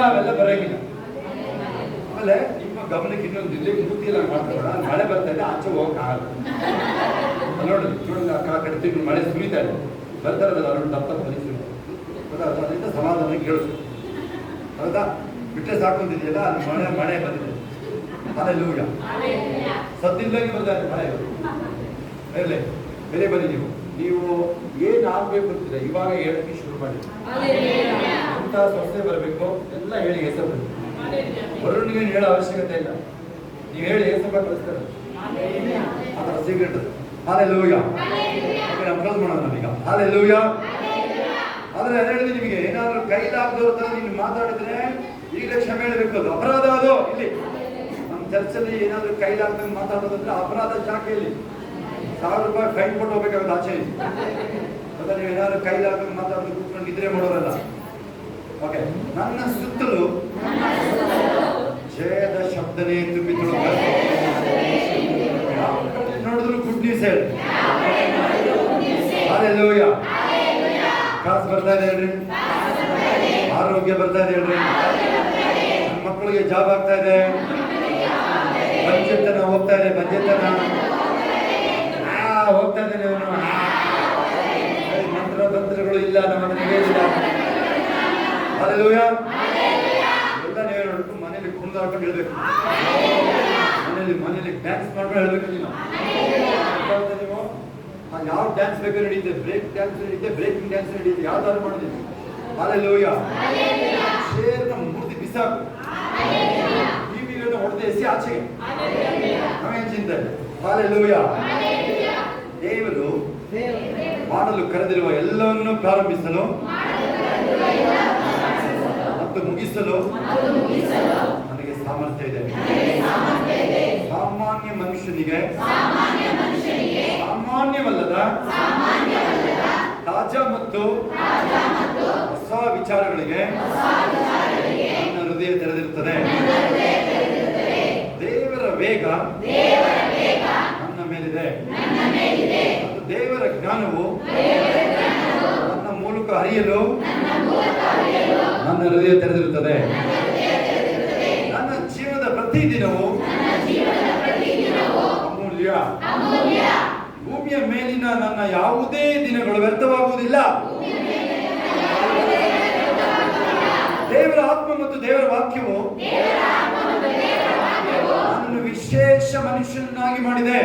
ಅವೆಲ್ಲ ಬರಂಗಿಲ್ಲ. ಆಮೇಲೆ ನಿಮ್ಮ ಗಮನಕ್ಕೆ ಇನ್ನೊಂದು ಇಲ್ಲಿ ಮೂತಿಲ್ಲ ಮಾಡ್ತಾರ, ಮಳೆ ಬರ್ತಾ ಇದೆ, ಆಚೆ ಹೋಗಕ್ಕಾಗಲ್ಲ. ನೋಡಿ ಆ ಕಡೆ ತಿಂಗಳು ಮಳೆ ಸುರಿತಾ ಇದೆ, ಬರ್ತಾ ಇರೋದು ಅವ್ರು ದಪ್ಪ ಪರಿಸ್ಥಿತಿ. ಅದರಿಂದ ಸಮಾಧಾನ ಕೇಳಿಸ್ತು. ಹೌದಾ? ಬಿಟ್ಟರೆ ಸಾಕೊಂತಿದೆಯಲ್ಲ, ಅಲ್ಲಿ ಮಳೆ ಬಂದಿದೆ. ಹಲ್ಲೆಲೂಯಾ. ಸದ್ದಿಲ್ದಾಗಿ ಬರ್ತಾ ಇದೆ ಮಳೆ. ಇರಲಿ, ಬೇರೆ ಬನ್ನಿ. ನೀವು ಏನು ಆಗ್ಬೇಕು ಅಂತೀರ ಇವಾಗ ಹೇಳಕ್ಕೆ ಶುರು ಮಾಡಿ. ಅಂತ ಸೊಸೆ ಬರಬೇಕು ಎಲ್ಲ ಹೇಳಿ ಹೆಸರು. ವರುಣ್ಗೆ ಹೇಳೋ ಅವಶ್ಯಕತೆ ಇಲ್ಲ, ನೀವು ಹೇಳಿ ಹೆಸರು ಕಳಿಸ್ತಾರೆ. ಅದರ ಸೀಕ್ರೆಟ್. ಹಲ್ಲೆಲೂಯಾ. ನಾವು ಕ್ಲೋಸ್ ಮಾಡೋಣ ನಾವೀಗ. ಹಲ್ಲೆಲೂಯಾ. ಆದ್ರೆ ಅದೇ ಹೇಳಿದ್ರೆ ನಿಮಗೆ ಏನಾದ್ರು ಕೈಲಾಗದವ್ರ ತರ ನೀವು ಮಾತಾಡಿದ್ರೆ ಈಗಲೇ ಕ್ಷಮೆ ಹೇಳಬೇಕು. ಅದು ಅಪರಾಧ. ಅದು ಇಲ್ಲಿ ನಮ್ಮ ಚರ್ಚಲ್ಲಿ ಏನಾದ್ರು ಕೈಲಾಗ್ದಂಗೆ ಮಾತಾಡೋದಂದ್ರೆ ಅಪರಾಧ. ಶಾಖೆಯಲ್ಲಿ 1000 ರೂಪಾಯಿ ಫೈನ್ ಕೊಟ್ಟು ಹೋಗ್ಬೇಕಾಗುತ್ತೆ ಆಚೆ. ಅದ ನೀವು ಏನಾದ್ರು ಕೈಲಾಗ್ದಂಗೆ ಮಾತಾಡೋದು ಕೂತ್ಕೊಂಡು ನಿದ್ರೆ ಮಾಡೋರಲ್ಲ. ಓಕೆ, ನನ್ನ ಸುತ್ತಲೂ ಜಯದ ಶಬ್ದನೇ ತುಂಬಿ ತುಳುಕ. ನೋಡಿದ್ರು ಗುಡ್ ನ್ಯೂಸ್ ಹೇಳಿ. ಹಲ್ಲೆಲೂಯಾ. ಕಾಸು ಬರ್ತಾ ಇದೆ ಹೇಳ್ರಿ, ಆರೋಗ್ಯ ಬರ್ತಾ ಇದೆ ಹೇಳ್ರಿ, ನನ್ನ ಮಕ್ಕಳಿಗೆ ಜಾಬ್ ಆಗ್ತಾ ಇದೆ, ಬಂಜೆತನ ಹೋಗ್ತಾ ಇದೆ, ಬಂಜೆತನ ಹೋಗ್ತಾ ಇದ್ದೇನೆ. ಮಂತ್ರಗಳು ಇಲ್ಲ ನಮ್ಮ ಮನೆಗೆ ಇಲ್ಲ. ಹಲ್ಲೆಲೂಯಾ. ಎಲ್ಲ ನೀವು ನೋಡ್ಕೊಂಡು ಮನೇಲಿ ಕುಣಿತ ಹಾಕೊಂಡು ಹೇಳ್ಬೇಕು. ಮನೇಲಿ ಡ್ಯಾನ್ಸ್ ಮಾಡ್ಕೊಂಡು ಹೇಳ್ಬೇಕು ನೀನು. ನೀವು ಯಾವ ಡ್ಯಾನ್ಸ್ ಬೇಕಾದ್ರೂ ನಡೀತೆ, ಬ್ರೇಕ್ ಡ್ಯಾನ್ಸ್ ನಡೀತೆ, ಬ್ರೇಕಿಂಗ್ ಡ್ಯಾನ್ಸ್ ನಡೀತೆ, ಯಾವ್ದಾದ್ರು ಮಾಡಿದ್ದೀವಿ. ಹಾಲೆಲೂಯಾ. ಶೇರ್ನ ಮೂರ್ತಿ ಬಿಸಾಕು, ಟಿವಿಗಳನ್ನ ಹೊಡೆದು ಎಸಿ ಆಚೆಗೆ, ನಾವೇನ್ ಚಿಂತೆ. ಹಾಲೆಲೂಯಾ. ದೇವರು ಮಾಡಲು ಕರೆದಿರುವ ಎಲ್ಲವನ್ನೂ ಪ್ರಾರಂಭಿಸಲು ಮತ್ತು ಮುಗಿಸಲು ನನಗೆ ಸಾಮರ್ಥ್ಯ ಇದೆ. ಸಾಮಾನ್ಯ ಮನುಷ್ಯನಿಗೆ ಸಾಮಾನ್ಯವಲ್ಲದ ತಾಜಾ ಮತ್ತು ಹೊಸ ವಿಚಾರಗಳಿಗೆ ನನ್ನ ಹೃದಯ ತೆರೆದಿರುತ್ತದೆ. ದೇವರ ವೇಗ ನನ್ನ ಮೇಲಿದೆ ಮತ್ತು ದೇವರ ಜ್ಞಾನವು ನನ್ನ ಮೂಲಕ ಹರಿಯಲು ನನ್ನ ಹೃದಯ ತೆರೆದಿರುತ್ತದೆ. ನನ್ನ ಜೀವನದ ಪ್ರತಿದಿನವೂ ಅಮೂಲ್ಯ. ಭೂಮಿಯ ಮೇಲಿನ ನನ್ನ ಯಾವುದೇ ದಿನಗಳು ವ್ಯರ್ಥವಾಗುವುದಿಲ್ಲ. ದೇವರ ಆತ್ಮ ಮತ್ತು ದೇವರ ವಾಕ್ಯವು ನನ್ನನ್ನು ವಿಶೇಷ ಮನುಷ್ಯನಾಗಿ ಮಾಡಿದೆ.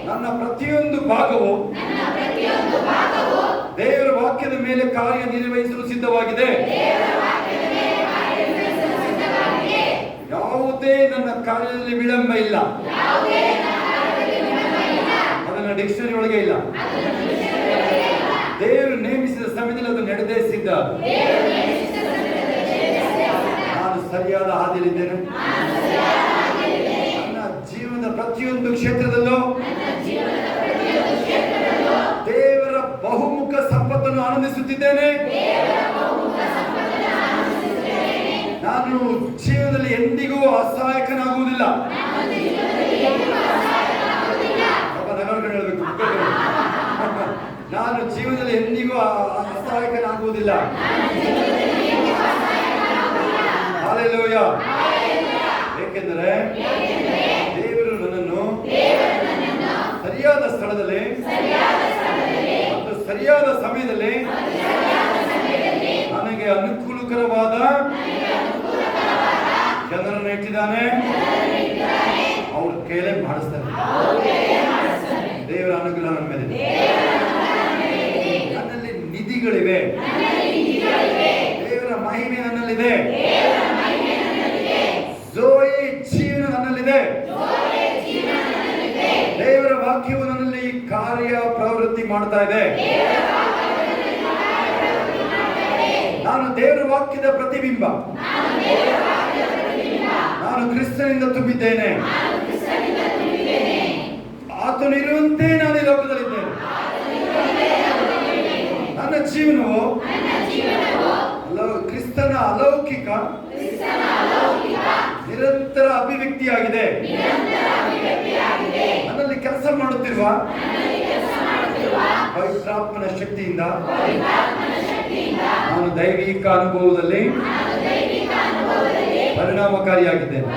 ನನ್ನ ಪ್ರತಿಯೊಂದು ಭಾಗವು ದೇವರ ವಾಕ್ಯದ ಮೇಲೆ ಕಾರ್ಯನಿರ್ವಹಿಸಲು ಸಿದ್ಧವಾಗಿದೆ. ಯಾವುದೇ ನನ್ನ ಕಾರ್ಯದಲ್ಲಿ ವಿಳಂಬ ಇಲ್ಲ. ಅದನ್ನ ಡಿಕ್ಷನರಿ ಒಳಗೆ ಇಲ್ಲ. ದೇವರು ನೇಮಿಸಿದ ಸಮಯದಲ್ಲಿ ಅದು ನಡೆದೇ ಸಿದ್ಧ. ನಾನು ಸರಿಯಾದ ಹಾದಿಯಲ್ಲಿದ್ದೇನೆ. ನನ್ನ ಜೀವನದ ಪ್ರತಿಯೊಂದು ಕ್ಷೇತ್ರದಲ್ಲೂ ದೇವರ ಬಹುಮುಖ ಸಂಪತ್ತನ್ನು ಆನಂದಿಸುತ್ತಿದ್ದೇನೆ. ನಾನು ಜೀವನದಲ್ಲಿ ಎಂದಿಗೂ ಅಸಹಾಯಕನಾಗುವುದಿಲ್ಲ. ಹೇಳ್ಬೇಕು, ನಾನು ಜೀವನದಲ್ಲಿ ಎಂದಿಗೂ ಅಸಹಾಯಕನಾಗುವುದಿಲ್ಲ. ಹಾಲೆಲೂಯಾ. ಏಕೆಂದರೆ ದೇವರು ನನ್ನನ್ನು ಸರಿಯಾದ ಸ್ಥಳದಲ್ಲಿ ಮತ್ತು ಸರಿಯಾದ ಸಮಯದಲ್ಲಿ ನನಗೆ ಅನುಕೂಲಕರವಾದ ಜನರನ್ನು ಇಟ್ಟಿದ್ದಾನೆ. ಅವ್ರ ಕೈಲೇ ಮಾಡಿಸ್ತಾನೆ. ದೇವರ ಅನುಗ್ರಹ ನನ್ನ ಮೇಲೆ. ನನ್ನಲ್ಲಿ ನಿಧಿಗಳಿವೆ. ದೇವರ ಮಹಿಮೆ ನನ್ನಲ್ಲಿದೆ. ಜೋಯಿ ಜೀವನ ನನ್ನಲ್ಲಿದೆ. ದೇವರ ವಾಕ್ಯವು ನನ್ನಲ್ಲಿ ಕಾರ್ಯ ಪ್ರವೃತ್ತಿ ಮಾಡ್ತಾ ಇದೆ. ನಾನು ದೇವರ ವಾಕ್ಯದ ಪ್ರತಿಬಿಂಬ. ನಾನು ಕ್ರಿಸ್ತನಿಂದ ತುಂಬಿದ್ದೇನೆ. ಆತನು ಇರುವಂತೆ ನಾನು ಈ ಲೋಕದಲ್ಲಿದ್ದೇನೆ. ನನ್ನ ಜೀವನವು ಕ್ರಿಸ್ತನ ಅಲೌಕಿಕ ನಿರಂತರ ಅಭಿವ್ಯಕ್ತಿಯಾಗಿದೆ. ನನ್ನಲ್ಲಿ ಕೆಲಸ ಮಾಡುತ್ತಿರುವ ಪವಿತ್ರಾತ್ಮನ ಶಕ್ತಿಯಿಂದ ನಾನು ದೈವಿಕ ಅನುಭವದಲ್ಲಿ ಪರಿಣಾಮಕಾರಿಯಾಗಿದ್ದೇನೆ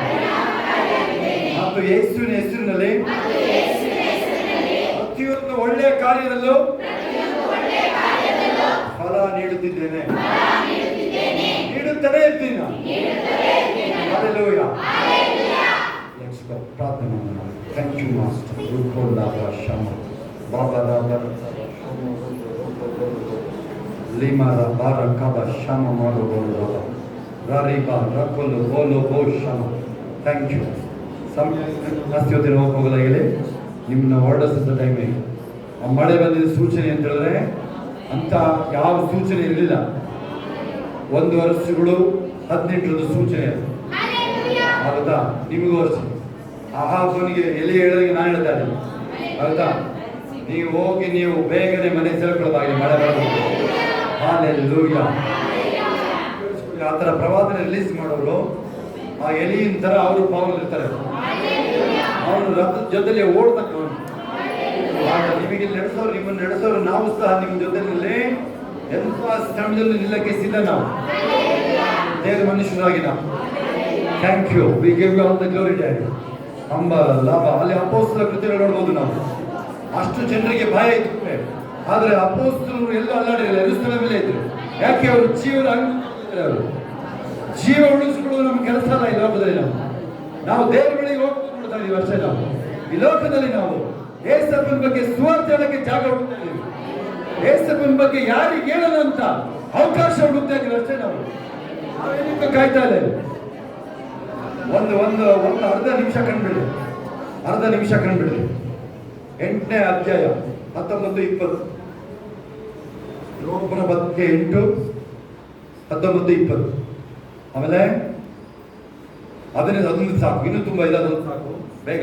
ಮತ್ತು ಯೇಸುವಿನ ಹೆಸರಿನಲ್ಲಿ ಪ್ರತಿಯೊಂದು ಒಳ್ಳೆಯ ಕಾರ್ಯದಲ್ಲೂ ಫಲ ನೀಡುತ್ತಿದ್ದೇನೆ. ನೀಡುತ್ತಲೇ ಇರ್ತೀನಿ. Hallelujah. Let's go. ಪ್ರಾರ್ಥನೆ ಮಾಡೋಣ. Thank you, Master. ರೂಪೋಲ್ಲಾಭ ಶಮ ಬಾಬರಾದ ಲಿಮರ ಬಾರ ಕಬ ಶಮ ಮಾಡೋದು ರಾರಿಬಾ ರಕೊಲು ಬೋಲು ಬೋ ಶಮ. Thank you. ಜಾಸ್ತಿ ಹೋಗಲ್ಲ. ಹೇಳಿ ನಿಮ್ಮನ್ನ ಹೊರಡಿಸಿದ ಟೈಮಿಗೆ ಆ ಮಳೆ ಬಂದಿದ್ದ ಸೂಚನೆ ಅಂತ ಹೇಳಿದ್ರೆ ಅಂತ ಯಾವ ಸೂಚನೆ ಇರಲಿಲ್ಲ. 1 ವರ್ಷಗಳು 18 ಸೂಚನೆ ಹೌದಾ? ನಿಮಗೂ ವರ್ಷ ಆಹಾಬನಿಗೆ ಎಲೆ ಹೇಳಿದಾಗ ನಾನು ಹೇಳ್ತಾ ಇದ್ದೀನಿ ಹೌದಾ? ನೀವು ಹೋಗಿ ನೀವು ಬೇಗನೆ ಮನೆ ಸೇರ್ಕೊಳ್ಳೋದಾಗಿ ಮಳೆ ಬರೋದು. ಹಾಲೆಲೂಯಾ. ಆ ಥರ ಪ್ರವಾದನೆ ರಿಲೀಸ್ ಮಾಡೋರು ಆ ಎಲಿಯಿನ ಥರ ಅವರು ಪವರ್ ಇರ್ತಾರೆ. ಅವನು ರಥದ ಜೊತೆಲಿ ಓಡ್ತಕ್ಕವನು. ನಿಮಗೆ ನಡೆಸೋರು, ನಿಮ್ಮನ್ನು ನಡೆಸೋರು ನಾವು ಸಹ ನಿಮ್ಮ ಜೊತೆಯಲ್ಲಿ ಎಂಥ ಸ್ಥಳದಲ್ಲಿ ನಿಲ್ಲಕ್ಕೆ ಸಿದ್ಧ. ನಾವು ದೇವರ ಮನುಷ್ಯರಾಗಿ ನಾವು thank you. We give you all the glory daddy. ಅಂಬ ಲಾಭ ಅಲ್ಲಿ ಅಪೋಸ್ತಲ ಕೃತ್ಯಗಳು ನೋಡ್ಬೋದು ನಾವು. ಅಷ್ಟು ಜನರಿಗೆ ಭಯ ಇತ್ತು. ಆದರೆ ಅಪೋಸ್ತಲರು ಎಲ್ಲೂ ಅಲ್ಲಾಡಿರಲಿಲ್ಲ. ಯೆರೂಸಲೇಮಲ್ಲೇ ಇದ್ರು. ಯಾಕೆ? ಅವರು ಜೀವನ ಅವರು ಜೀವ ಉಳಿಸ್ಕೊಳ್ಳೋದು ನಮ್ಮ ಕೆಲಸ ಅಲ್ಲ ಈ ಲೋಕದಲ್ಲಿ. ನಾವು ದೇವರ ಬಳಿಗೆ ಹೋಗ್ತಾ ನೋಡ್ತಾ ಇದೀವಿ ಅಷ್ಟೇ. ನಾವು ಈ ಲೋಕದಲ್ಲಿ ನಾವು ಯೇಸಪ್ಪನ ಬಗ್ಗೆ ಸುವಾರ್ತೆ ಹೇಳಕ್ಕೆ ಜಾಗ ಹುಡುಕ್ತಾ ಇದೀವಿ. ಯೇಸಪ್ಪನ ಬಗ್ಗೆ ಯಾರಿಗೆ ಹೇಳೋಣ ಅಂತ ಅವಕಾಶ ಹುಡುಕ್ತಾ ಇದೀವಿ ಅಷ್ಟೇ. ನಾವೇನಕ್ಕೆ ಕಾಯ್ತಾ ಇಲ್ಲ. ಒಂದು ಒಂದು ಒಂದು ಅರ್ಧ ನಿಮಿಷ ಕಂಡುಬಿಡ್ರಿ, ಅರ್ಧ ನಿಮಿಷ ಕಂಡುಬಿಡ್ರಿ. 8ನೇ ಅಧ್ಯಾಯ 19-20. ರೋಮರ ಬಗ್ಗೆ 8, 19, 20. ಆಮೇಲೆ ಅದನ್ನು ಸಾಕು, ಇನ್ನೂ ತುಂಬ ಇದೆ, ಅದನ್ನು ಸಾಕು ಬೇಗ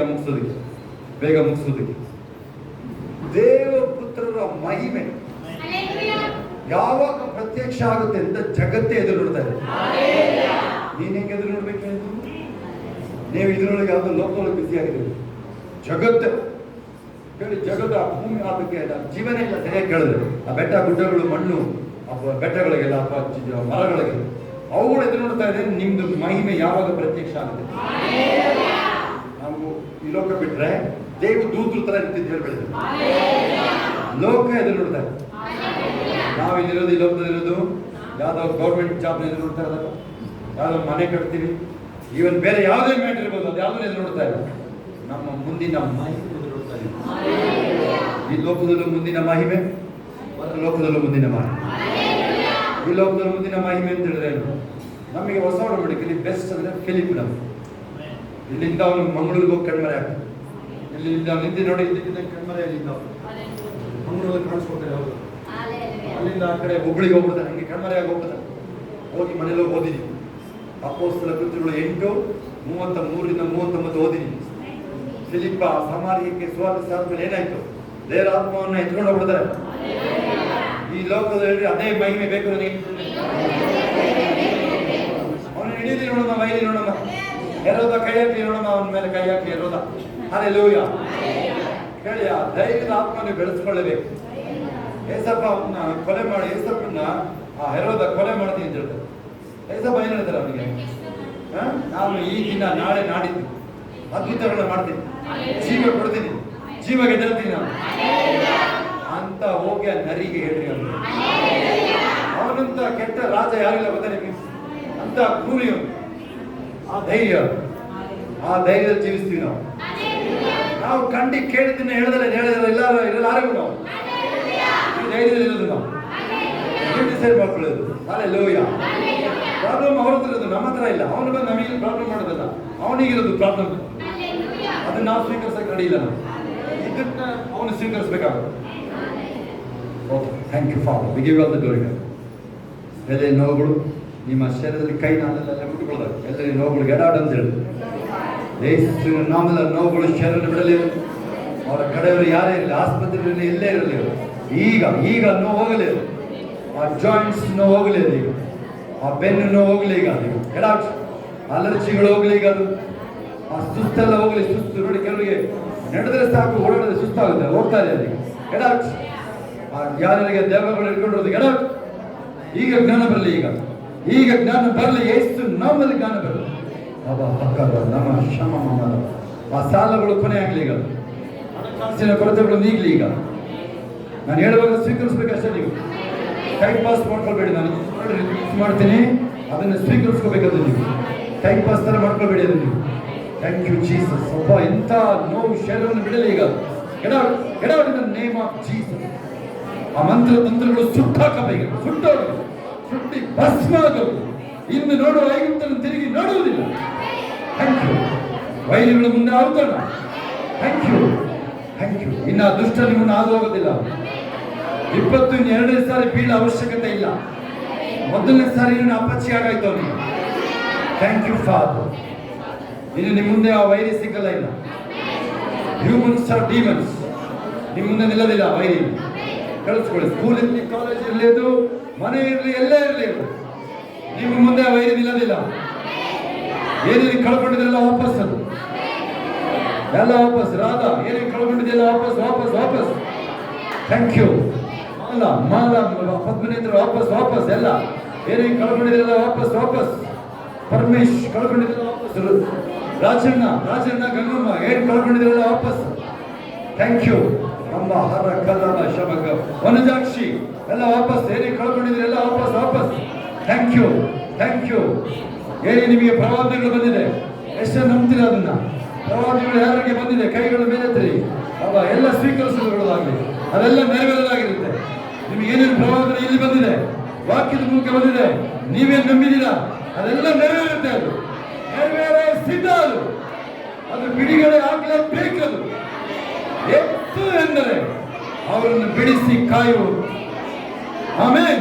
ಮುಗಿಸೋದಕ್ಕೆ. ದೇವಪುತ್ರರ ಮಹಿಮೆ ಯಾವಾಗ ಪ್ರತ್ಯಕ್ಷ ಆಗುತ್ತೆ ಅಂತ ಜಗತ್ತೇ ಎದುರು ನೋಡ್ತಾ ಇದೆ. ನೀನ್ ಹೆಂಗೆ ಎದುರು ನೋಡ್ಬೇಕು? ನೀವು ಇದ್ರೊಳಗೆ ಯಾವ್ದು ಲೋಕದೊಳಗೆ ಬಿಸಿ ಆಗಿದ್ದೀವಿ. ಜಗತ್ತು ಕೇಳಿ, ಜಗದ ಭೂಮಿ ಅದಕ್ಕೆ ಜೀವನ ಇಲ್ಲ ಸರಿಯಾಗಿ ಕೇಳಿದ್ರೆ. ಆ ಬೆಟ್ಟ ಗುಡ್ಡಗಳು, ಮಣ್ಣು, ಬೆಟ್ಟಗಳಿಗೆಲ್ಲ ಅಥವಾ ಮರಗಳಿಗೆ ಅವುಗಳು ಎದುರು ನೋಡ್ತಾ ಇದೆ. ನಿಮ್ದು ಮಹಿಮೆ ಯಾವಾಗ ಪ್ರತ್ಯಕ್ಷ ಆಗುತ್ತೆ? ನಾವು ಈ ಲೋಕ ಬಿಟ್ರೆ ದೇವ ದೂತರು ತರ ನಿಂತಿದ್ದು ಹೇಳ್ಬಿಡಿದ್ರು. ಲೋಕ ಎದುರು ನೋಡ್ತಾ ಇದೆ. ನಾವು ಇಲ್ಲಿರೋದು, ಈ ಲೋಕದಲ್ಲಿರೋದು ಯಾವ್ದೋ ಗೌರ್ಮೆಂಟ್ ಜಾಬ್ ಎದುರು ನೋಡ್ತಾ ಇರೋದಲ್ಲ, ಯಾವ್ದೋ ಮನೆ ಕಟ್ತೀವಿ, ಈವನ್ ಬೇರೆ ಯಾವುದೇ ಮ್ಯಾಟರ್ ಇರ್ಬೋದು, ಅದು ಯಾವುದೂ ಎದುರು ನೋಡ್ತಾ ಇಲ್ಲ. ನಮ್ಮ ಮುಂದಿನ ಮಹಿಮೆ ಎದುರು ನೋಡ್ತಾ ಇದೆ. ಈ ಲೋಕದಲ್ಲೂ ಮುಂದಿನ ಮಹಿಮೆ, ಮತ್ತು ಲೋಕದಲ್ಲೂ ಮುಂದಿನ ಮಹಿಮೆ. ಈ ಲೋಕದಲ್ಲಿ ಮುಂದಿನ ಮಹಿಮೆ ಅಂತ ಹೇಳಿದ್ರೆ ನಮಗೆ ಹೊಸ ಒಡಂಬಡಿಕೆಯಲ್ಲಿ ಬೆಸ್ಟ್ ಅಂದ್ರೆ ಫಿಲಿಪ್. ನಮ್ಮ ಇಲ್ಲಿಂದ ಅವನು ಮಂಗಳೂರಿಗೆ ಹೋಗಿ ಕಣ್ಮರೆ ಆಗ್ತದೆ. ಇಲ್ಲಿಂದ ನಿಂತು ನೋಡಿ, ಇಲ್ಲಿಂದ ಕಣ್ಮರೆ ಮಂಗಳೂರಿಗೆ ಕಾಣಿಸ್ಕೊಳ್ತಾರೆ. ಅವರು ಅಲ್ಲಿಂದ ಆ ಕಡೆ ಹುಬ್ಳಿಗೆ ಹೋಗ್ಬಿಡ್ತಾರೆ, ಹಂಗೆ ಕಣ್ಮರೆಯಾಗಿ ಹೋಗ್ಬಿಡ್ತಾರೆ. ಹೋಗಿ ಮನೇಲಿ ಓದಿದೀವಿ. ಅಪೊಸ್ತಲ ಕೃತ್ಯಗಳು 8:33-39 ಓದಿದೀವಿ. ಫಿಲಿಪ್ಪ ಸಮಾರ್ಯಕ್ಕೆ ಸುವಾರ್ತೆ ಸಾರಿದ್ಮೇಲೆ ಏನಾಯ್ತು? ದೇವರ ಆತ್ಮವನ್ನು ಎತ್ಕೊಂಡು ಹೋಗ್ಬಿಡ್ತಾರೆ. ಈ ಲೋಕದಲ್ಲಿ ಅದೇ ಮಹಿಮೆ ಬೇಕು ನನಗೆ. ಅವನು ಹಿಡಿಯಲಿ ನೋಡಮ್ಮ, ಮೈಲಿ ನೋಡಮ್ಮ, ಹೆರೋದ ಕೈ ಹಾಕಿ ನೋಡಮ್ಮ, ಅವನ ಮೇಲೆ ಕೈ ಹಾಕಿ ಹೆರೋದ. ಹಲ್ಲೆಲೂಯ. ಹೇಳಿ, ಆ ಧೈರ್ಯದ ಆತ್ಮವನ್ನು ಬೆಳೆಸ್ಕೊಳ್ಳಬೇಕು. ಏಸಪ್ಪ ಅವನ್ನ ಕೊಲೆ ಮಾಡಿ, ಏಸಪ್ಪನ್ನ ಆ ಹೆರೋದ ಕೊಲೆ ಮಾಡ್ತೀನಿ ಅಂತ ಹೇಳ್ತಾರೆ. ಏಸಪ್ಪ ಏನ್ ಹೇಳ್ತಾರೆ ಅವನಿಗೆ? ನಾನು ಈ ದಿನ, ನಾಳೆ, ನಾಡಿದ್ದು ಅದ್ಭುತಗಳನ್ನ ಮಾಡ್ತೀನಿ, ಜೀವ ಕೊಡ್ತೀನಿ, ಜೀವ ಗೆದ್ದಿರ್ತೀನಿ ನಾನು ಅಂತ ಹೋಗಿ ಆ ನರಿಗೆ ಹೇಳ್ರಿ. ಅವನಂತ ಕೆಟ್ಟ ರಾಜ ಯಾರಿಲ್ಲ ಗೊತ್ತಾ ನಿಮಗೆ? ಅಂತ ಕ್ರೂರಿ ಆ ಧೈರ್ಯದಲ್ಲಿ ಜೀವಿಸ್ತೀವಿ ನಾವು. ನಾವು ಕಂಡಿ ಕೇಳಿದ್ದನ್ನ ಹೇಳಿದ್ರೆ ಇರಲಾರೆಗೂ ನಾವು ಈ ಧೈರ್ಯದಲ್ಲಿ ಇರೋದು. ನಾವು ಡಿಸೈಡ್ ಮಾಡ್ಕೊಳ್ಳೋದು. ಹಲ್ಲೆಲೂಯ. ಪ್ರಾಬ್ಲಮ್ ಅವ್ರ ಹತ್ರ ಇರೋದು, ನಮ್ಮ ಹತ್ರ ಇಲ್ಲ. ಅವನು ಬಂದು ನಮಗೆ ಪ್ರಾಬ್ಲಮ್ ಮಾಡೋದಲ್ಲ, ಅವನಿಗಿರೋದು ಪ್ರಾಬ್ಲಮ್. ಅದನ್ನ ನಾವು ಸ್ವೀಕರಿಸಕ್ಕೆ ರೆಡಿ ಇಲ್ಲ. ನಾವು ಇದನ್ನ ಅವನು ಸ್ವೀಕರಿಸಬೇಕಾಗುತ್ತೆ. Okay, thank you father, we give all the glory. ಎಲೆ ನೋವುಗಳು ನಿಮ್ಮ ಶರೀರದಲ್ಲಿ ಕೈ ನಾಲೆಲ್ಲ ಮುಟ್ಟಿಕೊಳ್ಳೋದು, ಎಲ್ಲರಿ ನೋವುಗಳು ಗೆಡಾಡ್ ಅಂತ ಹೇಳಿ ಯೇಸುವಿನ ನಾಮದ ನೋವುಗಳು ಶರೀರ ಬಿಡಲಿ. ಅವರ ಕಡೆಯವರು ಯಾರೇ ಇರಲಿ, ಆಸ್ಪತ್ರೆಯಲ್ಲಿ ಎಲ್ಲೇ ಇರಲಿ, ಈಗ ನೋವು ಹೋಗಲಿ. ಆ ಜಾಯಿಂಟ್ಸ್ ನೋವು ಹೋಗಲಿ, ಈಗ ಆ ಬೆನ್ನು ನೋವು ಹೋಗಲಿ, ಈಗ ಅದು ಗೆಡಾಡ್. ಅಲರ್ಜಿಗಳು ಹೋಗಲಿ, ಈಗ ಅದು ಆ ಸುಸ್ತೆಲ್ಲ ಹೋಗಲಿ. ಸುಸ್ತು ನೋಡಿ, ಕೆಲವರಿಗೆ ನಡೆದ್ರೆ ಸಾಕು, ಓಡಾಡಿದ್ರೆ ಸುಸ್ತಾಗುತ್ತೆ, ಹೋಗ್ತಾ ಇದೆ ಅದಕ್ಕೆ ಗೆಡಾಡ್. ಯಾರಿಗೆ ದೇವಗಳು ಇಟ್ಕೊಂಡಿರೋದು ಗೆಡಾಡ್. ಈಗ ಜ್ಞಾನ ಬರಲಿ, ಈಗ ಜ್ಞಾನ ಬರಲಿ. ಯೇಸು ನಾಮದಲ್ಲಿ ಜ್ಞಾನ ಬರಲಿ. ನಮ್ಮ ಶ್ರಮ ಆ ಸಾಲಗಳು ಕೊನೆ ಆಗಲಿ. ಈಗ ಹಣಕಾಸಿನ ಕೊರತೆಗಳು ನೀಗಲಿ. ಈಗ ನಾನು ಹೇಳುವಾಗ ಸ್ವೀಕರಿಸ್ಬೇಕಷ್ಟೇ. ನೀವು ಟೈಮ್ ಪಾಸ್ ಮಾಡ್ಕೊಳ್ಬೇಡಿ. ನಾನು ಮಾಡ್ತೀನಿ, ಅದನ್ನು ಸ್ವೀಕರಿಸ್ಕೋಬೇಕಾದ್ರೆ ನೀವು ಟೈಮ್ ಪಾಸ್ ತರ ಮಾಡ್ಕೊಳ್ಬೇಡಿ ಅದನ್ನು ನೀವು. Thank you Jesus. ಒಬ್ಬ ಎಂಥ ನೋವು ಶರೀರವನ್ನು ಬಿಡಲಿ. ಈಗ get out in the name of Jesus. ಆ ತಂತ್ರಗಳು ಸುಟ್ಟಾಕಬೇಕು, ಸುಟ್ಟಿ ಭಸ್ಮ ಆಗಬೇಕು. ಇನ್ನು ನೋಡುವ ಐಗುಪ್ತನ್ನು ತಿರುಗಿ ನೋಡುವುದಿಲ್ಲ. Thank you. ವೈರಿಗಳು ಮುಂದೆ ಆಗುತ್ತಾನ. Thank you. ಇನ್ನು ಆ ದುಷ್ಟ ನಿಮ್ಮನ್ನು ಹಾದು ಹೋಗೋದಿಲ್ಲ. 22ನೇ ಸಾರಿ ಬೀಳ ಅವಶ್ಯಕತೆ ಇಲ್ಲ. ಮೊದಲನೇ ಸಾರಿ ಇನ್ನು ಅಪಚ್ಚಿ ಆಗಾಯ್ತು ಅವನಿಗೆ. Thank you father. ಇನ್ನು ನಿಮ್ಮ ಮುಂದೆ ಆ ವೈರಿ ಸಿಗಲ್ಲ. ಇಲ್ಲ, ಹ್ಯೂಮನ್ಸ್ ಆರ್ ಡೀಮನ್ಸ್. ನಿಮ್ಮ ಮುಂದೆ ನಿಲ್ಲೋದಿಲ್ಲ ವೈರಿ. ಕಳಿಸ್ಕೊಳ್ಳಿ. ಸ್ಕೂಲ್ ಇರಲಿ, ಕಾಲೇಜ್ ಇರಲಿ, ಅದು ಮನೆ ಇರಲಿ, ಎಲ್ಲೇ ಇರಲಿ, ನಿಮ್ಮ ಮುಂದೆ ವೈರಿ ನಿಲ್ಲೋದಿಲ್ಲ. ಏನೇನು ಕಳ್ಕೊಂಡಿದ್ರೆಲ್ಲ ವಾಪಸ್, ಅದು ಎಲ್ಲ ವಾಪಸ್. ರಾಧಾ ಏನೇನು ಕಳ್ಕೊಂಡಿದ್ದೆಲ್ಲ ವಾಪಸ್. Thank you. ಮಾಲ ಪದ್ಮನೇತ್ರ ವಾಪಸ್. ಎಲ್ಲ ಏನೇನು ಕಳ್ಕೊಂಡಿದ್ರೆಲ್ಲ ವಾಪಸ್. ಪರಮೇಶ್ ಕಳ್ಕೊಂಡಿದ್ರೆಲ್ಲ ವಾಪಸ್. ರಾಜಣ್ಣ ಗಂಗಮ್ಮ ಏನು ಕಳ್ಕೊಂಡಿದ್ರೆಲ್ಲ ವಾಪಸ್. Thank you. ನಮ್ಮ ಹರ ಕಲ್ಲನ ಶಮಗ ವನಜಾಕ್ಷಿ ಎಲ್ಲ ವಾಪಸ್. ಏನೇ ಕಳ್ಕೊಂಡಿದ್ರೆ ಎಲ್ಲ ವಾಪಸ್. Thank you. ಹೇಳಿ, ನಿಮಗೆ ಪ್ರವಾದನೆಗಳು ಬಂದಿದೆ, ಎಷ್ಟು ನಂಬ್ತೀರ ಅದನ್ನ? ಪ್ರವಾದನೆಗಳು ಯಾರಿಗೆ ಬಂದಿದೆ ಕೈಗಳ ಮೇಲೆ ಎತ್ತಿರಿ. ಅವ ಎಲ್ಲ ಸ್ವೀಕರಿಸುವುದಾಗಲಿ, ಅದೆಲ್ಲ ನೆರವೇರೋದಾಗಿರುತ್ತೆ. ನಿಮಗೆ ಏನೇನು ಪ್ರವಾದನೆ ಇಲ್ಲಿ ಬಂದಿದೆ, ವಾಕ್ಯದ ಮೂಲಕ ಬಂದಿದೆ, ನೀವೇನು ನಂಬಿದ್ದೀರಾ ಅದೆಲ್ಲ ನೆರವೇರುತ್ತೆ. ಅದು ನೆರವೇರೇ ಸಿದ್ಧ. ಅದು ಬಿಡುಗಡೆ ಆಗಲೇಬೇಕದು. ಎತ್ತು ಎಂದರೆ ಅವರನ್ನು ಬಿಡಿಸಿ ಕಾಯುವುದು. ಆಮೇಲೆ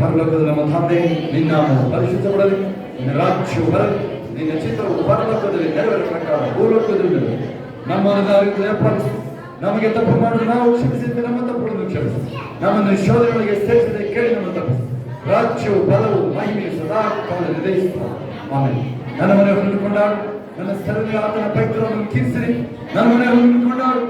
ಪರಲೋಕದ ನಮ್ಮ ತಂದೆ, ನಿನ್ನ ಪರಿಶುದ್ಧಪಡಲಿ, ನಿನ್ನ ರಾಜ್ಯವು ಬರಲಿ, ನಿನ್ನ ಚಿತ್ರವು ಪರಲೋಕದಲ್ಲಿ ನೆರವೇರ ಪ್ರಕಾರ ಭೂಲೋಕದಲ್ಲಿ ನಮ್ಮನ್ನು ಏರ್ಪಡಿಸಿ, ನಮಗೆ ತಪ್ಪು ಮಾಡಲು ನಾವು ಕ್ಷಮಿಸಿದ್ರೆ ನಮ್ಮ ತಪ್ಪುಗಳನ್ನು ಕ್ಷಮಿಸಿ, ನಮ್ಮನ್ನು ಶೋಧನೆಗಳಿಗೆ ಸೇರಿಸದೆ ಕೇಳಿ ನಮ್ಮ ತಪ್ಪಿಸಿ. ರಾಜ್ಯವು ಬಲವು ಮಹಿಮೆಯು ಸದಾ ಕಾಲ ನಿರ್ದೇಶಿಸುವ. ಆಮೇಲೆ ನನ್ನ ಮನೆ ಹೊಂದಿಕೊಂಡಾಡು, ನನ್ನ ಸ್ಥಳದಲ್ಲಿ ಆತನ ಪವಿತ್ರವನ್ನು ಕೀರ್ತಿಸಿರಿ. ನನ್ನ ಮನೆ ಹೊಂದಿಕೊಂಡಾಡು,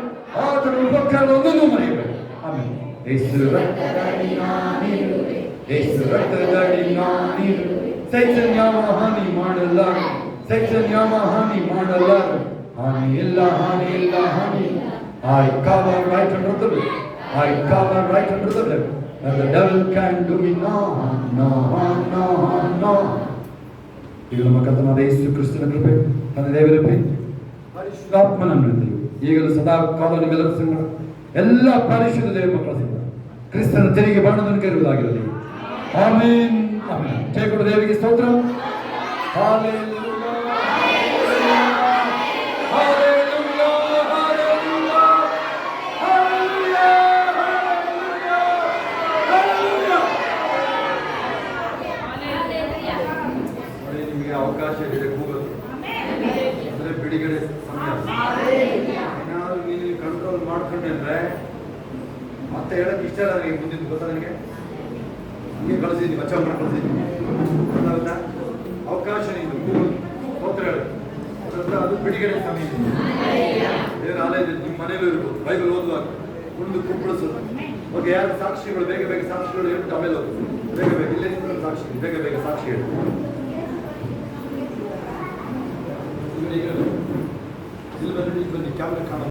ಆತನ ಉಪಕಾರದ ಒಂದೊಂದು ಮರೆಯಬೇಕು. ಆಮೇಲೆ ಯೇಸು ರಕ್ತದಲ್ಲಿ ನಾನಿರುವೆ, ಯೇಸು ರಕ್ತದಲ್ಲಿ ನಾನಿರುವೆ, ಚೈತನ್ಯವ ಹಾನಿ ಮಾಡಲ್ಲ, ಚೈತನ್ಯವ ಹಾನಿ ಮಾಡಲ್ಲ, ಹಾನಿ ಇಲ್ಲ, ಹಾನಿ ಇಲ್ಲ, ಹಾನಿ ಇಲ್ಲ. I cover right under the bed, I cover right under the bed, and the devil can do me no, no, no, no. ಈಗ ನಮ್ಮ ಕರ್ತನಾದ ಯೇಸು ಕ್ರಿಸ್ತನ ಕೃಪೆ, ತನ್ನ ದೇವರ ಪ್ರೀತಿ, ಪರಿಶುದ್ಧಾತ್ಮನ ಅನ್ವಯತೆಯು ಈಗಲೂ ಸದಾ ಕಾಲ ನಿಮ್ಮೆಲ್ಲರ ಸಂಗಡ ಎಲ್ಲ ಪರಿಶುದ್ಧ ದೇವ ಮಕ್ಕಳ ಸಂಗಡ ಕ್ರಿಸ್ತನ ತೆರಿಗೆ ಬಾಣದನ್ನು ಕರೆಯುವುದಾಗಿರಲಿ. ಆಮೇನ್, ಆಮೇನ್. ಜಯಕೊಡು ದೇವರಿಗೆ ಸ್ತೋತ್ರ. Hallelujah, hallelujah, hallelujah, hallelujah, hallelujah, hallelujah. ನೋಡಿ, ನಿಮಗೆ ಅವಕಾಶ ಇದೆ ಕೂಗಲು, ಅಂದ್ರೆ ಬಿಡುಗಡೆ ಸಮಯ. ಏನಾದ್ರು ನೀನು ಕಂಟ್ರೋಲ್ ಮಾಡ್ಕೊಂಡೆ ಅಂದ್ರೆ ಮತ್ತೆ ಹೇಳಕ್ ಇಷ್ಟ ಇಲ್ಲ ನನಗೆ. ಮುಂದಿನ ಗೊತ್ತಾ ನನಗೆ, ಹಂಗೆ ಕಳಿಸಿದ್ದೀನಿ, ಬಚಾವ್ ಮಾಡಿ ಕಳಿಸಿದ್ದೀನಿ. ಗೊತ್ತಾಗುತ್ತಾ? ಅವಕಾಶ ನೀನು ಕೂಗಲು, ಸ್ತೋತ್ರ ಹೇಳಿ, ಅದು ಬಿಡುಗಡೆ ಸಮಯ. ಬೇರೆ ಆಲಯದಲ್ಲಿ ನಿಮ್ಮ ಮನೇಲೂ ಇರ್ಬೋದು, ಬೈಬಲ್ ಓದುವಾಗ ಒಂದು ಕುಪ್ಪಳಿಸೋದು. ಓಕೆ, ಯಾರು ಸಾಕ್ಷಿಗಳು ಬೇಗ ಬೇಗ ಸಾಕ್ಷಿಗಳು ಹೇಳ್ಬಿಟ್ಟು ಆಮೇಲೆ ಹೋಗು. ಬೇಗ ಬೇಗ ಇಲ್ಲೇ ನಿಂತು ಸಾಕ್ಷಿ, ಬೇಗ ಬೇಗ ಸಾಕ್ಷಿ ಹೇಳಿ. ಇಲ್ಲಿ ಬನ್ನಿ, ಕ್ಯಾಮ್ರಾ ಕಾಣ.